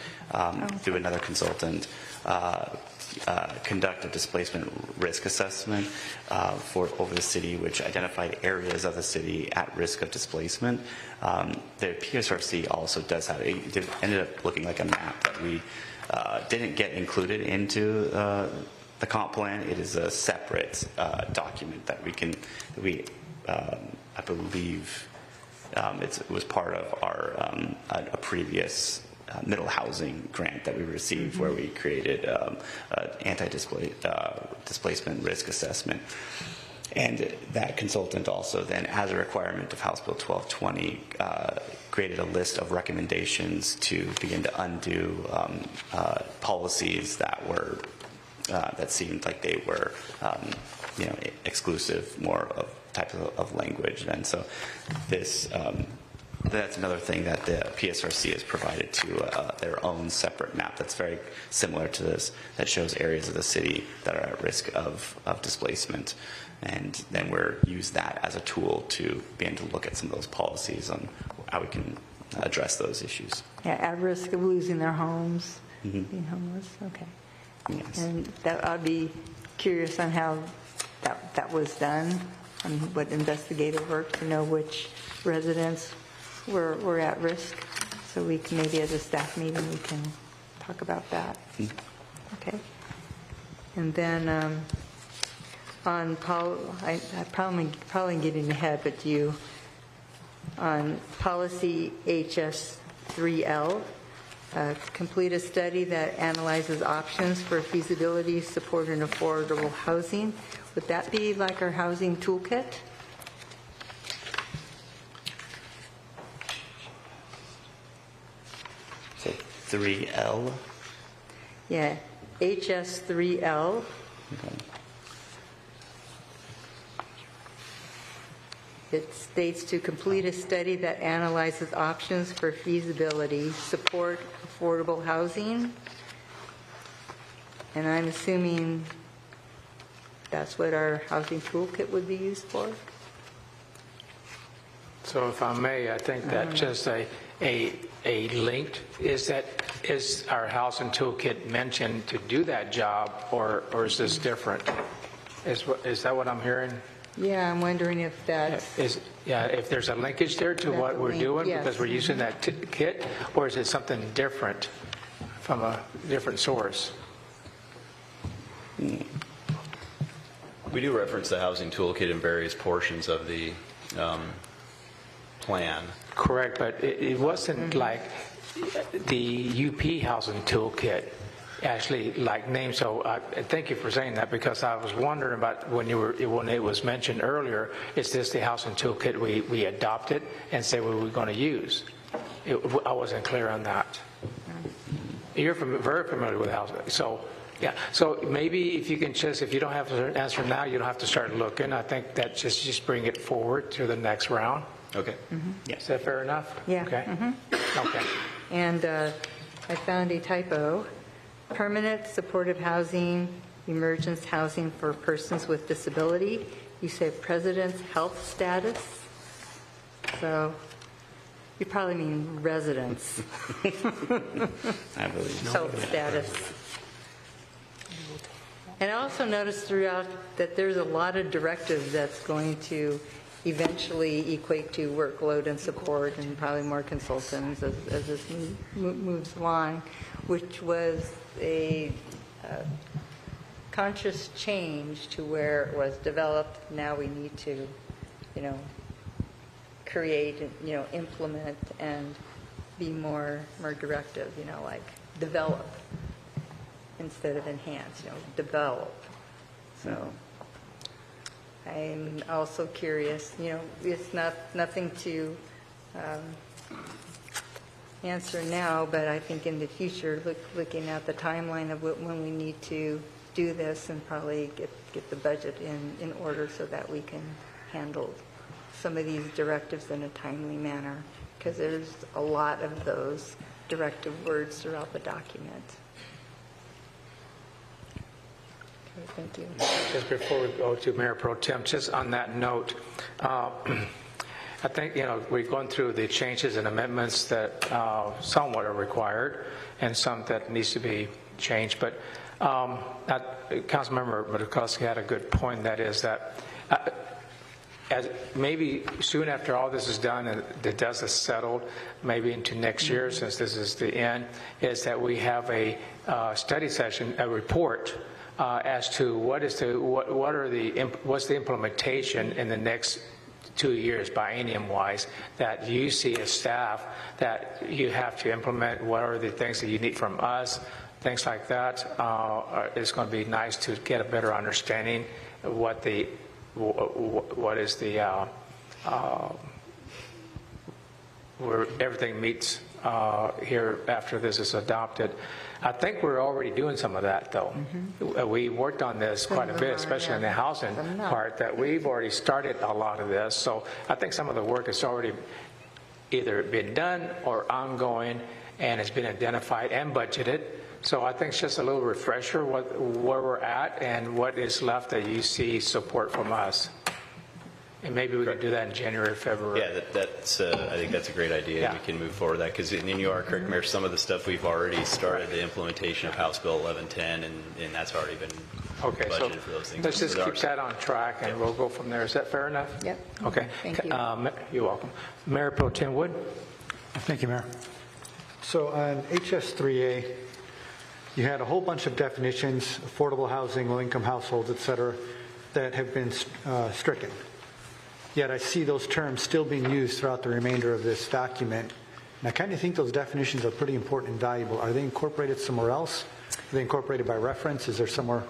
through another consultant, conduct a displacement risk assessment for over the city, which identified areas of the city at risk of displacement. The PSRC also does have, it ended up looking like a map that we didn't get included into the comp plan. It is a separate document that I believe it was part of our a previous middle housing grant that we received, where we created anti-displacement risk assessment. And that consultant also then, as a requirement of House Bill 1220, created a list of recommendations to begin to undo policies that were that seemed like they were exclusive, more of types of language. And so this that's another thing that the PSRC has provided to their own separate map that's very similar to this, that shows areas of the city that are at risk of displacement. And then we're use that as a tool to begin to look at some of those policies on how we can address those issues. Yeah, at risk of losing their homes, being homeless. Okay. Yes. And that I'd be curious on how that was done, and what investigative work to know which residents were at risk. So we can, maybe as a staff meeting, we can talk about that. Okay. And then on I probably getting ahead, but on policy HS3L, complete a study that analyzes options for feasibility, support, and affordable housing. Would that be like our housing toolkit? So 3L? Yeah, HS3L. Okay. It states to complete a study that analyzes options for feasibility, support, affordable housing. And I'm assuming that's what our housing toolkit would be used for? So if I may, I think that just a linked, is our housing toolkit mentioned to do that job, or is this different? Is that what I'm hearing? Yeah, I'm wondering if that's... if there's a linkage there to what we're doing, yes. because we're using that kit, or is it something different from a different source? We do reference the housing toolkit in various portions of the plan. Correct, but it wasn't like the UP housing toolkit actually like named. So thank you for saying that, because I was wondering about when it was mentioned earlier, is this the housing toolkit we adopted and say what we're going to use? I wasn't clear on that. You're very familiar with housing, so yeah. So maybe if you can if you don't have an answer now, you don't have to start looking. I think that just bring it forward to the next round. Okay. Yeah. Is that fair enough? Yeah. Okay. Okay. And I found a typo. Permanent supportive housing, emergence housing for persons with disability. You say president's health status. So you probably mean residents. I believe so. Health status. And I also noticed throughout that there's a lot of directives that's going to eventually equate to workload and support, and probably more consultants as this moves along, which was a conscious change to where it was developed. Now we need to, create, implement and be more directive, like develop instead of enhance, develop. So I'm also curious, it's nothing to answer now, but I think in the future, looking at the timeline of when we need to do this, and probably get the budget in order so that we can handle some of these directives in a timely manner, because there's a lot of those directive words throughout the document. Thank you. Just before we go to Mayor Pro Tem, just on that note, I think, we're going through the changes and amendments that somewhat are required and some that needs to be changed. But Councilmember Murkowski had a good point. That is that as maybe soon after all this is done and the dust is settled, maybe into next year, since this is the end, is that we have a study session, a report as to what's the implementation in the next 2 years, biennium-wise, that you see as staff that you have to implement. What are the things that you need from us? Things like that. It's going to be nice to get a better understanding of what is the where everything meets here after this is adopted. I think we're already doing some of that, though. We worked on this quite a bit, especially in the housing part, that we've already started a lot of this. So I think some of the work has already either been done or ongoing, and it's been identified and budgeted. So I think it's just a little refresher where we're at and what is left that you see support from us. And maybe we can do that in January, February. Yeah, that's. I think that's a great idea. Yeah. We can move forward with that because you are correct, Mayor. Some of the stuff we've already started the implementation of House Bill 1110, and that's already been okay. So budgeted for those things. let's just keep that on track, and we'll go from there. Is that fair enough? Yep. Okay. Thank you. You're welcome, Mayor Pro Tem Wood. Thank you, Mayor. So on HS3A, you had a whole bunch of definitions, affordable housing, low-income households, et cetera, that have been stricken. Yet I see those terms still being used throughout the remainder of this document. And I kind of think those definitions are pretty important and valuable. Are they incorporated somewhere else? Are they incorporated by reference? Is there somewhere?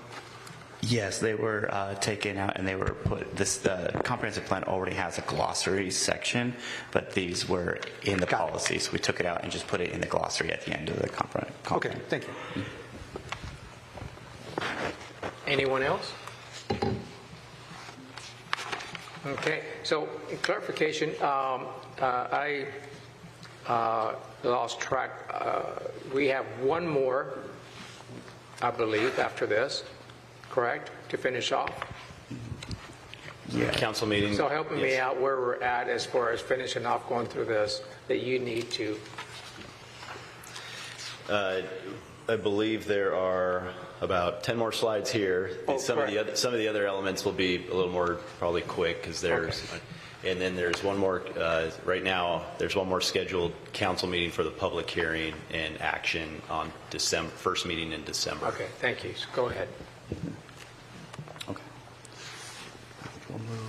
Yes, they were taken out and they were put, the comprehensive plan already has a glossary section, but these were in the policy. So we took it out and just put it in the glossary at the end of the comprehensive. Okay, thank you. Anyone else? Okay, so in clarification, I lost track. We have one more, I believe, after this, correct, to finish off? Yeah. Council meeting. So helping me out where we're at as far as finishing off going through this, that you need to. I believe there are about 10 more slides here. Oh, some of the other elements will be a little more probably quick because there's, and then there's one more. Right now, there's one more scheduled council meeting for the public hearing and action on December first meeting in December. Okay, thank you. So go ahead. Okay. We'll move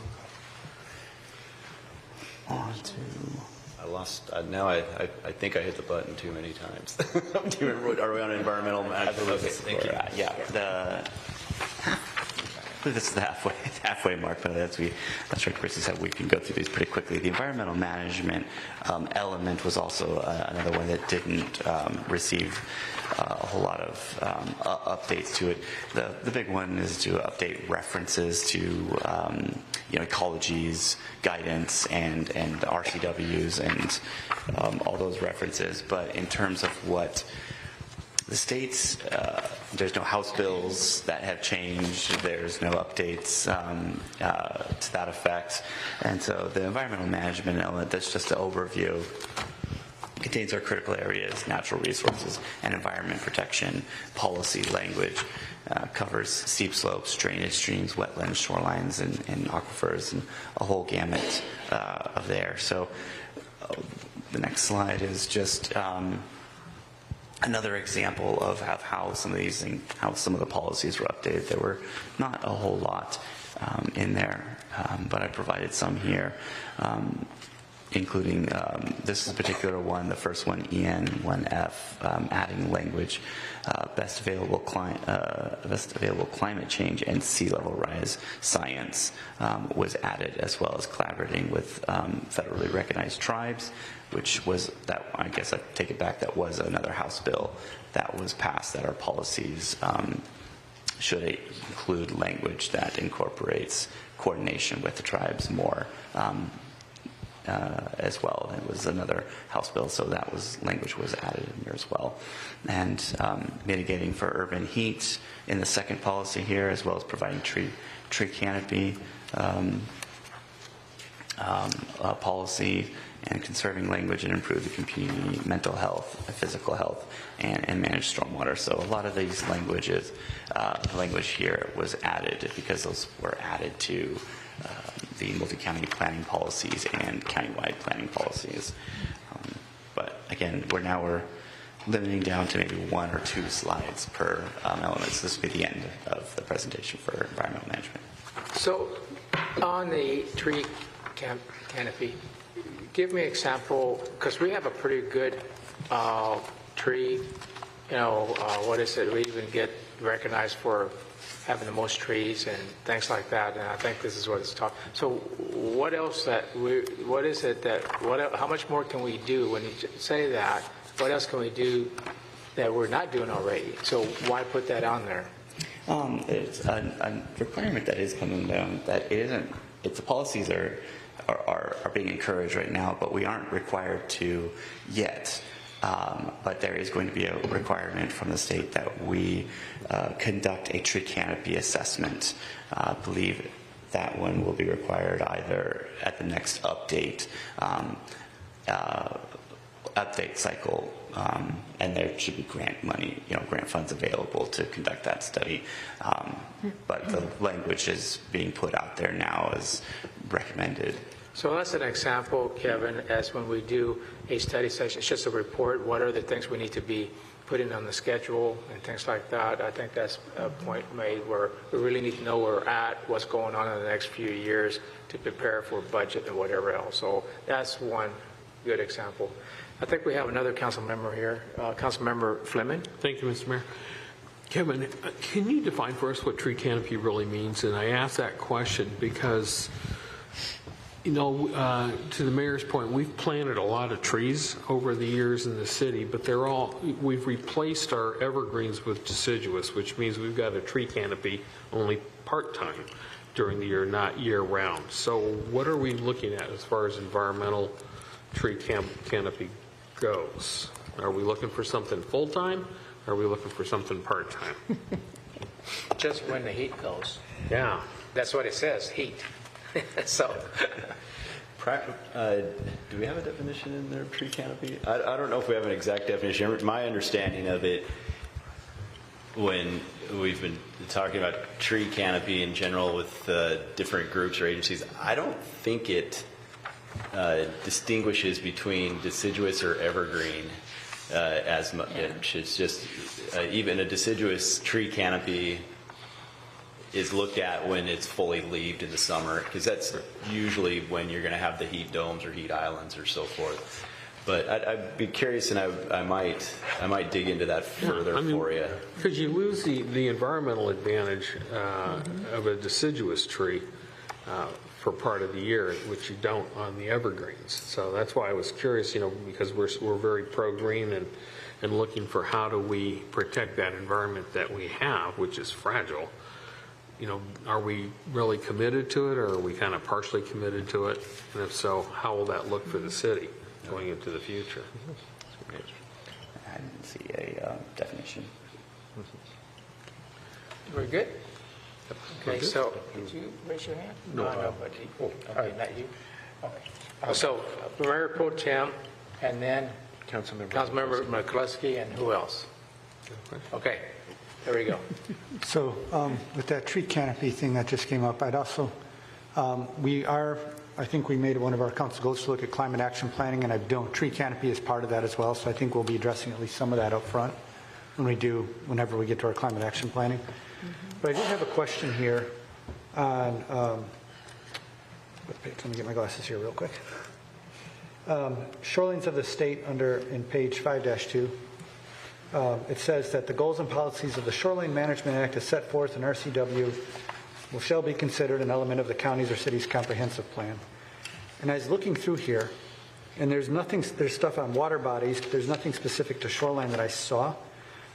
on to. I lost. Now I think I hit the button too many times. Do you remember? Are we on environmental management? Okay, thank you. Yeah. This is the halfway mark, but that's right. Chrissy said we can go through these pretty quickly. The environmental management element was also another one that didn't receive a whole lot of updates to it. The big one is to update references to ecology's guidance and RCWs and all those references. But in terms of what the states, there's no House bills that have changed. There's no updates to that effect. And so the environmental management element, that's just an overview, contains our critical areas, natural resources, and environment protection policy language. Covers steep slopes, drainage streams, wetlands, shorelines, and aquifers, and a whole gamut of there. So the next slide is just another example of how some of the policies were updated. There were not a whole lot in there, but I provided some here, including this is a particular one, the first one, EN1F, adding language, best available climate change and sea level rise science was added, as well as collaborating with federally recognized tribes, which was that, I guess I take it back, that was another House bill that was passed, that our policies should include language that incorporates coordination with the tribes more as well. It was another House bill, so that language was added in here as well. And mitigating for urban heat in the second policy here, as well as providing tree canopy policy, and conserving language and improve the community mental health, physical health, and manage stormwater. So a lot of these language here was added because those were added to the multi-county planning policies and countywide planning policies. But again, we're limiting down to maybe 1 or 2 slides per element. So this will be the end of the presentation for environmental management. So on the tree canopy, give me an example, because we have a pretty good tree, what is it? We even get recognized for having the most trees and things like that, and I think this is what it's talking. So what else how much more can we do when you say that? What else can we do that we're not doing already? So why put that on there? It's a requirement that is coming down that it isn't. The policies are being encouraged right now, but we aren't required to yet. But there is going to be a requirement from the state that we conduct a tree canopy assessment. I believe that one will be required either at the next update cycle, and there should be grant money, grant funds available to conduct that study. But the language is being put out there now as recommended. So that's an example, Kevin, as when we do a study session, it's just a report, what are the things we need to be putting on the schedule and things like that. I think that's a point made where we really need to know where we're at, what's going on in the next few years to prepare for budget and whatever else. So that's one good example. I think we have another council member here, Council Member Fleming. Thank you, Mr. Mayor. Kevin, can you define for us what tree canopy really means? And I ask that question because, to the mayor's point, we've planted a lot of trees over the years in the city, but we've replaced our evergreens with deciduous, which means we've got a tree canopy only part-time during the year, not year-round. So what are we looking at as far as environmental tree canopy goes? Are we looking for something full-time? Or are we looking for something part-time? Just when the heat goes. Yeah. That's what it says, heat. So, do we have a definition in there of tree canopy? I don't know if we have an exact definition. My understanding of it, when we've been talking about tree canopy in general with different groups or agencies, I don't think it distinguishes between deciduous or evergreen as much. It's just even a deciduous tree canopy is looked at when it's fully leaved in the summer, because that's usually when you're going to have the heat domes or heat islands or so forth. But I'd be curious, and I might dig into that further for you. Because you lose the environmental advantage of a deciduous tree for part of the year, which you don't on the evergreens. So that's why I was curious, because we're very pro-green and looking for how do we protect that environment that we have, which is fragile. Are we really committed to it, or are we kind of partially committed to it? And if so, how will that look for the city going into the future? I didn't see a definition. We're good? Okay, so did you raise your hand? No. Nobody. Okay, not you. Okay. So Mayor Pro Tem, and then Councilmember McCluskey, and who else? Okay, there we go. So with that tree canopy thing that just came up, I'd also, I think we made one of our council goals to look at climate action planning, and tree canopy is part of that as well. So I think we'll be addressing at least some of that up front whenever we get to our climate action planning. But I did have a question here on, let me get my glasses here real quick. Shorelines of the state in page 5-2. It says that the goals and policies of the Shoreline Management Act as set forth in RCW shall be considered an element of the county's or city's comprehensive plan. And I was looking through here, and there's stuff on water bodies, but there's nothing specific to shoreline that I saw.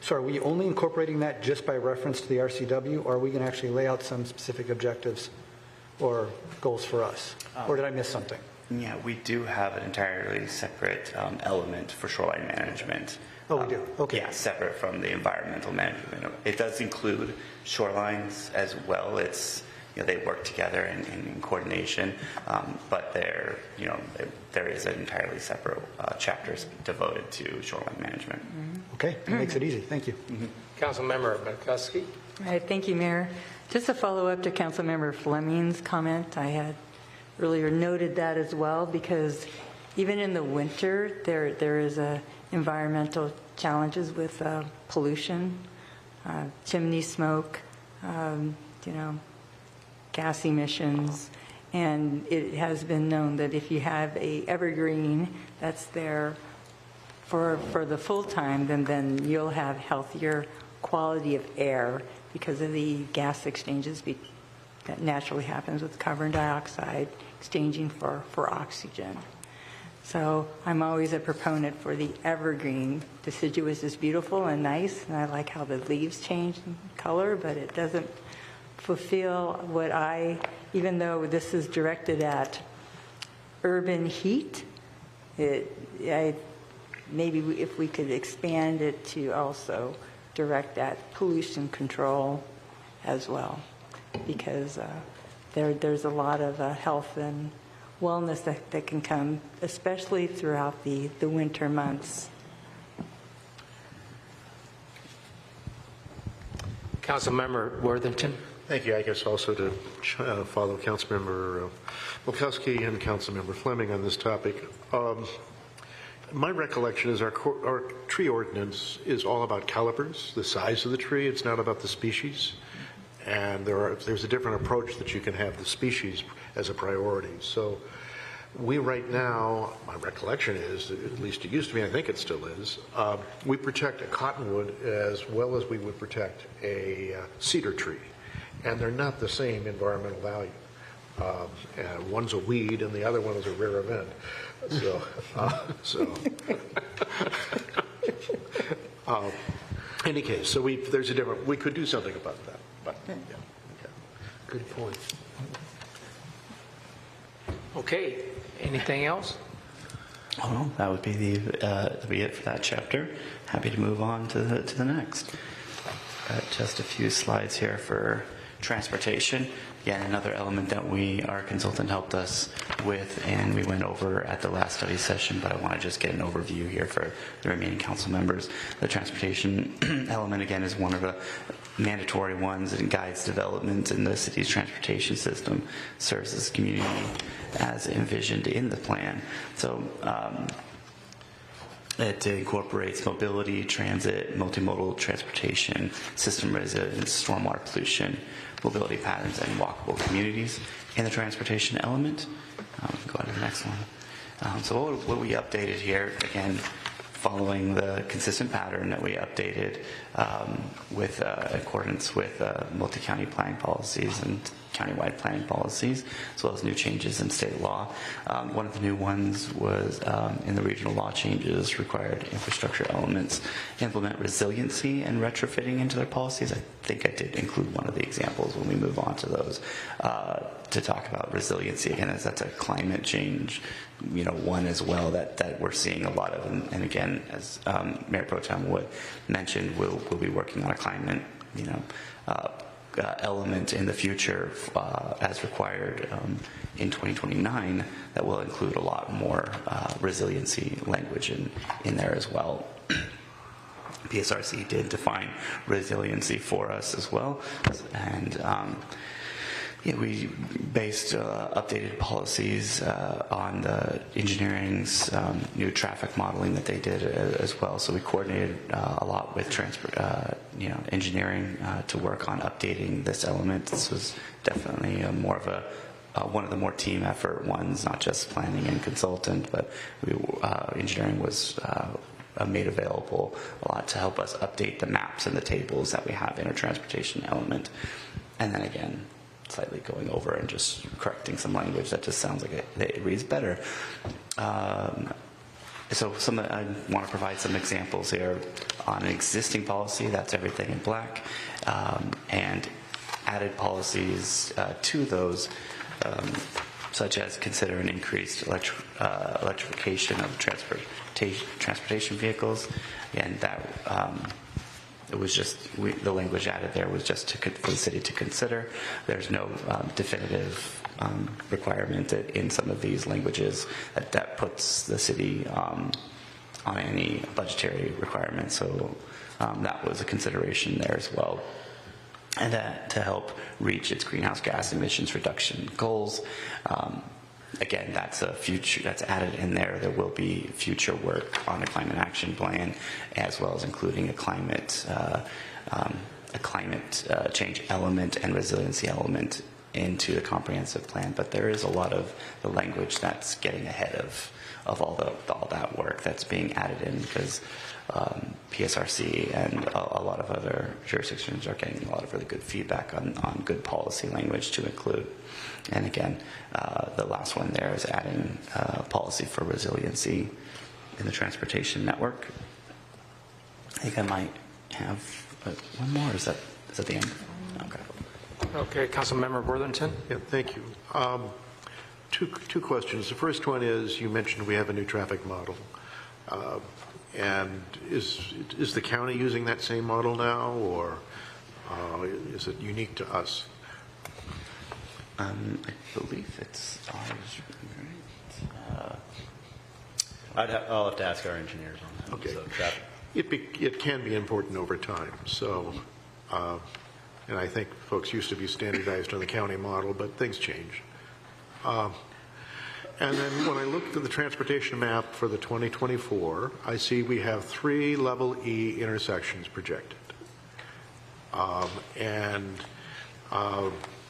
So are we only incorporating that just by reference to the RCW, or are we going to actually lay out some specific objectives or goals for us? Or did I miss something? Yeah, we do have an entirely separate element for shoreline management. Oh, we do? Okay. Yeah, separate from the environmental management. It does include shorelines as well. It's, they work together in coordination, but there is an entirely separate chapters devoted to shoreline management. Okay, that makes it easy. Thank you. Councilmember McCluskey. All right, thank you, Mayor. Just a follow-up to Councilmember Fleming's comment. I had earlier noted that as well, because even in the winter, there is environmental challenges with pollution, chimney smoke, gas emissions, and it has been known that if you have a evergreen that's there for the full time, then you'll have healthier quality of air because of the gas exchanges that naturally happens with carbon dioxide exchanging for oxygen. So I'm always a proponent for the evergreen. Deciduous is beautiful and nice, and I like how the leaves change in color, but it doesn't fulfill what even though this is directed at urban heat, maybe if we could expand it to also direct at pollution control as well, because there's a lot of health and wellness that can come, especially throughout the winter months. Councilmember Worthington. Thank you. I guess also to follow Councilmember McCluskey and Councilmember Fleming on this topic. My recollection is our tree ordinance is all about calibers, the size of the tree. It's not about the species. And there's a different approach that you can have the species as a priority. So we right now, my recollection is, at least it used to be, I think it still is, we protect a cottonwood as well as we would protect a cedar tree. And they're not the same environmental value. One's a weed and the other one is a rare event. Any case, so there's a different, we could do something about that. But, yeah. Good point. Okay, anything else? Oh, no, that would be it for that chapter. Happy to move on to the next. Just a few slides here for transportation. Again, another element that our consultant helped us with, and we went over at the last study session, but I want to just get an overview here for the remaining council members. The transportation element, again, is one of the mandatory ones and guides development in the city's transportation system, serves as community as envisioned in the plan. So it incorporates mobility, transit, multimodal transportation, system resilience, stormwater pollution, mobility patterns, and walkable communities in the transportation element. Go on to the next one. So what we updated here, again, following the consistent pattern that we updated with accordance with multi-county planning policies and countywide planning policies, as well as new changes in state law. One of the new ones was in the regional law changes required infrastructure elements implement resiliency and retrofitting into their policies. I think I did include one of the examples when we move on to those to talk about resiliency again, as that's a climate change, one as well that we're seeing a lot of, and again, as Mayor Pro Tem Wood mentioned, we'll be working on a climate, element in the future as required in 2029 that will include a lot more resiliency language in there as well. PSRC did define resiliency for us as well, and we based updated policies on the engineering's new traffic modeling that they did as well. So we coordinated a lot with engineering to work on updating this element. This was definitely more of one of the more team effort ones, not just planning and consultant, but engineering was made available a lot to help us update the maps and the tables that we have in our transportation element. And then again, slightly going over and just correcting some language that just sounds like it reads better. So I want to provide some examples here on an existing policy. That's everything in black, and added policies to those. such as consider an increased electrification of transportation vehicles. And that it was just the language added there was just for the city to consider. There's no definitive requirement in some of these languages that puts the city on any budgetary requirements. So that was a consideration there as well. And to help reach its greenhouse gas emissions reduction goals. Again, that's added in there. There will be future work on a climate action plan, as well as including a climate change element and resiliency element into the comprehensive plan. But there is a lot of the language that's getting ahead of all that work that's being added in, because PSRC and a lot of other jurisdictions are getting a lot of really good feedback on good policy language to include. And again, the last one there is adding policy for resiliency in the transportation network. I think I might have one more. Is that the end? Okay. Okay, Councilmember Worthington. Yeah, thank you. Two questions. The first one is, you mentioned we have a new traffic model. And is the county using that same model now, or is it unique to us? I believe it's ours, right? I'll have to ask our engineers on that. Okay. So traffic. It can be important over time. So, and I think folks used to be standardized on the county model, but things change. And then when I looked at the transportation map for the 2024, I see we have 3 level E intersections projected.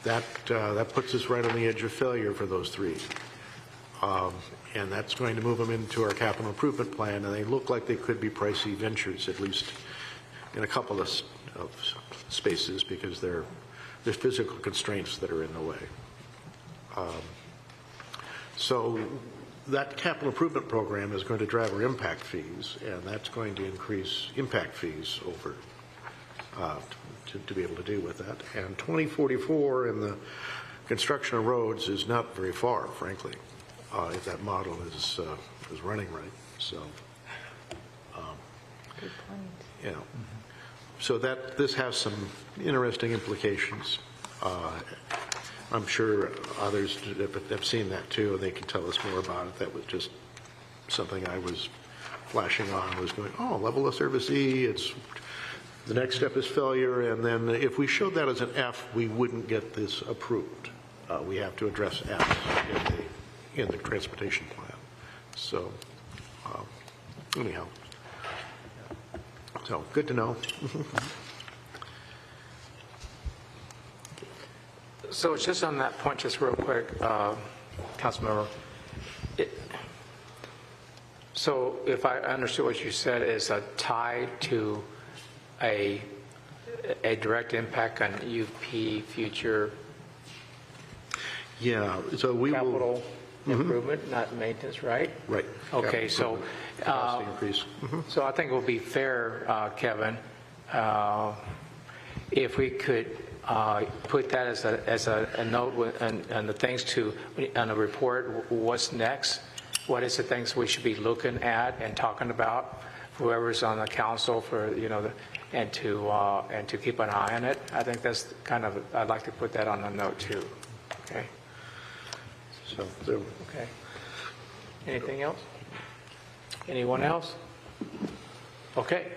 That puts us right on the edge of failure for those 3. And that's going to move them into our capital improvement plan, and they look like they could be pricey ventures, at least in a couple of spaces, because there's physical constraints that are in the way. So that capital improvement program is going to drive our impact fees, and that's going to increase impact fees over to be able to deal with that. And 2044 in the construction of roads is not very far, frankly, if that model is running right. So, Good point. yeah. So this has some interesting implications. I'm sure others have seen that too, and they can tell us more about it. That was just something I was flashing on, was going, oh, level of service E, the next step is failure, and then if we showed that as an F, we wouldn't get this approved. We have to address F in the transportation plan. So, anyhow. So, good to know. So just on that point, just real quick, Councilmember. So if I understood what you said, is a tie to a direct impact on UP future. Yeah. So we capital improvement, not maintenance, right? Right. Okay. So increase. So I think it will be fair, Kevin, if we could. Put that as a note and the things on the report. What's next? What is the things we should be looking at and talking about? Whoever's on the council and to keep an eye on it. I think that's I'd like to put that on the note too. Okay. So okay. Anything else? Anyone else? Okay.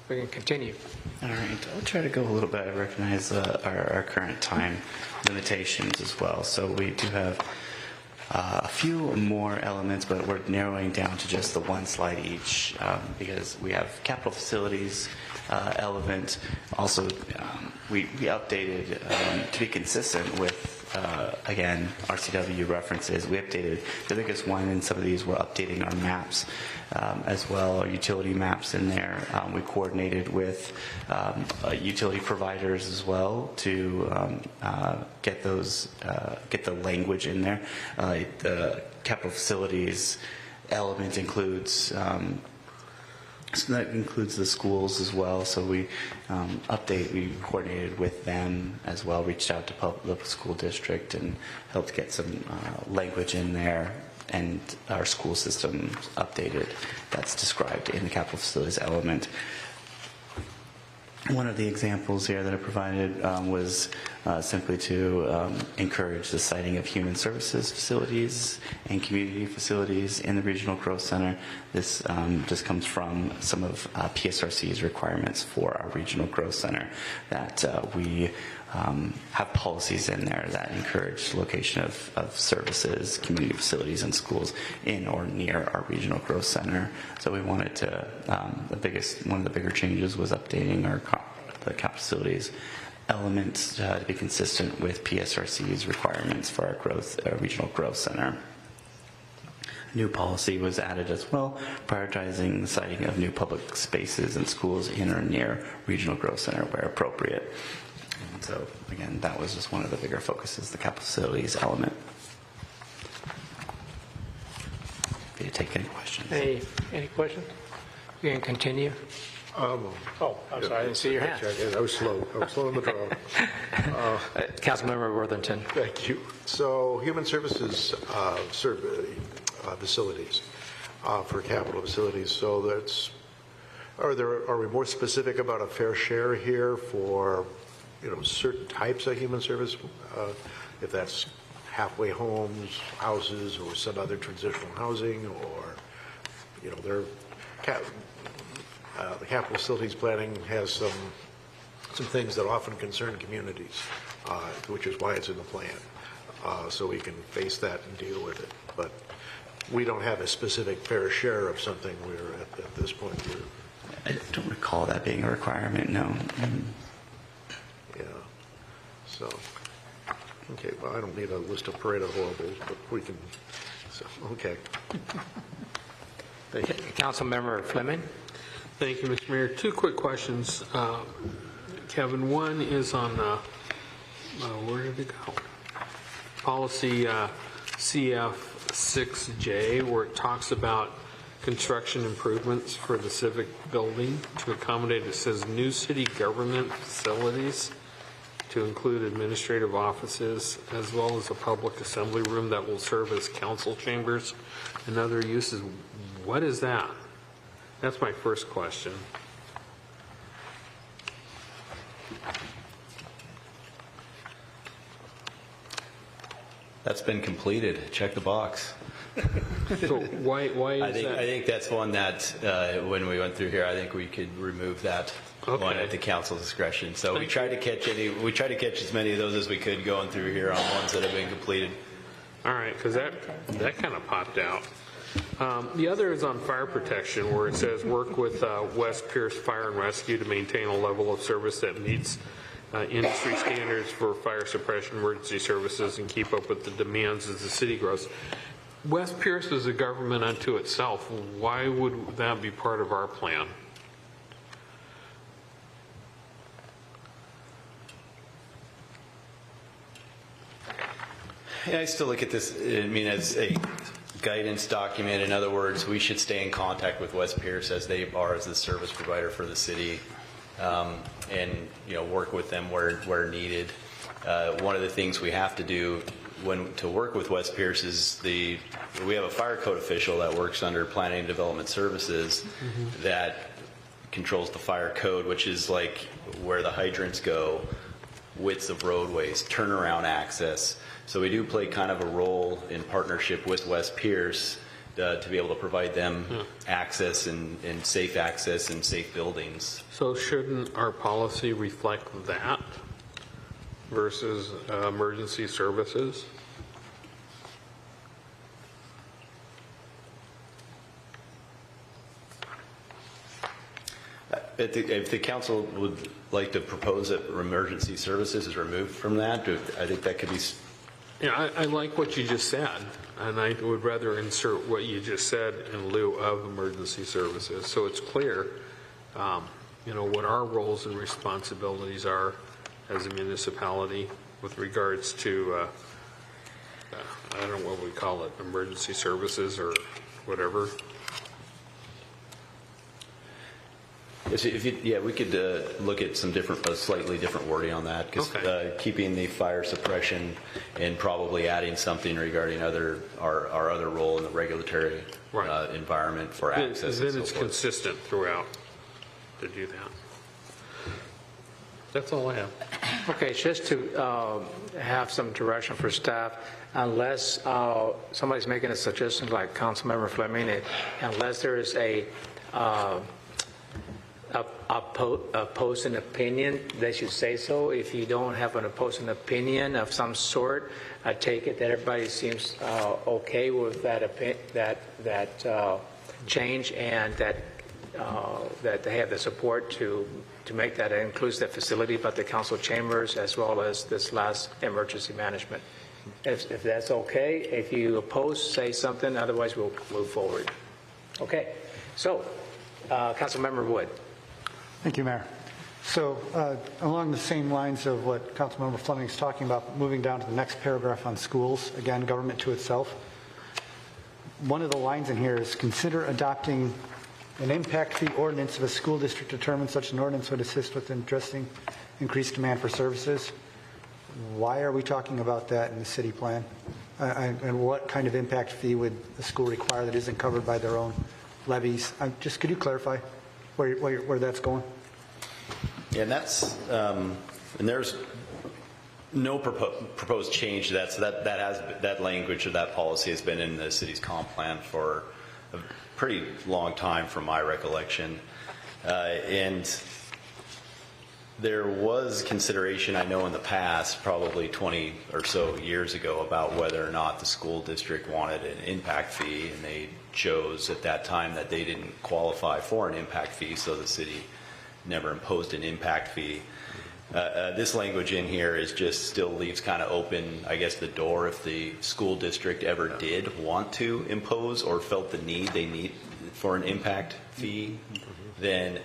We can continue. All right, I'll try to go a little bit. I recognize our current time limitations as well. So we do have a few more elements, but we're narrowing down to just the one slide each because we have capital facilities element. Also, we updated to be consistent with, again, RCW references. We updated the biggest one in some of these. We're updating our maps as well, our utility maps in there. We coordinated with utility providers as well to get the language in there. The capital facilities element includes So that includes the schools as well. So we we coordinated with them as well, reached out to the school district and helped get some language in there, and our school system updated. That's described in the capital facilities element. One of the examples here that I provided was simply to encourage the siting of human services facilities and community facilities in the Regional Growth Center. This just comes from some of PSRC's requirements for our Regional Growth Center, that we have policies in there that encourage location of services, community facilities, and schools in or near our Regional Growth Center. So we wanted to, one of the bigger changes was updating the capital facilities elements to be consistent with PSRC's requirements for our Regional Growth Center. New policy was added as well, prioritizing the siting of new public spaces and schools in or near Regional Growth Center where appropriate. And so, again, that was just one of the bigger focuses, the capital facilities element. If you take any questions. Any questions? You can continue. I'm sorry, I didn't see your hand. I was slow in the draw. Councilmember Worthington. Thank you. So, human services facilities for capital facilities. So that's are we more specific about a fair share here for certain types of human service? If that's halfway homes, houses, or some other transitional housing, or the capital facilities planning has some things that often concern communities, which is why it's in the plan. So we can face that and deal with it. But we don't have a specific fair share of something. We're at this point. I don't recall that being a requirement, no. Yeah. So, okay, well, I don't need a list of parade of horribles, but we can, so, okay. Thank you. Councilmember Fleming. Thank you, Mr. Mayor. Two quick questions, Kevin. One is on, where did it go? Policy CF6J, where it talks about construction improvements for the civic building to accommodate, it says, new city government facilities to include administrative offices as well as a public assembly room that will serve as council chambers and other uses. What is that? That's my first question. That's been completed. Check the box. So why is that? I think that's one that when we went through here, I think we could remove that one at the council's discretion. So we tried to catch as many of those as we could going through here on ones that have been completed. All right, because that kind of popped out. The other is on fire protection, where it says work with West Pierce Fire and Rescue to maintain a level of service that meets industry standards for fire suppression emergency services and keep up with the demands as the city grows. West Pierce is a government unto itself. Why would that be part of our plan? Yeah, I still look at this, as a guidance document. In other words, we should stay in contact with West Pierce as they are as the service provider for the city, and work with them where needed. One of the things we have to do to work with West Pierce is we have a fire code official that works under Planning and Development Services that controls the fire code, which is like where the hydrants go, widths of roadways, turnaround access. So we do play kind of a role in partnership with West Pierce to be able to provide them access and safe access and safe buildings. So shouldn't our policy reflect that versus emergency services? If the council would like to propose that emergency services is removed from that, I think that could be. Yeah, I like what you just said, and I would rather insert what you just said in lieu of emergency services, so it's clear, what our roles and responsibilities are as a municipality with regards to, I don't know what we call it, emergency services or whatever. We could look at some slightly different wording on that, because keeping the fire suppression and probably adding something regarding our other role in the regulatory environment for access. Then it's consistent throughout to do that. That's all I have. Okay, just to have some direction for staff, unless somebody's making a suggestion like Councilmember Fleming, unless there is a opposing opinion, they should say so. If you don't have an opposing opinion of some sort, I take it that everybody seems okay with that change, and that they have the support to make that. It includes the facility, but the council chambers, as well as this last emergency management. If that's okay, if you oppose, say something. Otherwise, we'll move forward. Okay. So, Councilmember Wood. Thank you, Mayor. So along the same lines of what Councilmember Fleming is talking about, moving down to the next paragraph on schools, again, government to itself. One of the lines in here is consider adopting an impact fee ordinance if a school district determines such an ordinance would assist with addressing increased demand for services. Why are we talking about that in the city plan? And what kind of impact fee would the school require that isn't covered by their own levies? Could you clarify where that's going? Yeah, and that's and there's no proposed change to that. So that language or that policy has been in the city's comp plan for a pretty long time, from my recollection, and there was consideration, I know, in the past, probably 20 or so years ago, about whether or not the school district wanted an impact fee, and they chose at that time that they didn't qualify for an impact fee, so the city never imposed an impact fee. This language in here is just still leaves kind of open, I guess, the door if the school district ever did want to impose or felt the need for an impact fee, then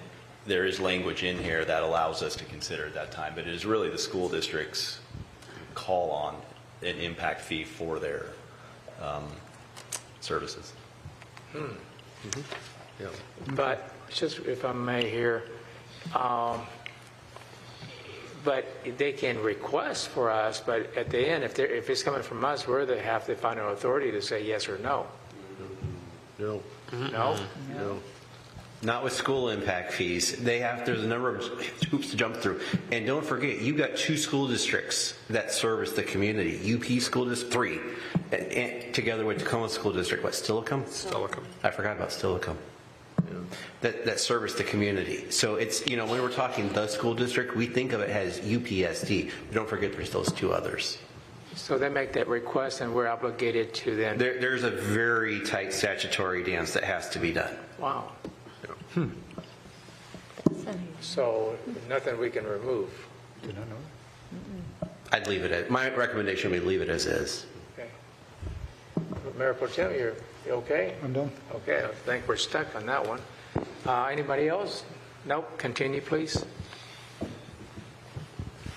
there is language in here that allows us to consider at that time. But it is really the school district's call on an impact fee for their services. Yeah. But just if I may here, but they can request for us, but at the end, if it's coming from us, we're the have the final authority to say yes or no. No. No? No. Not with school impact fees. There's a number of hoops to jump through. And don't forget, you've got 2 school districts that service the community. UP School District 3, and together with Tacoma School District. What, Steilacoom? Steilacoom. I forgot about Steilacoom. That service the community. So it's, when we're talking the school district, we think of it as UPSD. But don't forget there's those 2 others. So they make that request and we're obligated to then... There's a very tight statutory dance that has to be done. Wow. So nothing we can remove. Did not know. I'd leave it at, my recommendation would be leave it as is. Okay. Mayor Pro Tem, you okay? I'm done. Okay, I think we're stuck on that one. Anybody else? Nope. Continue, please.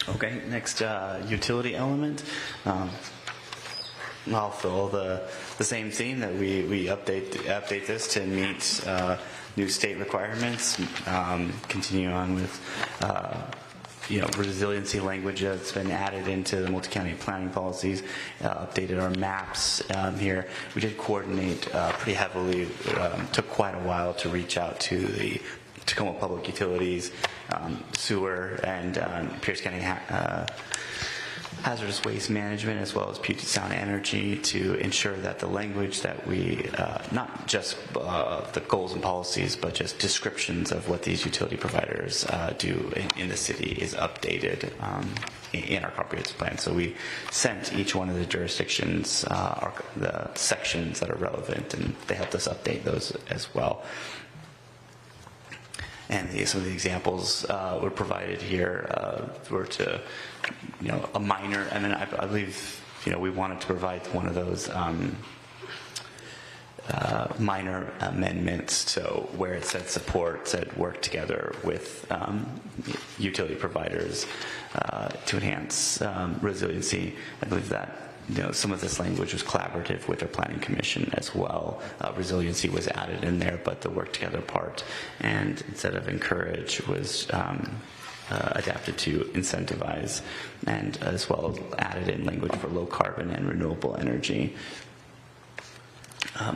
Okay, next utility element. I'll fill the same theme that we update this to meet new state requirements. Continue on with resiliency language that's been added into the multi-county planning policies. Updated our maps here. We did coordinate pretty heavily. Took quite a while to reach out to the Tacoma Public Utilities, sewer, and Pierce County hazardous waste management, as well as Puget Sound Energy, to ensure that the language that we, not just the goals and policies, but just descriptions of what these utility providers do in the city is updated in our comprehensive plan. So we sent each one of the jurisdictions the sections that are relevant, and they helped us update those as well. And some of the examples were provided here were to, a minor, and then I believe, we wanted to provide one of those minor amendments. So where it said support, said work together with utility providers to enhance resiliency. I believe that some of this language was collaborative with our planning commission as well. Resiliency was added in there, but the work together part, and instead of encourage was adapted to incentivize, and as well added in language for low carbon and renewable energy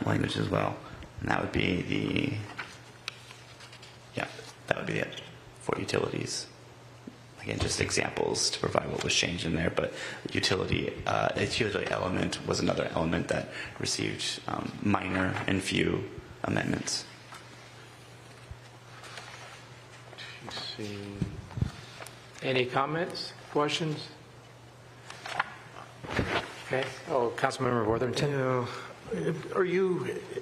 language as well. And that would be it for utilities. Again, just examples to provide what was changed in there, but utility element was another element that received minor and few amendments. Any comments, questions? Okay. Oh, Councilmember Worthington. Yeah.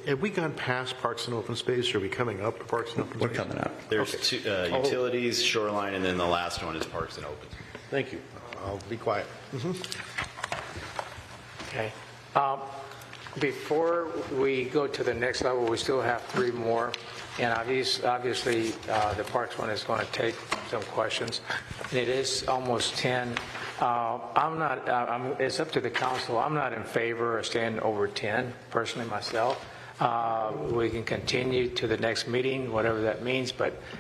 Have we gone past Parks and Open Space? Or are we coming up to Parks and Open Space? We're coming up. There's two, utilities, shoreline, and then the last one is parks and open. Thank you. I'll be quiet. Okay. Before we go to the next level, we still have 3 more. And obviously, the Parks one is going to take some questions. And it is almost 10. It's up to the council. I'm not in favor of staying over 10, personally, myself. We can continue to the next meeting, whatever that means,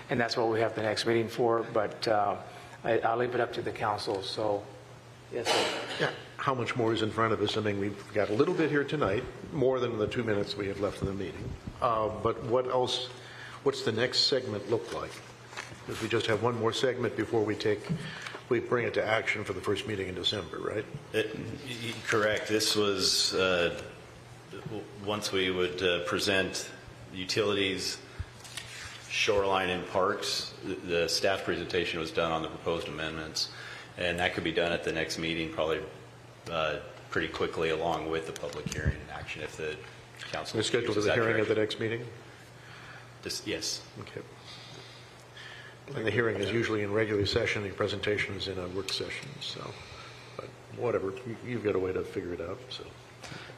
and that's what we have the next meeting for, but I'll leave it up to the council, so, yes, sir. Yeah. How much more is in front of us? I mean, we've got a little bit here tonight, more than the 2 minutes we have left in the meeting. But what else, what's the next segment look like? If we just have one more segment before we bring it to action for the first meeting in December, right? Correct. This was, once we would present utilities, shoreline, and parks, the staff presentation was done on the proposed amendments, and that could be done at the next meeting, probably pretty quickly, along with the public hearing and action if the council We're scheduled for the hearing at the next meeting? Yes. Okay. And the hearing is usually in regular session, the presentation is in a work session, so, but whatever, you've got a way to figure it out, so.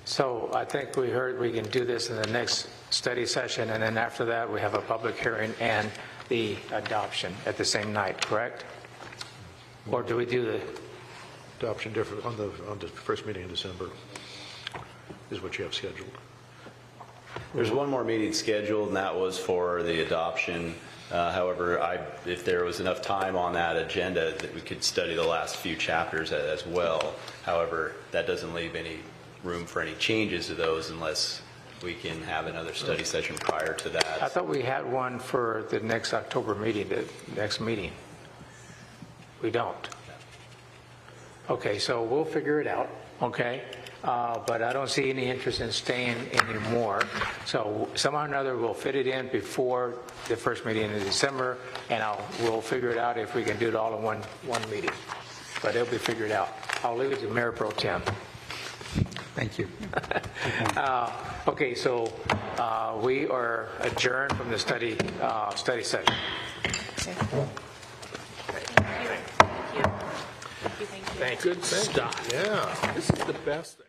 So I think we heard we can do this in the next study session, and then after that, we have a public hearing and the adoption at the same night, correct? Or do we do the adoption different on the first meeting in December is what you have scheduled? There's one more meeting scheduled, and that was for the adoption. However, if there was enough time on that agenda, that we could study the last few chapters as well. However, that doesn't leave any room for any changes to those unless we can have another study session prior to that. I thought we had one for the next October meeting, the next meeting. We don't. Okay, so we'll figure it out, okay? But I don't see any interest in staying anymore. So somehow or another, we'll fit it in before the first meeting in December, and we'll figure it out if we can do it all in one meeting. But it'll be figured out. I'll leave it to Mayor Pro Tem. Thank you. Okay, so we are adjourned from the study session. Good stuff. Yeah, this is the best.